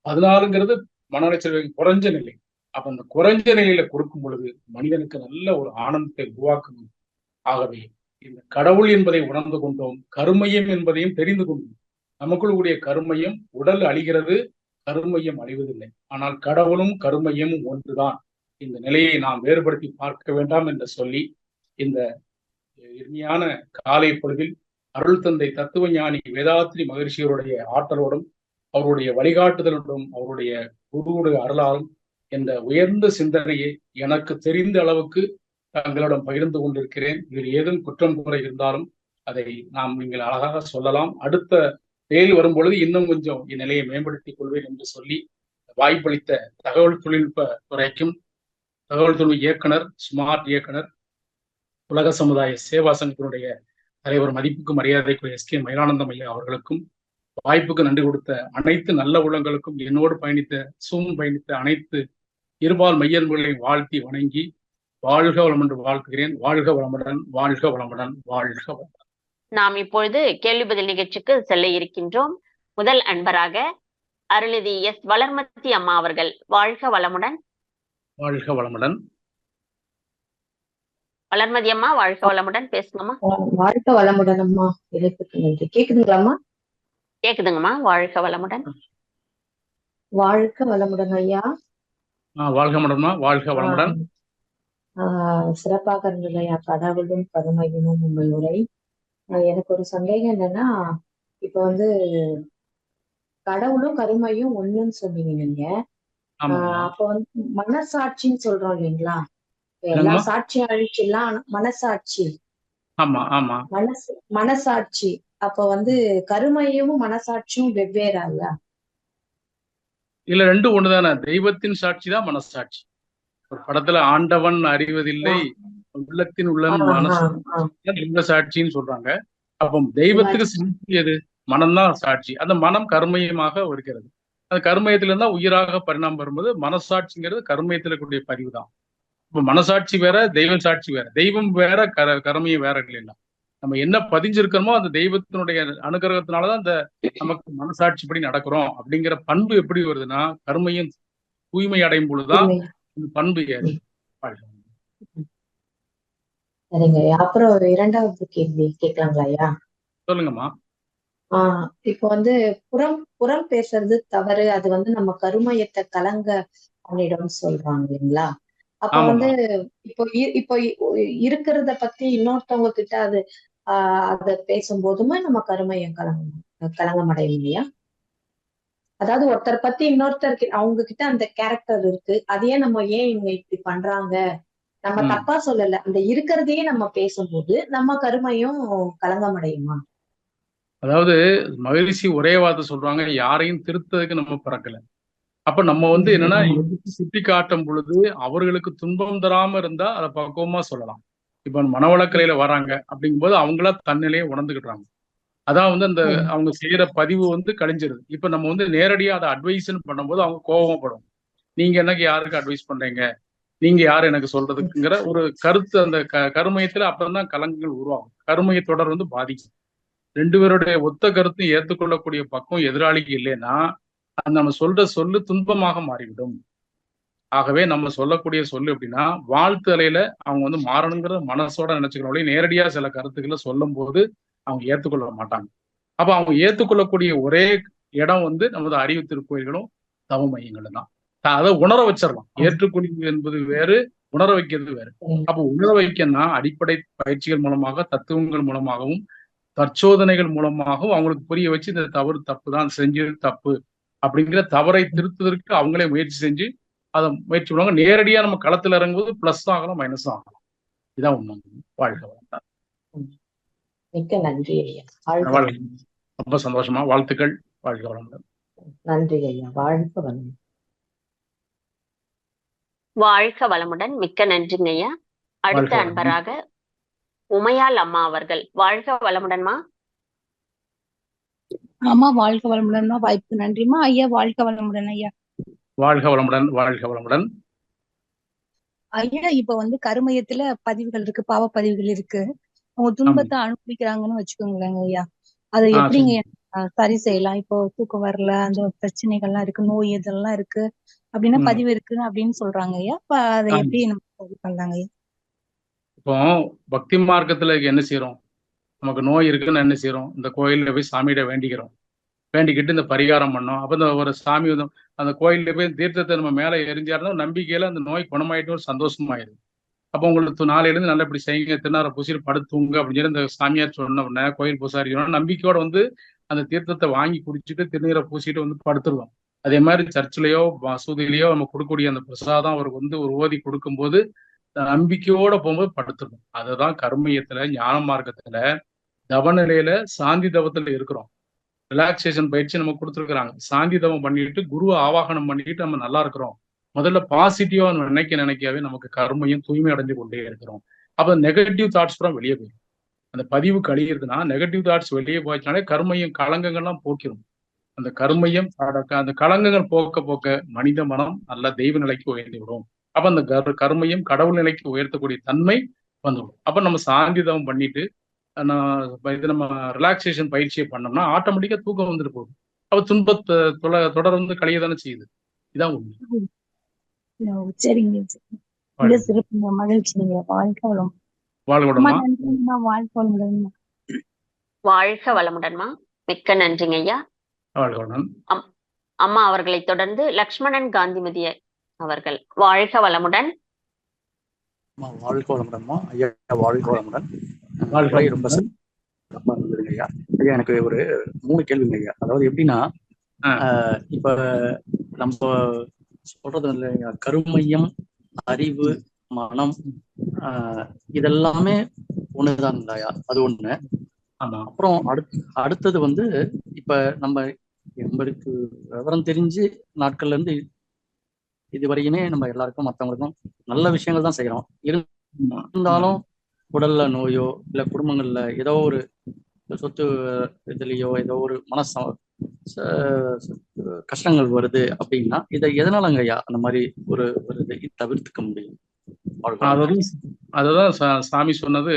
14ங்கிறது மன உளைச்சல் வேகம் குறைஞ்ச நிலை. அப்ப அந்த குறைஞ்ச நிலையில கொடுக்கும் பொழுது மனிதனுக்கு நல்ல ஒரு ஆனந்தத்தை உருவாக்கும். ஆகவே இந்த கடவுள் என்பதை உணர்ந்து கொண்டோம், கருமையம் என்பதையும் தெரிந்து கொண்டோம். நமக்குள் கூடிய கருமையம் உடல் அழிகிறது, கருமையம் அழிவதில்லை. ஆனால் கடவுளும் கருமையமும் ஒன்றுதான். இந்த நிலையை நாம் வேறுபடுத்தி பார்க்க வேண்டாம் என்று சொல்லி, இந்த இனிமையான காலை பொழுதில் அருள் தந்தை தத்துவஞானி வேதாத்ரி மகிழ்ச்சியருடைய ஆற்றலோடும் அவருடைய வழிகாட்டுதலோடும் அவருடைய குருவுடைய அருளாலும் என்ற உயர்ந்த சிந்தனையை எனக்கு தெரிந்த அளவுக்கு தங்களிடம் பகிர்ந்து கொண்டிருக்கிறேன். இதில் ஏதும் குற்றம் குறை இருந்தாலும் அதை நீங்கள் அழகாக சொல்லலாம். அடுத்த தேதி வரும்பொழுது இன்னும் கொஞ்சம் இந்நிலையை மேம்படுத்திக் கொள்வேன் என்று சொல்லி வாய்ப்பளித்த தகவல் தொழில்நுட்ப துறைக்கும், தகவல் தொழில்நுட்ப இயக்குனர், ஸ்மார்ட் இயக்குனர், உலக சமுதாய சேவா சங்கத்தினுடைய தலைவர் மதிப்புக்கு மரியாதைக்குரிய எஸ்.கே. மயிலானந்தம் ஐயா அவர்களுக்கும், வாய்ப்புக்கு நன்றி கொடுத்த அனைத்து நல்ல உள்ளங்களுக்கும், என்னோடு பயணித்த அனைத்து இருபால் மையன்களை வாழ்த்தி வணங்கி வாழ்க வளம் என்று வாழ்த்துகிறேன். வாழ்க வளமுடன், வாழ்க வளமுடன், வாழ்க வளமுடன். நாம் இப்பொழுது கேள்வி பதில் நிகழ்ச்சிக்கு செல்ல இருக்கின்றோம். முதல் அன்பராக அருள்நிதி எஸ். வளர்மதி அம்மா அவர்கள். வாழ்க வளமுடன். வாழ்க வளமுடன். வளர்மதி அம்மா வாழ்க வளமுடன், பேசுங்கம்மா. வாழ்க வளமுடன் அம்மா. நன்றி. கேக்குதுங்களாம்மா? கேக்குதுங்கம்மா. வாழ்க வளமுடன். வாழ்க வளமுடன் ஐயா. வாழ்க வளமுடன்மா. வாழ்க வளமுடன். சிறப்பாக இருந்தது ஐயா. கடவுளும் கருமையும் உங்கள் உரை. எனக்கு ஒரு சந்தேகம் என்னன்னா, இப்ப கடவுளும் கருமையும் ஒண்ணுன்னு சொன்னீங்க நீங்க. அப்ப மனசாட்சின்னு சொல்றோம் இல்லைங்களா? எல்லா சாட்சியும் அழிச்சுலாம் மனசாட்சி. ஆமா ஆமா, மனசாட்சி. அப்ப கருமையும் மனசாட்சியும் வெவ்வேறா இல்ல? இல்ல, ரெண்டும் ஒண்ணுதானே. தெய்வத்தின் சாட்சி தான் மனசாட்சி. ஒரு படத்துல ஆண்டவன் அறிவதில்லை, உள்ளத்தின் உள்ளம் மனசு சாட்சின்னு சொல்றாங்க. அப்போ தெய்வத்துக்கு சாட்சி எது? மனம்தான் சாட்சி. அந்த மனம் கர்மயமாக இருக்கிறது. அந்த கர்மயத்துல இருந்தா உயிராக பரிணாமம் வரும்போது மனசாட்சிங்கிறது கர்மயத்துல கூடிய பதிவு தான். இப்ப மனசாட்சி வேற, தெய்வ சாட்சி வேற. தெய்வம் வேற, கர்மயம் வேற இல்லைங்களா? நம்ம என்ன பதிஞ்சிருக்கிறோமோ அந்த தெய்வத்தினுடைய அனுகிரகத்தினாலதான் அந்த நமக்கு மனசாட்சிப்படி நடக்கிறோம் அப்படிங்கிற பண்பு எப்படி வருதுன்னா, கர்மையும் தூய்மை அடையும் பொழுதுதான் இந்த பண்பு ஏறு. சரிங்க. அப்புறம் இரண்டாவது கேள்வி கேட்கலாங்களா ஐயா? சொல்லுங்கம்மா. இப்போ புறம் பேசுறது தவறு. அது நம்ம கருமையத்தை கலங்க பண்ணிடும் சொல்றாங்க இல்லைங்களா? அப்ப இப்போ இருக்கிறத பத்தி இன்னொருத்தவங்க கிட்ட அத பேசும்போதுமே நம்ம கருமையம் கலங்கம் அடையும் இல்லையா? அதாவது ஒருத்தர் பத்தி இன்னொருத்தருக்கு அவங்க கிட்ட அந்த கேரக்டர் இருக்கு, அதையே நம்ம ஏன் இவங்க இப்படி பண்றாங்க, நம்ம தப்பா சொல்லல, அந்த இருக்கிறதையே நம்ம பேசும்போது நம்ம கருமையும் கலங்கம் அடையுமா? அதாவது மகிழ்ச்சி ஒரே வார்த்தை சொல்றாங்க, யாரையும் திருத்ததுக்கு நம்ம பிறக்கல. அப்ப நம்ம என்னன்னா சுட்டி காட்டும் பொழுது அவர்களுக்கு துன்பம் தராம இருந்தா அதை பக்குவமா சொல்லலாம். இப்ப மனவளக்கலையில வராங்க அப்படிங்கும்போது அவங்களா தன்னிலையே உணர்ந்துக்கிட்டாங்க. அதான் அந்த அவங்க செய்யற பதிவு கழிஞ்சிருது. இப்ப நம்ம நேரடியா அதை அட்வைஸ்ன்னு பண்ணும்போது அவங்க கோபப்படும். நீங்க எனக்கு யாருக்கு அட்வைஸ் பண்றீங்க, நீங்க யாரு எனக்கு சொல்றதுக்குங்கிற ஒரு கருத்து அந்த கருமையத்துல அப்புறம் தான் கலங்கங்கள் உருவாகும். கருமைய தொடர் பாதிக்கும். 2 பேருடைய ஒத்த கருத்தும் ஏற்றுக்கொள்ளக்கூடிய பக்கம் எதிராளிக்கு இல்லைன்னா நம்ம சொல்ற சொல்லு துன்பமாக மாறிவிடும். ஆகவே நம்ம சொல்லக்கூடிய சொல்லு எப்படின்னா, வாழ்த்து அலையில அவங்க மாறணுங்கிற மனசோட நினைச்சுக்கிறோம். நேரடியா சில கருத்துக்களை சொல்லும் போது அவங்க ஏற்றுக்கொள்ள மாட்டாங்க. அப்ப அவங்க ஏற்றுக்கொள்ளக்கூடிய ஒரே இடம் நமது அறிவு திருக்கோயில்களும் தவ மையங்களும் தான். அதை உணர வச்சிடலாம். ஏற்றுக்கொள்வது என்பது வேறு, உணர வைக்கிறது வேறு. அப்ப உணர வைக்கன்னா அடிப்படை பயிற்சிகள் மூலமாக, தத்துவங்கள் மூலமாகவும், தற்சோதனைகள் மூலமாகவும் அவங்களுக்கு புரிய வச்சு இந்த தவறு தப்பு தான், செஞ்சது தப்பு அப்படிங்கிற தவறை திருத்துவதற்கு அவங்களே முயற்சி செஞ்சு அதை முயற்சி பண்ணுவாங்க. நேரடியா நம்ம களத்துல இறங்கும்போது பிளஸ் ஆகலாம், மைனஸ் ஆகலாம். இதான் உண்மை. வாழ்க வளமுடன். மிக்க நன்றி ஐயா. ரொம்ப சந்தோஷமா. வாழ்த்துக்கள். வாழ்க வளமுடன். நன்றி ஐயா. வாழ்க வளமுடன். வாழ்க வளமுடன். மிக்க நன்றிங்க ஐயா. அடுத்த அன்பராக உமையாள் அம்மா அவர்கள். வாழ்க வளமுடன்மா. ஆமா, வாழ்க வளமுடன்மா. வாய்ப்பு நன்றிமா ஐயா. வாழ்க வளமுடன் ஐயா. வாழ்க வளமுடன். வாழ்க வளமுடன் ஐயா. இப்ப கருமையத்துல பதிவுகள் இருக்கு, பாவ பதிவுகள் இருக்கு. அவங்க ஆமா. துன்பத்தை அனுபவிக்கிறாங்கன்னு வச்சுக்கோங்களேங்க ஐயா. அதை எப்படிங்க சரி. சரி செய்யலாம்? இப்போ தூக்கம் வரல, அந்த பிரச்சனைகள்லாம் இருக்கு, நோய் இதெல்லாம் இருக்கு அப்படின்னா ம். பதிவு இருக்கு அப்படின்னு சொல்றாங்க ஐயா. அப்ப அதை ஆமா. எப்படி நம்ம சரி பண்ணலாங்க ஐயா? இப்போ பக்தி மார்க்கத்துல என்ன செய்யறோம்? நமக்கு நோய் இருக்குன்னு என்ன செய்யறோம்? இந்த கோயில்ல போய் சாமியிட வேண்டிக்கிறோம். வேண்டிக்கிட்டு இந்த பரிகாரம் பண்ணோம். அப்ப இந்த ஒரு சாமி வந்து அந்த கோயில்ல போய் தீர்த்தத்தை நம்ம மேல எரிஞ்சாருன்னா நம்பிக்கையில அந்த நோய் குணமாயிட்டு ஒரு சந்தோஷமாயிருது. அப்போ உங்களுக்கு நாளையிலேருந்து நல்லா இப்படி செய்யுங்க, திருநாரை பூசிட்டு படுத்துங்க அப்படின்னு சொல்லி இந்த சாமியார் சொன்ன உடனே, கோயில் பூசாரி சொன்ன நம்பிக்கையோட வந்து அந்த தீர்த்தத்தை வாங்கி குடிச்சிட்டு திருநீரை பூசிட்டு வந்து படுத்துருவோம். அதே மாதிரி சர்ச்சிலேயோ மசூதியிலேயோ நம்ம கொடுக்கக்கூடிய அந்த பிரசாதம் அவருக்கு வந்து ஒரு ஓதி கொடுக்கும்போது நம்பிக்கையோட போகும்போது படுத்துருவோம். அதுதான் கர்மயத்துல ஞான மார்க்கத்துல தவநிலையில சாந்தி தவத்துல இருக்கிறோம். ரிலாக்ஸேஷன் பயிற்சி நமக்கு கொடுத்துருக்குறாங்க. சாந்தி தவம் பண்ணிட்டு குருவை ஆவாகனம் பண்ணிட்டு நம்ம நல்லா இருக்கிறோம். முதல்ல பாசிட்டிவா நினைக்கவே நமக்கு கர்மையும் தூய்மை அடைஞ்சு கொண்டே இருக்கிறோம். அப்ப நெகட்டிவ் தாட்ஸ் பூரா வெளியே போயிடும். அந்த பதிவு கழியுதுன்னா நெகட்டிவ் தாட்ஸ் வெளியே போயிடுச்சுனாலே கர்மையும் களங்கங்கள்லாம் போக்கிடும். அந்த கர்மையும் அந்த களங்கங்கள் போக்க போக்க மனித மனம் நல்ல தெய்வ நிலைக்கு உயர்ந்து விடும். அப்ப அந்த கர்மையும் கடவுள் நிலைக்கு உயர்த்தக்கூடிய தன்மை வந்துடும். அப்ப நம்ம சாந்தி தவம் பண்ணிட்டு இது நம்ம ரிலாக்ஸேஷன் பயிற்சியை பண்ணோம்னா ஆட்டோமேட்டிக்கா தூக்கம் வந்துட்டு போகுது. அப்ப துன்பத்தை தொடர்ந்து கழிய தானே செய்யுது. இதான் உண்மை. சரிங்க. மிக சிறப்புங்க, மகிழ்ச்சிங்க. வாழ்க வளம். வாழ்வுடமா நன்றிங்கம்மா. வாழ்க வளமுடன்மா. வாழ்க வளமுடன்மா. மிக்க நன்றிங்க ஐயா. வாழ்வுடன். அம்மா அவர்களை தொடர்ந்து லக்ஷ்மணன் காந்திமதி அவர்கள். வாழ்க வளமுடன். வாழ்க வளமுடன்மா. ஐயா வாழ்க வளமுடன். ரொம்ப சிறப்பா இருந்ததுங்க ஐயா. ஐயா எனக்கு ஒரு 3 கேள்விங்க ஐயா. அதாவது எப்படின்னா, இப்ப நம்ம சொல்றது இல்லையா, கருமையம், அறிவு, மனம் இதெல்லாமே ஒண்ணுதான்ங்கய்யா. அது ஒண்ணு. அப்புறம் அடுத்தது வந்து இப்ப நம்ம நம்மளுக்கு விவரம் தெரிஞ்சு நாட்கள்ல இருந்து இதுவரையுமே நம்ம எல்லாருக்கும் மற்றவங்களுக்கும் நல்ல விஷயங்கள் தான் செய்யறோம். இருந்தாலும் உடல்ல நோயோ இல்ல குடும்பங்கள்ல ஏதோ ஒரு சொத்து இதுலயோ ஏதோ ஒரு கஷ்டங்கள் வருது அப்படின்னா இதை எதனாலங்க ஐயா அந்த மாதிரி ஒரு இதை தவிர்த்துக்க முடியும்? அதுதான் சாமி சொன்னது.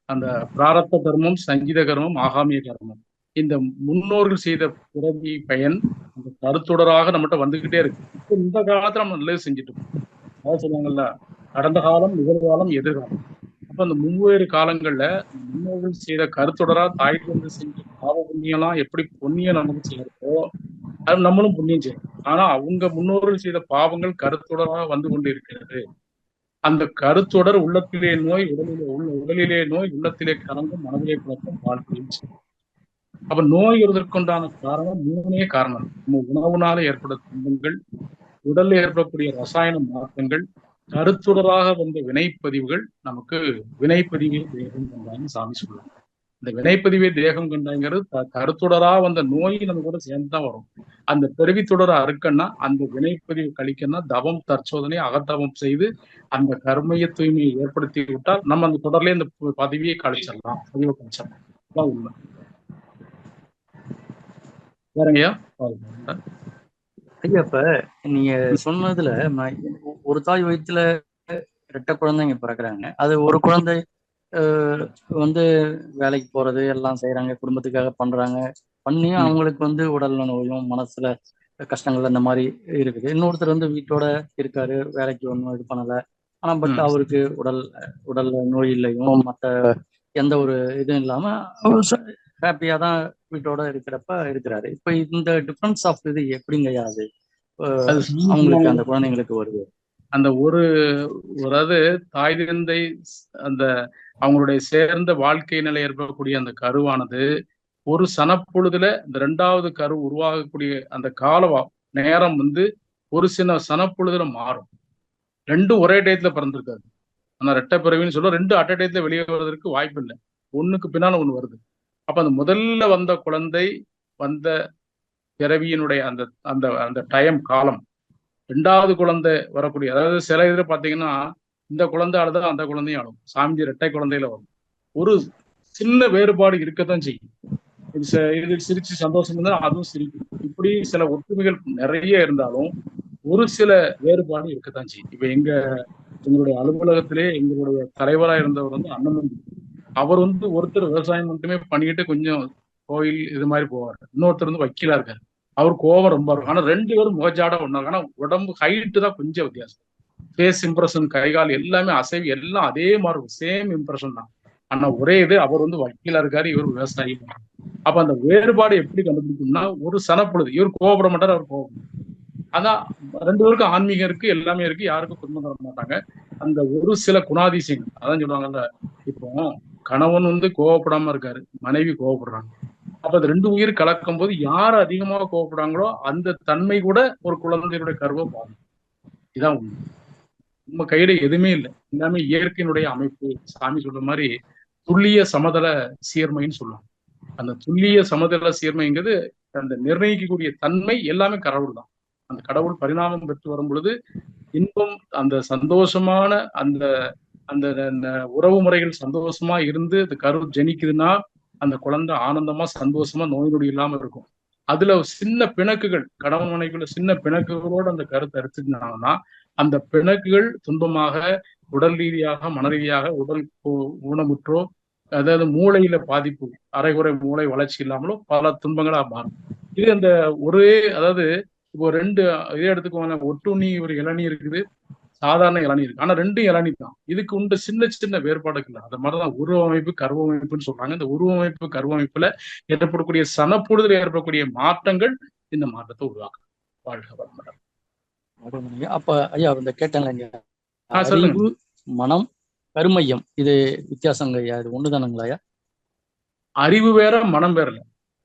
அந்த பிராரத்த கர்மம், சங்கீத கர்மம், ஆகாமிய கர்மம், இந்த முன்னோர்கள் செய்த பிறவி பயன் அந்த கருத்துடராக நம்மகிட்ட வந்துகிட்டே இருக்கு. இப்போ இந்த காலத்துல நம்ம நல்லது செஞ்சுட்டு இருக்கோம். அதாவது சொல்லுவாங்கல்ல, கடந்த காலம், நிகழ்காலம், எதிர்காலம். அப்ப அந்த முன்வேறு காலங்கள்ல முன்னோர்கள் செய்த கருத்துடரா தாய் வந்து செஞ்ச பாவ புண்ணியம்லாம் எப்படி புண்ணியம் நமக்கு செய்யறதோ அது நம்மளும் புண்ணியம் செய்யணும். ஆனா அவங்க முன்னோர்கள் செய்த பாவங்கள் கருத்துடராக வந்து கொண்டு இருக்கிறது. அந்த கருத்தொடர் உள்ளத்திலே நோய், உடலிலே நோய், உள்ளத்திலே கலங்கும், மனதிலே குழப்பம், வாழ்க்கையும் செய்யும். அப்ப நோய் வருவதற்குண்டான காரணம் 3 காரணம். நம்ம உணவுனால ஏற்படும் துன்பங்கள், உடல்ல ஏற்படக்கூடிய ரசாயன மாற்றங்கள், கருத்துடராக வந்த வினைப்பதிவுகள் நமக்கு வினைப்பதிவே தேகம் கண்டான்னு சாமி சொல்லுவாங்க. இந்த வினைப்பதிவே தேகம் கண்டாங்கிறது கருத்துடரா வந்த நோய் நம்ம கூட சேர்ந்துதான் வரும். அந்த பிறவி தொடர அறுக்கன்னா அந்த வினைப்பதிவு கழிக்கன்னா தவம், தற்சோதனை, அகத்தவம் செய்து அந்த கர்மைய தூய்மையை ஏற்படுத்தி விட்டால் நம்ம அந்த தொடர்லயே இந்த பதிவியை கழிச்சிடலாம், பதிவை கழிச்சிடலாம். அதான் உண்மை. வேறங்கய்யா? ஐயா இப்ப நீங்க சொன்னதுல ஒரு தாய் வயிற்றுல 2 குழந்தைங்க பிறக்குறாங்க. அது ஒரு குழந்தை வந்து வேலைக்கு போறது எல்லாம் செய்யறாங்க, குடும்பத்துக்காக பண்றாங்க, பண்ணியும் அவங்களுக்கு வந்து உடல்ல நோயும் மனசுல கஷ்டங்கள் அந்த மாதிரி இருக்குது. இன்னொருத்தர் வந்து வீட்டோட இருக்காரு, வேலைக்கு ஒன்றும் இது பண்ணல, ஆனா பட் அவருக்கு உடல்ல நோய் இல்லையும் மற்ற எந்த ஒரு இதுவும் இல்லாம ஹாப்பியா தான் வீட்டோட இருக்கிறப்ப இருக்கிறாரு. இப்ப இந்த டிஃபரன்ஸ் ஆஃப் இது எப்படிங்கய்யா அது அவங்களுக்கு அந்த குழந்தைங்களுக்கு வருது? அந்த அதாவது தாய் தந்தை அந்த அவங்களுடைய சேர்ந்த வாழ்க்கை நிலை ஏற்படக்கூடிய அந்த கருவானது ஒரு சனப்பொழுதுல இந்த 2வது கரு உருவாகக்கூடிய அந்த கால நேரம் வந்து ஒரு சில சனப்பொழுதுல மாறும். 2 ஒரே டயத்துல பிறந்திருக்காது. ஆனா ரெட்டை பிறவின்னு சொல்ல 2 அட் டயத்துல வெளியே வருவதற்கு வாய்ப்பு இல்லை. ஒண்ணுக்கு பின்னால ஒண்ணு வருது. அப்ப அந்த முதல்ல வந்த குழந்தை வந்த பிறவியினுடைய அந்த அந்த அந்த டைம் காலம் 2வது குழந்தை வரக்கூடிய, அதாவது சில இதுல பாத்தீங்கன்னா இந்த குழந்தை அழுதா அந்த குழந்தையும் அழும். சாமி 2 குழந்தையில வரும். ஒரு சின்ன வேறுபாடு இருக்கத்தான் செய்யும். இது சிரிச்சு சந்தோஷம் இருந்தா அதுவும் சிரிக்கும். இப்படி சில ஒற்றுமைகள் நிறைய இருந்தாலும் ஒரு சில வேறுபாடு இருக்கத்தான் செய்யும். இப்ப எங்களுடைய அலுவலகத்திலே எங்களுடைய தலைவராக இருந்தவர் வந்து அண்ணன். அவர் வந்து ஒருத்தர் விவசாயம் மட்டுமே பண்ணிட்டு கொஞ்சம் கோயில் இது மாதிரி போவார், இன்னொருத்தர் வந்து வக்கீலா இருக்காரு. அவர் கோபம் ரொம்ப இருக்கும். ஆனா 2 பேரும் முகஜாட ஒண்ணா. ஆனா உடம்பு ஹைட்டு தான் கொஞ்சம் வித்தியாசம். ஃபேஸ் இம்ப்ரெஷன், கைகால் எல்லாமே அசைவு எல்லாம் அதே மாதிரி இருக்கும். சேம் இம்ப்ரெஷன் தான். ஆனா ஒரே இது, அவர் வந்து வக்கீலா இருக்காரு, இவர் விவசாயி. அப்ப அந்த வேறுபாடு எப்படி கண்டுபிடிக்கும்னா, ஒரு சனப்பொழுது இவர் கோபப்பட மாட்டார், அவர் கோபம். அதான் 2 பேருக்கும் ஆன்மீகம் இருக்கு, எல்லாமே இருக்கு, யாருக்கும் துன்பம் தர மாட்டாங்க. அந்த ஒரு சில குணாதிசயங்கள், அதான் சொல்லுவாங்கல்ல, இப்போ கணவன் வந்து கோவப்படாம இருக்காரு, மனைவி கோவப்படுறாங்க. அப்ப அது 2 உயிர் கலக்கும் போது யார் அதிகமாக கோவப்படுறாங்களோ அந்த தன்மை கூட ஒரு குழந்தையுடைய கர்வம் பாருங்க. இதான் உண்மை. நம்ம கையில எதுவுமே இல்லை, எல்லாமே இயற்கையினுடைய அமைப்பு. சாமி சொல்ற மாதிரி துல்லிய சமதள சீர்மைன்னு சொல்லுவாங்க. அந்த துல்லிய சமதள சீர்மைங்கிறது அந்த நிர்ணயிக்கக்கூடிய தன்மை எல்லாமே கடவுள் தான். அந்த கடவுள் பரிணாமம் பெற்று வரும் பொழுது இன்பம், அந்த சந்தோஷமான அந்த அந்த உறவு முறைகள் சந்தோஷமா இருந்து அந்த கரு ஜனிக்குதுன்னா அந்த குழந்தை ஆனந்தமா சந்தோஷமா நோய் நொடி இல்லாம இருக்கும். அதுல சின்ன பிணக்குகள், கணவன் மனைவிக்குள்ள சின்ன பிணக்குகளோடு அந்த கருத்தை அறுத்துட்டாங்கன்னா அந்த பிணக்குகள் துன்பமாக உடல் ரீதியாக, மன ரீதியாக, உடல் ஊனமுற்றோ, அதாவது மூளையில பாதிப்பு, அரைகுறை மூளை வளர்ச்சி இல்லாமலோ பல துன்பங்களா மாறும். இது அந்த ஒரே, அதாவது இப்போ 2 இதே எடுத்துக்கோங்க, ஒட்டுண்ணி ஒரு இளநீ இருக்குது, சாதாரண இளநீ இருக்கு. ஆனா 2 இளநீ தான். இதுக்கு உண்டு சின்ன சின்ன வேறுபாடுகள். அது மாதிரிதான் உருவமைப்பு, கருவமைப்புன்னு சொல்றாங்க. இந்த உருவமைப்பு, கருவமைப்புல ஏற்படக்கூடிய சனப்பொழுதுல ஏற்படக்கூடிய மாற்றங்கள் இந்த மாற்றத்தை உருவாக்கும். வாழ்க வளமுடன். அப்ப ஐயா இந்த கேட்டேன்ல, சொல்லுங்க. அறிவு, மனம், கருமையம், இது வித்தியாசங்க ஐயா? இது ஒண்ணுதானுங்களா ஐயா? அறிவு வேற, மனம் வேற.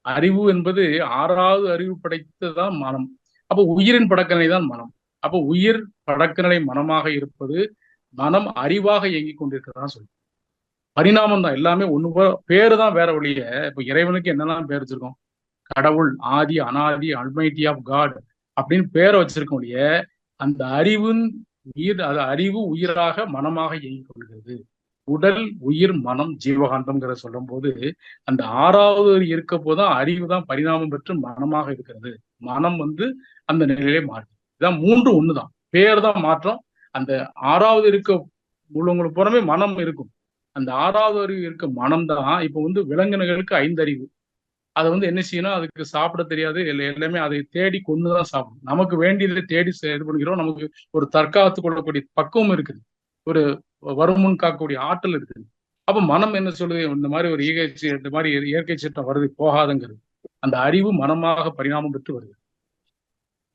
அறிவு என்பது 6வது அறிவு படைத்ததான் மனம். அப்போ உயிரின் படக்கநிலை தான் மனம். அப்போ உயிர் படக்கநிலை மனமாக இருப்பது, மனம் அறிவாக இயங்கிக் கொண்டிருக்கிறதா சொல்லி. பரிணாமம் தான், எல்லாமே ஒண்ணு. பேரு தான் வேற வழிய. இப்ப இறைவனுக்கு என்னெல்லாம் பேர் வச்சிருக்கோம்? கடவுள், ஆதி, அனாதி, அல்மைட்டி ஆஃப் காட் அப்படின்னு பேரை வச்சிருக்க ஒழிய அந்த அறிவின் உயிர், அது அறிவு உயிராக மனமாக இயங்கிக் கொள்கிறது. உடல், உயிர், மனம், ஜீவகாந்தம்ங்கிற சொல்லும் போது அந்த 6வது இருக்க போதுதான் அறிவு தான் பரிணாமம் பெற்று மனமாக இருக்கிறது. மனம் வந்து அந்த நிலையிலே மாறும். இதான் 3 ஒண்ணுதான், பேர் தான் மாற்றம். அந்த 6வது இருக்க உள்ளவங்களுக்கு புறமே மனம் இருக்கும். அந்த 6வது அறிவு இருக்க மனம் தான். இப்ப வந்து விலங்கினங்களுக்கு 5 அறிவு. அதை வந்து என்ன செய்யணும், அதுக்கு சாப்பிட தெரியாது, எல்லாமே அதை தேடி கொண்டுதான் சாப்பிடும். நமக்கு வேண்டியதை தேடி இது பண்ணிக்கிறோம். நமக்கு ஒரு தற்காத்து கொள்ளக்கூடிய பக்குவம் இருக்குது, ஒரு வருமுன் காக்கக்கூடிய ஆற்றல் இருக்குது. அப்ப மனம் என்ன சொல்லுது, இந்த மாதிரி ஒரு இந்த மாதிரி இயற்கை சட்டம் வருது, போகாதுங்கிறது. அந்த அறிவு மனமாக பரிணாமம் பெற்று வருது.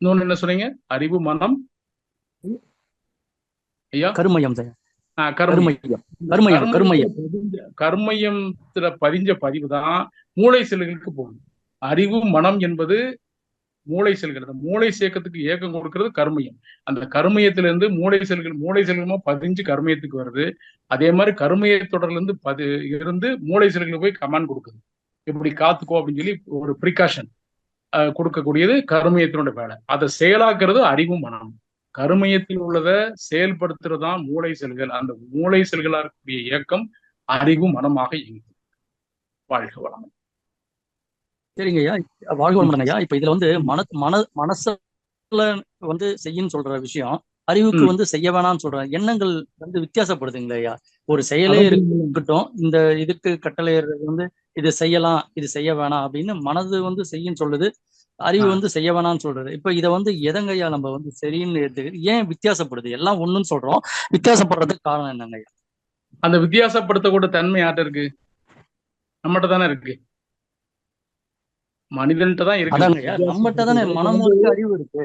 இன்னொன்னு என்ன சொன்னீங்க? அறிவு, மனம், ஐயா கருமையம். கர்மயத்துல பதிஞ்ச பதிவு தான் மூளை செல்களுக்கு போகும். அறிவு, மனம் என்பது மூளை செல்கள். அந்த மூளை சேர்க்கத்துக்கு இயக்கம் கொடுக்கிறது கர்மயம். அந்த கர்மயத்திலிருந்து மூளை செல்களுமா பதிஞ்சு கர்மயத்துக்கு வருது. அதே மாதிரி கர்மயத்தொடர்ல இருந்து மூளை செல்களுக்கு போய் கமாண்ட் கொடுக்குது, இப்படி காத்துக்கோ அப்படின்னு சொல்லி ஒரு ப்ரிகாஷன் கொடுக்கக்கூடியது கர்மயத்தினுடைய வேலை. அதை செயலாக்குறது அறிவும் மனம். கருமையத்தில் உள்ளதை செயல்படுத்துறதுதான் மூளை செல்கள். அந்த மூளை செல்களா இருக்கக்கூடிய இயக்கம் அறிவு மனமாக இயங்கும். வாழ்க வளம். சரிங்க ஐயா, வாழ்க வளமுடன் ஐயா. இப்ப இதுல வந்து மனசுல வந்து செய்யன்னு சொல்ற விஷயம், அறிவுக்கு வந்து செய்ய வேணாம்னு சொல்ற எண்ணங்கள் வந்து வித்தியாசப்படுதுங்களா ஐயா? ஒரு செயலே இருக்கட்டும், இந்த இதுக்கு கட்டளை வந்து இது செய்யலாம், இது செய்ய வேணாம் அப்படின்னு மனது வந்து செய்யன்னு சொல்லுது, அறிவு வந்து செய்ய வேணாம்னு சொல்றது. இப்ப இதை வந்து எதங்கய்யா நம்ம வந்து சரின்னு எடுத்துக்கிறது? ஏன் வித்தியாசப்படுது? எல்லாம் ஒண்ணுன்னு சொல்றோம், வித்தியாசப்படுறதுக்கு காரணம் என்னங்க ஐயா? அந்த வித்தியாசப்படுத்தக்கூடிய தன்மை யார்ட்ட இருக்கு? நம்மகிட்ட தானே இருக்கு, மனிதன்கிட்ட தான் இருக்கு. நம்மகிட்ட தானே மனம் இருக்கு, அறிவு இருக்கு.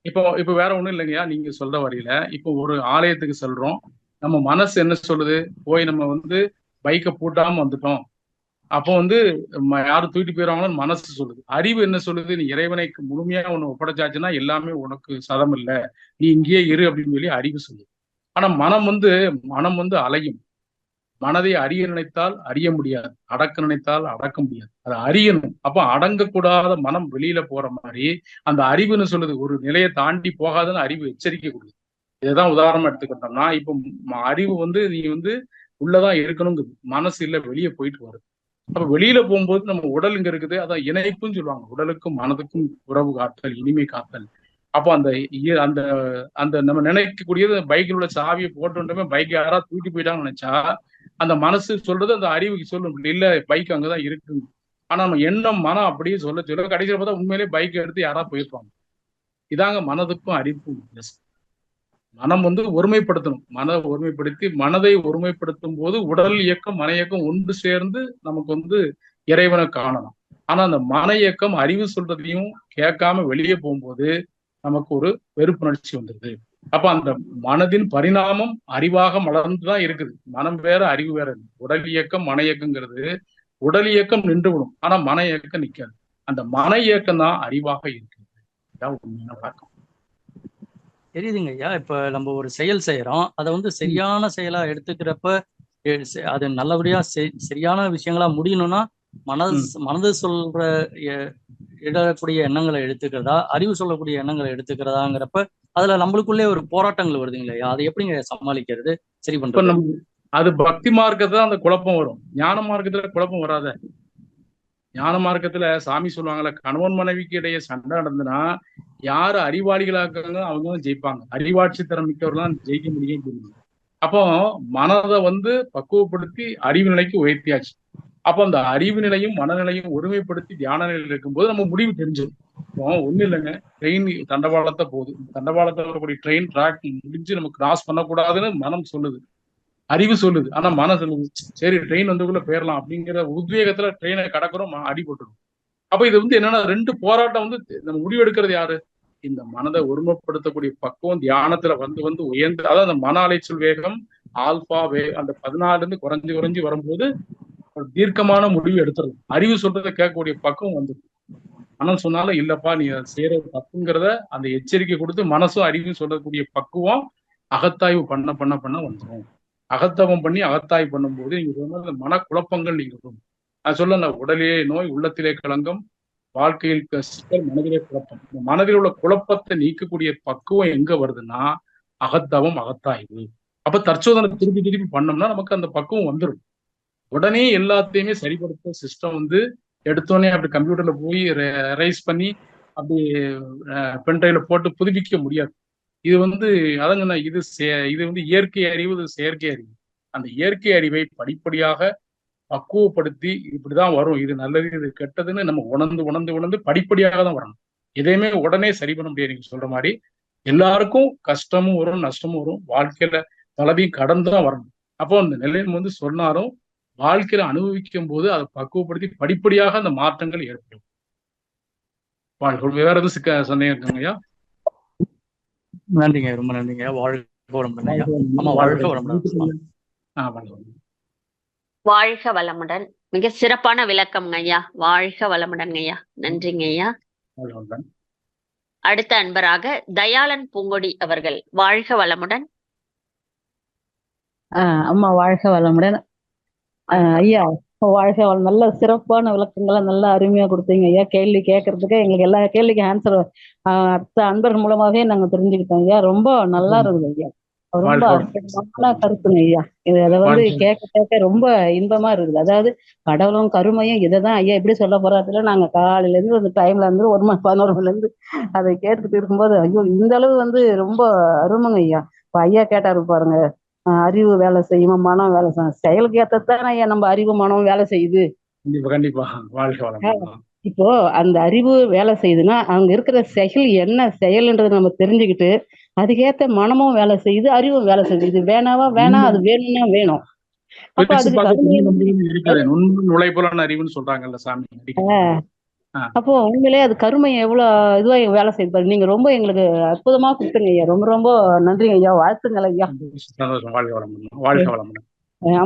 இப்போ வேற ஒண்ணும் இல்லைங்கய்யா, நீங்க சொல்ற வரையில இப்போ ஒரு ஆலயத்துக்கு செல்றோம், நம்ம மனசு என்ன சொல்லுது, போய் நம்ம வந்து பைக்கை பூட்டாம வந்துட்டோம், அப்போ வந்து யாரும் தூக்கிட்டு போயிடுவாங்கன்னு மனசு சொல்லுது. அறிவு என்ன சொல்லுது, நீ இறைவனை முழுமையா உன்னை ஒப்படைச்சாச்சுன்னா எல்லாமே உனக்கு சதம் இல்லை, நீ இங்கேயே இரு அப்படின்னு சொல்லி அறிவு சொல்லுது. ஆனா மனம் வந்து அலையும். மனதை அறிய நினைத்தால் அறிய முடியாது, அடக்க நினைத்தால் அடக்க முடியாது, அதை அறியணும். அப்ப அடங்கக்கூடாத மனம் வெளியில போற மாதிரி அந்த அறிவுன்னு சொல்லுது, ஒரு நிலையை தாண்டி போகாதுன்னு அறிவு எச்சரிக்கை கொடுக்குது. இதுதான் உதாரணமா எடுத்துக்கிட்டோம்னா, இப்போ அறிவு வந்து நீ வந்து உள்ளதான் இருக்கணுங்குது, மனசு இல்லை வெளியே போயிட்டு வருது. அப்ப வெளியில போகும்போது நம்ம உடல் இங்க இருக்குது, அதான் இணைப்புன்னு சொல்லுவாங்க, உடலுக்கும் மனதுக்கும் உறவு காத்தல், இனிமை காத்தல். அப்போ அந்த அந்த அந்த நம்ம நினைக்கக்கூடியது, பைக்கில் உள்ள சாவியை போட்டு பைக் யாராவது தூக்கிட்டு போயிட்டாங்கன்னு நினைச்சா அந்த மனசு சொல்றது அந்த அறிவுக்கு சொல்லும், இல்ல பைக் அங்கதான் இருக்கு. ஆனா நம்ம எண்ணம் மனம் அப்படியே சொல்ல சொல்ல கடைசியில் பார்த்தா உண்மையிலேயே பைக் எடுத்து யாராவது போயிருப்பாங்க. இதாங்க மனதுக்கும் அறிவுக்கும் வித்தியாசம். மனம் ஒருமைப்படுத்தணும். ஒருமைப்படுத்தி மனதை ஒருமைப்படுத்தும் போது உடல் இயக்கம் மன இயக்கம் ஒன்று சேர்ந்து நமக்கு இறைவனை காணலாம். ஆனா அந்த மன இயக்கம் அறிவு சொல்றதையும் கேட்காம வெளியே போகும்போது நமக்கு ஒரு வெறுப்புணர்ச்சி வந்துருது. அப்ப அந்த மனதின் பரிணாமம் அறிவாக மலர்ந்துதான் இருக்குது. மனம் வேற அறிவு வேற. உடல் இயக்கம் மன இயக்கங்கிறது உடல் இயக்கம் நின்றுவிடும், ஆனா மன இயக்கம் நிற்காது. அந்த மன இயக்கம் தான் அறிவாக இருக்குது. இதான் உண்மையான வழக்கம். தெரியுதுங்க ஐயா. இப்ப நம்ம ஒரு செயல் செய்யறோம், அதை சரியான செயலா எடுத்துக்கிறப்ப அது நல்லபடியா சரியான விஷயங்களா முடியணும்னா மனது சொல்ற இடக்கூடிய எண்ணங்களை எடுத்துக்கிறதா, அறிவு சொல்லக்கூடிய எண்ணங்களை எடுத்துக்கிறதாங்கிறப்ப அதுல நம்மளுக்குள்ளே ஒரு போராட்டங்கள் வருதுங்களா ஐயா? அதை எப்படிங்க சமாளிக்கிறது, சரி பண்றது? அது பக்தி மார்க்கத்துல அந்த குழப்பம் வரும், ஞான மார்க்கத்துல குழப்பம் வராத. ஞான மார்க்கத்துல சாமி சொல்லுவாங்கல்ல, கணவன் மனைவிக்கு இடையே சண்டை நடந்துன்னா யாரு அறிவாளிகளா இருக்காங்க அவங்க தான் ஜெயிப்பாங்க, அறிவாட்சி திறன் மிக்கவர்களாம் ஜெயிக்க முடியும் தெரியும். அப்போ மனதை பக்குவப்படுத்தி அறிவு நிலைக்கு உயர்த்தியாச்சு. அப்போ அந்த அறிவு நிலையும் மனநிலையும் ஒருமைப்படுத்தி தியான நிலையில் இருக்கும்போது நம்ம முடிவு தெரிஞ்சிடும். இப்போ ஒண்ணு இல்லைங்க, ட்ரெயின் தண்டவாளத்தை போகுது, தண்டவாளத்தை வரக்கூடிய ட்ரெயின் ட்ராக் முடிஞ்சு நம்ம கிராஸ் பண்ணக்கூடாதுன்னு மனம் சொல்லுது, அறிவு சொல்லுது. ஆனா மனம் சொல்லுது சரி ட்ரெயின் போயிடலாம் அப்படிங்கிற உத்வேகத்துல ட்ரெயினை கடக்கிறோம், அடிபட்டுடும். அப்ப இது என்னன்னா ரெண்டு போராட்டம் நம்ம முடிவெடுக்கிறது யாரு? இந்த மனதை ஒருமைப்படுத்தக்கூடிய பக்குவம் தியானத்துல உயர்ந்து, அதாவது அந்த மன அலைச்சல் வேகம் ஆல்பா அந்த 14 குறைஞ்சு குறைஞ்சு வரும்போது ஒரு தீர்க்கமான முடிவு எடுத்துடலாம். அறிவு சொல்றதை கேட்கக்கூடிய பக்குவம் வந்துடும். மனம் சொன்னாலும் இல்லப்பா நீ செய்யறது தப்புங்கிறத அந்த எச்சரிக்கை கொடுத்து மனசும் அறிவும் சொல்லக்கூடிய பக்குவம் அகத்தாய்வு பண்ண பண்ண பண்ண வந்துடும். அகத்தவம் பண்ணி அகத்தாய்வு பண்ணும்போது நீங்க சொன்ன மனக்குழப்பங்கள் நீங்க நான் சொல்ல, உடலிலே நோய் உள்ளத்திலே களங்கம், வாழ்க்கையில் சிக்கல், மனதிலே குழப்பம். இந்த மனதில் உள்ள குழப்பத்தை நீக்கக்கூடிய பக்குவம் எங்க வருதுன்னா அகத்தவம் அகத்தாய்வு. அப்ப தற்சோதனை திருப்பி திருப்பி பண்ணோம்னா நமக்கு அந்த பக்குவம் வந்துடும். உடனே எல்லாத்தையுமே சரிப்படுத்த சிஸ்டம் எடுத்தோடனே அப்படி கம்ப்யூட்டர்ல போய் ரைஸ் பண்ணி அப்படி பென்ட்ரைவ்ல போட்டு புதுப்பிக்க முடியாது. இது அதங்க இது இயற்கை அறிவு, இது செயற்கை அறிவு. அந்த இயற்கை அறிவை படிப்படியாக பக்குவப்படுத்தி இப்படிதான் வரும், இது நல்லது இது கெட்டதுன்னு நம்ம உணர்ந்து உணர்ந்து உணர்ந்து படிப்படியாக தான் வரணும். எதையுமே உடனே சரி பண்ண முடியாது. நீங்க சொல்ற மாதிரி எல்லாருக்கும் கஷ்டமும் வரும் நஷ்டமும் வரும், வாழ்க்கையில பலதையும் கடந்துதான் வரணும். அப்போ அந்த நிலையம் சொன்னாலும் வாழ்க்கையில அனுபவிக்கும் போது அதை பக்குவப்படுத்தி படிப்படியாக அந்த மாற்றங்கள் ஏற்படும். வேற எதுவும் சந்தேகம் இருக்குங்கய்யா? நன்றிங்க, ரொம்ப நன்றிங்க. வாழ்க வளமுடன் ஐயா. வாழ்க வளமுடன். வாழ்க வளமுடன். மிக சிறப்பான விளக்கம் ஐயா. வாழ்க வளமுடன் ஐயா. நன்றிங்க ஐயா. அடுத்த அன்பராக தயாளன் பூங்கொடி அவர்கள், வாழ்க வளமுடன். அம்மா வாழ்க வளமுடன். ஐயா வாழ்க வளம். நல்ல சிறப்பான விளக்கங்களை நல்லா அருமையா கொடுத்தீங்க ஐயா. கேள்வி கேட்கறதுக்கு எங்களுக்கு எல்லா கேள்விக்கும் ஆன்சர் அடுத்த அன்பர்கள் மூலமாவே நாங்க தெரிஞ்சுக்கிட்டோம் ஐயா. ரொம்ப நல்லா இருக்குது ஐயா, ரொம்ப அற்புதமான கருத்துங்க ஐயா. அதை கேட்க கேட்க ரொம்ப இன்பமா இருக்குது. அதாவது கடவுளும் கருமையும் இதைதான் ஐயா எப்படி சொல்ல போறாதுல நாங்க காலையில இருந்து அந்த டைம்ல இருந்து 1 மணி 11 மணில இருந்து அதை கேட்டுட்டு இருக்கும்போது ஐயோ இந்த அளவு ரொம்ப அருமைங்க ஐயா. இப்ப ஐயா கேட்டாரு பாருங்க, அறிவு வேலை செய்யுமா மனம் வேலை செய்யும், செயலுக்கு ஏற்றத்தானே ஐயா நம்ம அறிவு மனம் வேலை செய்யுது. இப்போ அந்த அறிவு வேலை செய்யுதுன்னா அங்க இருக்கிற செயல் என்ன செயல்ன்றது நம்ம தெரிஞ்சுக்கிட்டு அதுக்கேத்த மனமும் வேலை செய்யுது, அறிவும் வேலை செய்யுது. இது வேணாவா வேணாம், அது வேணும்னா வேணும். அப்ப அப்போ உண்மையிலே அது கருமை எவ்வளவு இதுவா வேலை செய்யுது. நீங்க ரொம்ப எங்களுக்கு அற்புதமா கொடுத்துங்க ஐயா. ரொம்ப ரொம்ப நன்றிங்க ஐயா. வாழ்த்துங்கள் ஐயா.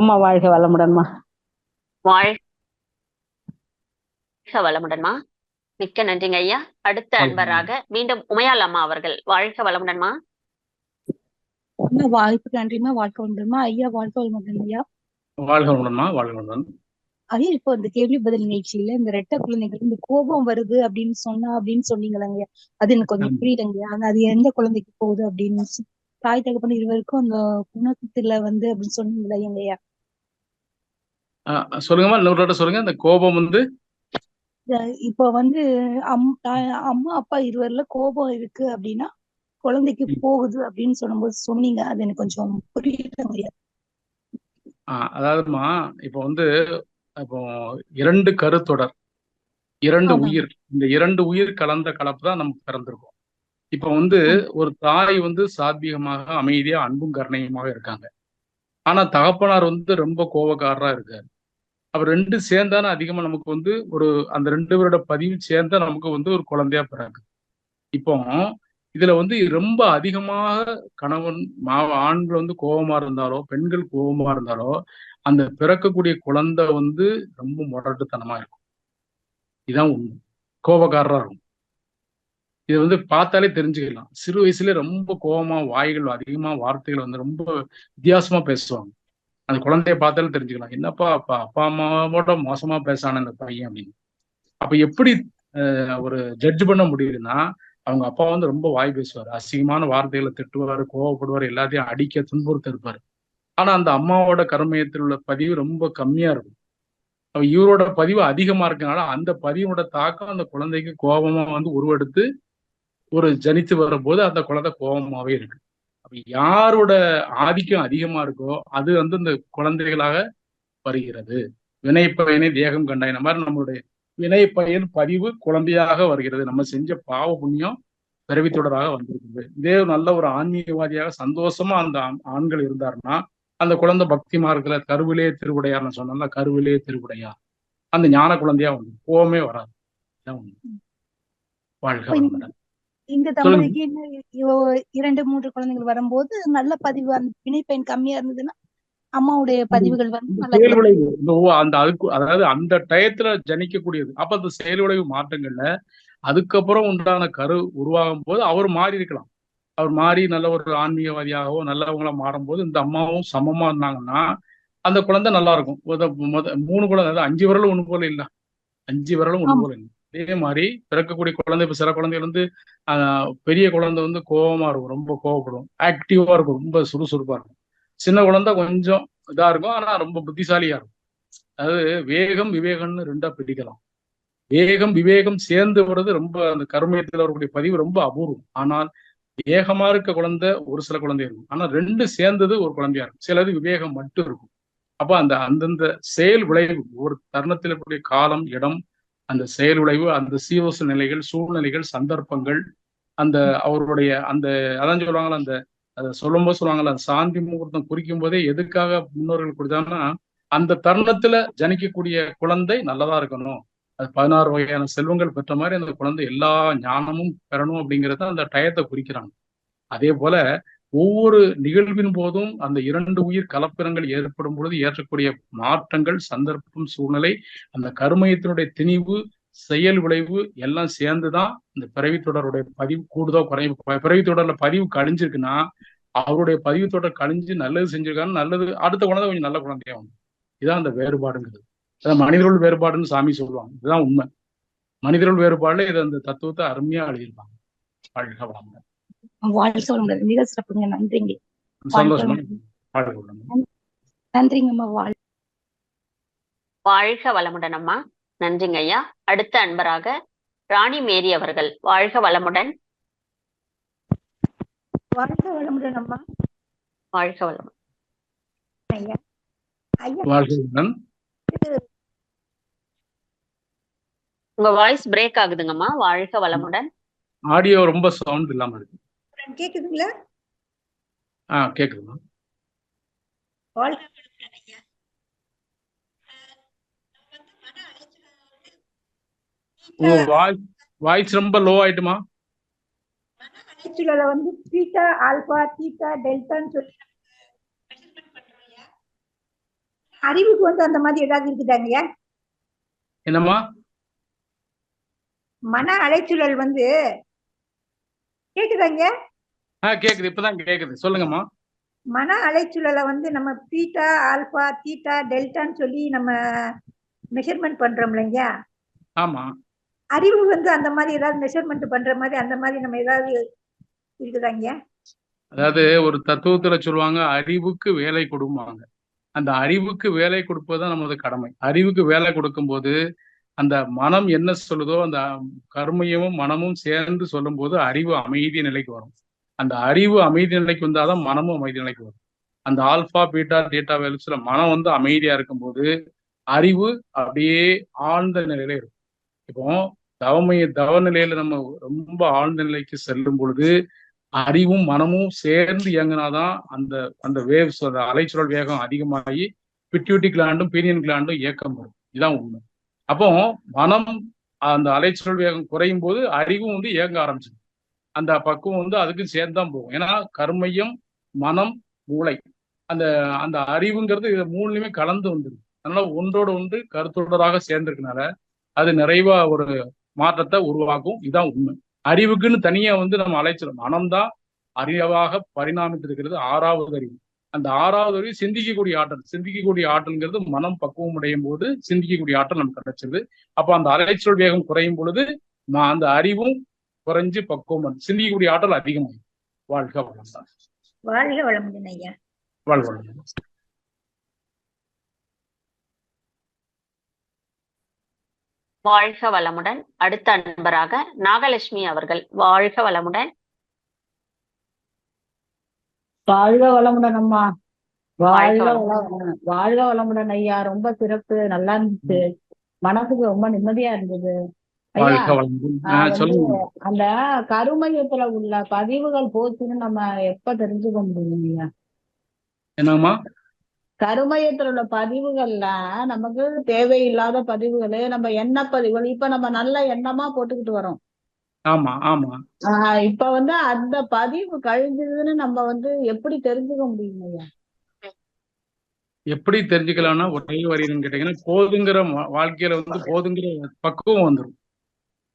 அம்மா வாழ்க வளமுடன்மா. வாழ்க வளமுடன்மா. மிக்க நன்றிங்க ஐயா. அடுத்த அன்பராக மீண்டும் உமையால் அம்மா அவர்கள், வாழ்க வளமுடன்மா. வாய்ப்புக்கு நன்றிமா. வாழ்க வளமுடன்மா ஐயா. வாழ்க வளமுடன் ஐயா. வாழ்க வளமுடன்மா. வாழ்க வளமுடன் ஐயா. இப்போ இந்த கேள்வி பதில் நிகழ்ச்சியில இந்த ரெட்டை குழந்தைகள் இந்த கோபம் வருது அப்படின்னு சொன்னீங்களாங்க, அது எனக்கு கொஞ்சம் புரியுதுங்க. அது எந்த குழந்தைக்கு போகுது அப்படின்னு தாய் தகப்பன் இருவருக்கும் அந்த குணத்துல அப்படின்னு சொன்னீங்களா எங்கய்யா? சொல்லுங்கம்மா, இன்னொரு சொல்லுங்க. இந்த கோபம் இப்போ அம்மா அப்பா இருவர்ல கோபம் இருக்கு அப்படின்னா குழந்தைக்கு போகுது அப்படின்னு சொல்லும்போது சொன்னீங்க, அது எனக்கு கொஞ்சம் புரியுதுங்கய்யா. அதாவதுமா இப்போ இப்போ 2 கருத்தொடர், 2 ஆமாங்க. உயிர், இந்த 2 உயிர் கலந்த கலப்பு தான் நம்ம பிறந்திருக்கோம். இப்போ ஒரு தாய் சாத்வீகமாக அமைதியா அன்பும் கருணையுமாக இருக்காங்க. ஆனா தகப்பனார் ரொம்ப கோபக்காரரா இருக்காரு. அப்ப 2 சேர்ந்தானே அதிகமா நமக்கு அந்த 2 பேரோட பதிவு சேர்ந்தா நமக்கு ஒரு குழந்தையா பிறகு. இப்போ இதுல ரொம்ப அதிகமாக கணவன் ஆண்கள் கோபமா இருந்தாலோ, பெண்கள் கோபமா இருந்தாலோ, அந்த பிறக்கக்கூடிய குழந்தை ரொம்ப முரட்டுத்தனமா இருக்கும். இதுதான் உண்மை. கோபக்காரரா இருக்கும். இது பார்த்தாலே தெரிஞ்சுக்கலாம். சிறு வயசுலயே ரொம்ப கோபமா வாய்கள் அதிகமா வார்த்தைகள் ரொம்ப வித்தியாசமா பேசுவாங்க. அந்த குழந்தைய பார்த்தாலே தெரிஞ்சுக்கலாம். என்னப்பா அப்பா அம்மாவோட மோசமா பேசானே இந்த பையன் அப்படின்னு. அப்ப எப்படி ஒரு ஜட்ஜ் பண்ண முடியுதுன்னா, அவங்க அப்பா ரொம்ப வாய் பேசுவாரு. அசிங்கமான வார்த்தைகளை திட்டுவாரு, கோவப்படுவாரு, எல்லாத்தையும் அடிக்க துன்புறுத்த இருப்பாரு. ஆனா அந்த அம்மாவோட கருமையத்தில் உள்ள பதிவு ரொம்ப கம்மியா இருக்கும். அப்ப இவரோட பதிவு அதிகமா இருக்கனால அந்த பதிவோட தாக்கம் அந்த குழந்தைக்கு கோபமா உருவெடுத்து ஒரு ஜனித்து வரும்போது அந்த குழந்தை கோபமாவே இருக்கு. அப்ப யாரோட ஆதிக்கம் அதிகமா இருக்கோ அது இந்த குழந்தைகளாக வருகிறது. வினைப்பயனை தேகம் கண்டாயின மாதிரி நம்மளுடைய வினைப்பயன் பதிவு குழந்தையாக வருகிறது. நம்ம செஞ்ச பாவ புண்ணியம் பிறவி தொடராக வந்திருக்குது. இதே நல்ல ஒரு ஆன்மீகவாதியாக சந்தோஷமா அந்த ஆண்கள் இருந்தாருன்னா அந்த குழந்தை பக்தி மார்க்கத்துல கருவிலே திருவுடையார்னு சொன்னா கருவிலே திருவுடையார் அந்த ஞான குழந்தையா கோவமே வராது. வாழ்க வளமுடன். இந்த தம்பதிக்கு 2-3 குழந்தைகள் வரும்போது நல்ல பதிவு, அந்த வினைப்பயன் கம்மியா இருந்ததுன்னா அம்மாவுடைய பதிவுகள் செயல் விளைவு அதாவது அந்த டயத்துல ஜனிக்கக்கூடியது. அப்ப அந்த செயல் விளைவு மாற்றங்கள்ல அதுக்கப்புறம் உண்டான கரு உருவாகும் போது அவர் மாறி இருக்கலாம். அவர் மாறி நல்ல ஒரு ஆன்மீகவாதியாகவோ நல்லவங்களா மாறும்போது இந்த அம்மாவும் சமமா இருந்தாங்கன்னா அந்த குழந்தை நல்லா இருக்கும். 3 குழந்தை 5 விரலும் ஒண்ணு போல இல்ல, 5 விரலும் ஒண்ணு போல இல்லை. அதே மாதிரி பிறக்கக்கூடிய குழந்தை இப்ப சில குழந்தைகள் பெரிய குழந்தை கோபமா இருக்கும், ரொம்ப கோவப்படும், ஆக்டிவா இருக்கும், ரொம்ப சுறுசுறுப்பா இருக்கும். சின்ன குழந்தை கொஞ்சம் இதா இருக்கும், ஆனா ரொம்ப புத்திசாலியா இருக்கும். அதாவது வேகம் விவேகம்னு 2ஆ பிடிக்கலாம். வேகம் விவேகம் சேர்ந்து வர்றது ரொம்ப அந்த கருமையத்தில் வரக்கூடிய பதிவு ரொம்ப அபூர்வம். ஆனால் வேகமா இருக்க குழந்தை ஒரு சில குழந்தை இருக்கும், ஆனா 2 சேர்ந்தது ஒரு குழந்தையா இருக்கும். சிலது விவேகம் மட்டும் இருக்கும். அப்ப அந்தந்த செயல் விளைவு ஒரு தருணத்தில் இருக்கக்கூடிய காலம், இடம், அந்த செயல் விளைவு, அந்த சீரோச நிலைகள், சூழ்நிலைகள், சந்தர்ப்பங்கள், அந்த அவருடைய அதான் சொல்லுவாங்களா, அதை சொல்லும்போது சொல்லுவாங்கல்ல, சாந்தி முகூர்த்தம் குறிக்கும் போதே எதுக்காக முன்னோர்கள் கொடுத்தாங்கன்னா அந்த தருணத்துல ஜனிக்கக்கூடிய குழந்தை நல்லதா இருக்கணும், அது 16 வகையான செல்வங்கள் பெற்ற மாதிரி அந்த குழந்தை எல்லா ஞானமும் பெறணும் அப்படிங்கிறத அந்த டயத்தை குறிக்கிறாங்க. அதே போல ஒவ்வொரு நிகழ்வின் போதும் அந்த 2 உயிர் கலப்பினங்கள் ஏற்படும் பொழுது ஏற்றக்கூடிய மாற்றங்கள், சந்தர்ப்பம், சூழ்நிலை, அந்த கருமையத்தினுடைய திணிவு, செயல் விளைவு எல்லாம் சேர்ந்துதான் இந்த பிறவி தொடருடைய பதிவு கூடுதோ குறைவு. பிறவி தொடர்ல பதிவு கழிஞ்சிருக்குன்னா அவருடைய பதிவு தொடர் கழிஞ்சு நல்லது செஞ்சிருக்கான்னு நல்லது அடுத்த குழந்தை கொஞ்சம் நல்ல குழந்தையா வந்து. இதுதான் அந்த வேறுபாடுங்கிறது. அதான் மனிதர்கள் வேறுபாடுன்னு சாமி சொல்லுவாங்க. இதுதான் உண்மை. மனிதர்கள் வேறுபாடுல இது அந்த தத்துவத்தை அருமையா எழுதியிருப்பாங்க. வாழ்க வளமுடன். மிக சிறப்புங்க. நன்றிங்க. சந்தோஷமா. நன்றிங்க அம்மா. வாழ்க வளமுடன் அம்மா. நன்றிங்க ஐயா. அடுத்த அன்பராக ராணி மேரி அவர்கள். வாழ்க வளமுடன். வாழ்க வளமுடன் அம்மா. வாழ்க வளமுடன் ஐயா. ஐயா, வாழ்க வளமுடன். உங்க வாய்ஸ் பிரேக் ஆகுதுங்கம்மா. வாழ்க வளமுடன். ஆடியோ ரொம்ப சவுண்ட் இல்லாம இருக்கு. கேக்குதுங்களா? கேக்குதுமா. வாழ்க வளமுடன் ஐயா. வாய்ஸ் ரொம்ப லோ ஆயிட்டுமா? மன அலைச்சூழலை பீட்டா, ஆல்பா, தீட்டா, டெல்டான்னு சொல்லி மெஷர்மென்ட் பண்றோம்யா. அறிவுக்கு அந்த மாதிரி ஏதாவது இருக்குதாங்கய்யா? என்னம்மா? மன அலைச்சூழல் கேக்குதாங்க? கேக்குது, இப்பதான் கேக்குது. சொல்லுங்கம்மா. மன அலைச்சூழலை நம்ம பீட்டா, ஆல்பா, தீட்டா, டெல்டான்னு சொல்லி நம்ம மெஷர்மென்ட் பண்றோம் இல்லைங்க? ஆமா. அறிவு அந்த மாதிரி ஏதாவது மெஷர்மெண்ட் பண்ற மாதிரி அந்த மாதிரி நம்ம ஏதாவது இருக்குதாங்க? அதாவது ஒரு தத்துவத்துல சொல்லுவாங்க, அறிவுக்கு வேலை கொடுப்பாங்க. அந்த அறிவுக்கு வேலை கொடுப்பதுதான் நமது கடமை. அறிவுக்கு வேலை கொடுக்கும் போது அந்த மனம் என்ன சொல்லுதோ அந்த கர்மையமும் மனமும் சேர்ந்து சொல்லும் போது அறிவு அமைதி நிலைக்கு வரும். அந்த அறிவு அமைதி நிலைக்கு வந்தாதான் மனமும் அமைதி நிலைக்கு வரும். அந்த ஆல்பா பீட்டா டீட்டா வேல்யூஸ்ல மனம் வந்து அமைதியா இருக்கும்போது அறிவு அப்படியே ஆழ்ந்த நிலையில இருக்கும். இப்போ தவ நிலையில நம்ம ரொம்ப ஆழ்ந்த நிலைக்கு செல்லும் பொழுது அறிவும் மனமும் சேர்ந்து இயங்கினாதான் அந்த அந்த வேவ்ஸ், அந்த அலைச்சுழல் வேகம் அதிகமாகி பிட்யூட்டி கிளாண்டும் பீனியன் கிளாண்டும் இயக்கம் வரும். இதுதான் உண்மை. அப்போ மனம் அந்த அலைச்சுழல் வேகம் குறையும் போது அறிவும் வந்து இயங்க ஆரம்பிச்சிடும். அந்த பக்குவம் வந்து அதுக்கு சேர்ந்துதான் போகும். ஏன்னா கர்மையம், மனம், மூளை, அந்த அந்த அறிவுங்கிறது இது மூணுலையுமே கலந்து வந்துடும். அதனால ஒன்றோட ஒன்று கருத்தொடராக சேர்ந்திருக்கனால அது நிறைவா ஒரு மாற்றத்தை உருவாக்கும். இதுதான் உண்மை. அறிவுக்குன்னு தனியா வந்து நம்ம அழைச்சிடும். மனம்தான் அறிவாக பரிணாமித்து இருக்கிறது 6வது அறிவு. அந்த 6வது அறிவு சிந்திக்கக்கூடிய ஆற்றல். சிந்திக்கக்கூடிய ஆற்றல்ங்கிறது மனம் பக்குவம் அடையும் போது சிந்திக்கக்கூடிய ஆற்றல் நமக்கு கிடைச்சது. அப்போ அந்த அலைச்சல் வேகம் குறையும் பொழுது அந்த அறிவும் குறைஞ்சு பக்குவம் சிந்திக்கக்கூடிய ஆற்றல் அதிகமாகும். வாழ்க வளமுடன். வாழ்க வளமுடன் ஐயா. வாழ்க வளமுடன். வாழ்க வளமுடன். அடுத்த அன்பராக நாகலட்சுமி அவர்கள். வாழ்க வளமுடன். வாழ்க வளமுடன் அம்மா. வாழ்க வளமுடன் ஐயா. ரொம்ப சிறப்பு, நல்லா இருந்துச்சு. மனசுக்கு ரொம்ப நிம்மதியா இருந்தது ஐயா. அந்த கருமையத்துல உள்ள பதிவுகள் போச்சுன்னு நம்ம எப்ப தெரிஞ்சுக்க முடியும் ஐயா? என்னம்மா? கருமையத்துல உள்ள பதிவுகள்ல நமக்கு தேவையில்லாத பதிவுகளு, நம்ம எண்ண பதிவுகள் இப்ப நம்ம நல்ல எண்ணமா போட்டுக்கிட்டு வரோம். ஆமா ஆமா. இப்ப வந்து அந்த பதிவு கழிஞ்சதுன்னு நம்ம வந்து எப்படி தெரிஞ்சுக்க முடியும் ஐயா? எப்படி தெரிஞ்சுக்கலாம்னா ஒரே வரின்னு கேட்டீங்கன்னா, போதுங்கிற வாழ்க்கையில வந்து போதுங்கிற பக்குவம் வந்துடும்.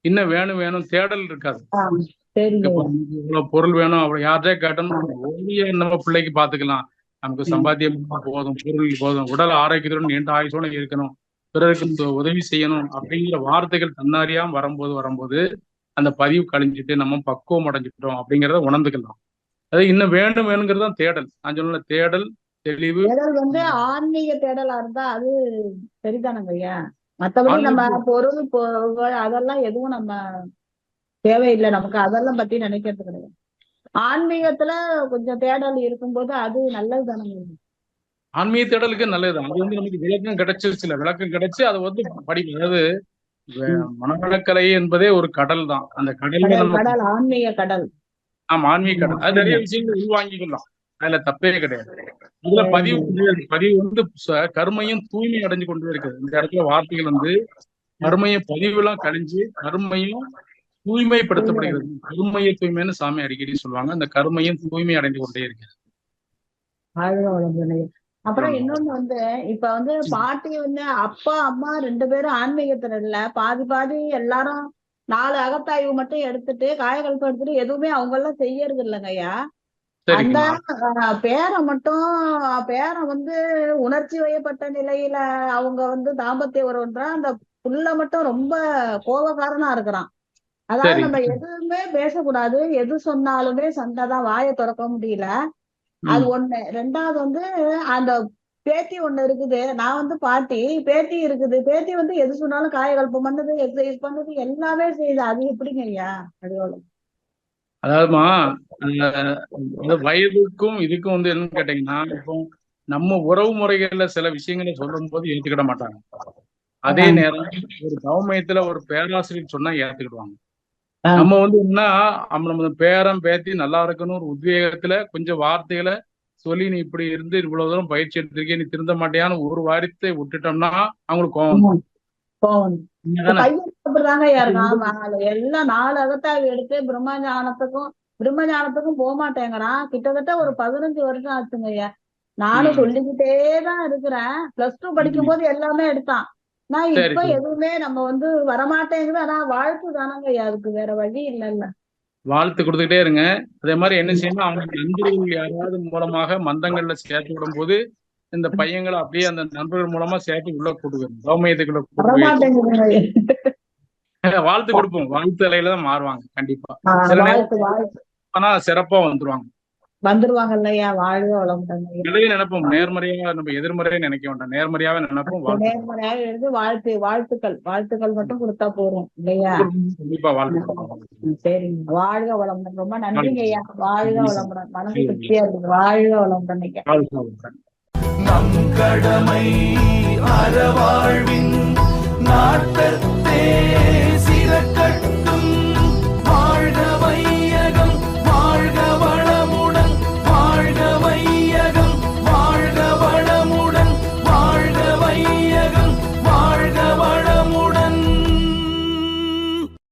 இன்னும் வேணும் வேணும் தேடல் இருக்காது. இவ்வளவு பொருள் வேணும், அவ்வளவு யார்கிட்டயே கேட்டோம்னா ஓடிய நம்ம பிள்ளைக்கு பாத்துக்கலாம், நமக்கு சம்பாத்தியம் போதும், பொருள் போதும், உடல் ஆரோக்கியத்துடன் நீண்ட ஆயுசோட இருக்கணும், பிறருக்கு உதவி செய்யணும் அப்படிங்கிற வார்த்தைகள் தன்னாரியாம வரும்போது அந்த பதிவு கழிஞ்சிட்டு நம்ம பக்குவம் அடைஞ்சிட்டோம் அப்படிங்கிறத உணர்ந்துக்கலாம். அது இன்னும் வேணும் வேணுங்கிறது தான் தேடல். நான் சொன்ன தேடல் தெளிவு வந்து ஆன்மீக தேடலா இருந்தா அது சரிதானங்க ஐயா. மத்தபடி நம்ம பொருள் அதெல்லாம் எதுவும் நம்ம தேவையில்லை, நமக்கு அதெல்லாம் பத்தி நினைக்கிறது கிடையாது. ஆன்மீகத்துல கொஞ்சம் தேடல் இருக்கும்போது அது நல்லது தானே. ஆன்மீக தேடலுக்கு நல்லதுதான். அது வந்து நமக்கு விளக்கம் கிடைச்சிருச்சுல, விளக்கம் கிடைச்சு அதை வந்து அதாவது மனவளக்கலை என்பதே ஒரு கடல் தான். அந்த கடல் ஆன்மீக கடல். ஆமா, ஆன்மீக கடல். அது நிறைய விஷயங்கள் உள்வாங்கிக்கலாம், அதுல தப்பே கிடையாது. இதுல பதிவு வந்து கருமையும் தூய்மை அடைஞ்சு கொண்டே இருக்குது. இந்த இடத்துல வார்த்தைகள் வந்து கருமையும் பதிவுலாம் கழிஞ்சு கருமையும் தூய்மைப்படுத்தப்படுகிறது. கருமைய தூய்மைன்னு சாமி அடிக்கடி சொல்லுவாங்க. அந்த கருமையும் தூய்மை அடைந்து கொண்டே இருக்கிறது. அப்புறம் இன்னொன்னு வந்து இப்ப வந்து பாட்டி வந்து அப்பா அம்மா 2 பேரும் ஆன்மீகத்துல இல்ல, பாதி எல்லாரும் 4 அகத்தாய்வு மட்டும் எடுத்துட்டு காயகல்பம் எடுத்துட்டு எதுவுமே அவங்க எல்லாம் செய்யறது இல்லைங்க ஐயா. அந்த பேரன் வந்து உணர்ச்சி வயப்பட்ட நிலையில அவங்க வந்து தாம்பத்திய உறவுன்றா, அந்த புள்ள மட்டும் ரொம்ப கோபக்காரனா இருக்கிறான். அதாவது நம்ம எதுவுமே பேசக்கூடாது, எது சொன்னாலுமே சண்டைதான், வாயை திறக்க முடியல. அது ஒண்ணு. 2வது வந்து அந்த பேத்தி ஒண்ணு இருக்குது. நான் வந்து பாட்டி, பேத்தி இருக்குது. பேத்தி வந்து எது சொன்னாலும் காயகல்பம் பண்ணுது, எக்ஸசைஸ் பண்ணுது, எல்லாமே செய்யுது. அது எப்படிங்க ஐயா? அதாவதுமா வயதுக்கும் இதுக்கும் வந்து என்னன்னு கேட்டீங்கன்னா, இப்போ நம்ம உறவு முறைகள்ல சில விஷயங்களை சொல்லும் போது ஏத்துக்கிட மாட்டாங்க. அதே நேரம் ஒரு தவமயத்துல ஒரு பேராசிரியர் சொன்னா ஏத்துக்கிடுவாங்க. நம்ம வந்து என்ன, நம்ம பேரம் பேத்தி நல்லா இருக்கணும் ஒரு உத்வேகத்துல கொஞ்சம் வார்த்தைகளை சொல்லி, நீ இப்படி இருந்து இவ்வளவு தூரம் பயிற்சி எடுத்திருக்கே, நீ திருந்த மாட்டியான்னு ஒரு வார்த்தை விட்டுட்டோம்னா அவங்களுக்கு கோவம். எல்லாம் 4 அகத்தாய்வு எடுத்து பிரம்மஞானத்துக்கும் போக மாட்டேங்கிறான். கிட்டத்தட்ட ஒரு 15 வருஷம் ஆச்சுங்க ஐயா. நானும் சொல்லிக்கிட்டேதான் இருக்கிறேன். +2 படிக்கும் போது எல்லாமே எடுத்தான். நான் இப்ப எதுவுமே நம்ம வந்து வரமாட்டேங்குது. ஆனா வாழ்த்து தானங்க ஐயா, அதுக்கு வேற வழி இல்லைல்ல. வாழ்த்து கொடுத்துக்கிட்டே இருங்க. அதே மாதிரி என்ன செய்யணும், அவங்க நண்பர்கள் யாராவது மூலமாக மந்தங்கள்ல சேர்த்து விடும் போது இந்த பையங்களை அப்படியே அந்த நண்பர்கள் மூலமா சேர்த்து உள்ள கூட்டுவோம், கௌமயத்துக்குள்ள வாழ்த்து கொடுப்போம். வாழ்த்து அலையில தான் மாறுவாங்க கண்டிப்பா. சில நேரம் ஆனா சிறப்பா வந்துருவாங்க. வந்துருவாங்க இல்லையா? வாழ்க வளமுடன் ஐயா. நிறைய நினைப்போம், நேர்மறையா நம்ம எதிர்மறையா நினைக்க வேண்டாம், நேர்மறையாவே நினைப்போம். நேர்மறையாக இருந்து வாழ்த்துக்கள் மட்டும் கொடுத்தா போறோம் இல்லையா? கண்டிப்பா வாழ்த்து. சரிங்க, வாழ்க வளமுடன். ரொம்ப நன்றிங்க ஐயா. வாழ்க வளமுடன். மனசு திருப்தியா இருக்கு. வாழ்க வளமுடன் ஐயா. நம் கடமை அறவாழ்வின் நாட்டத்தே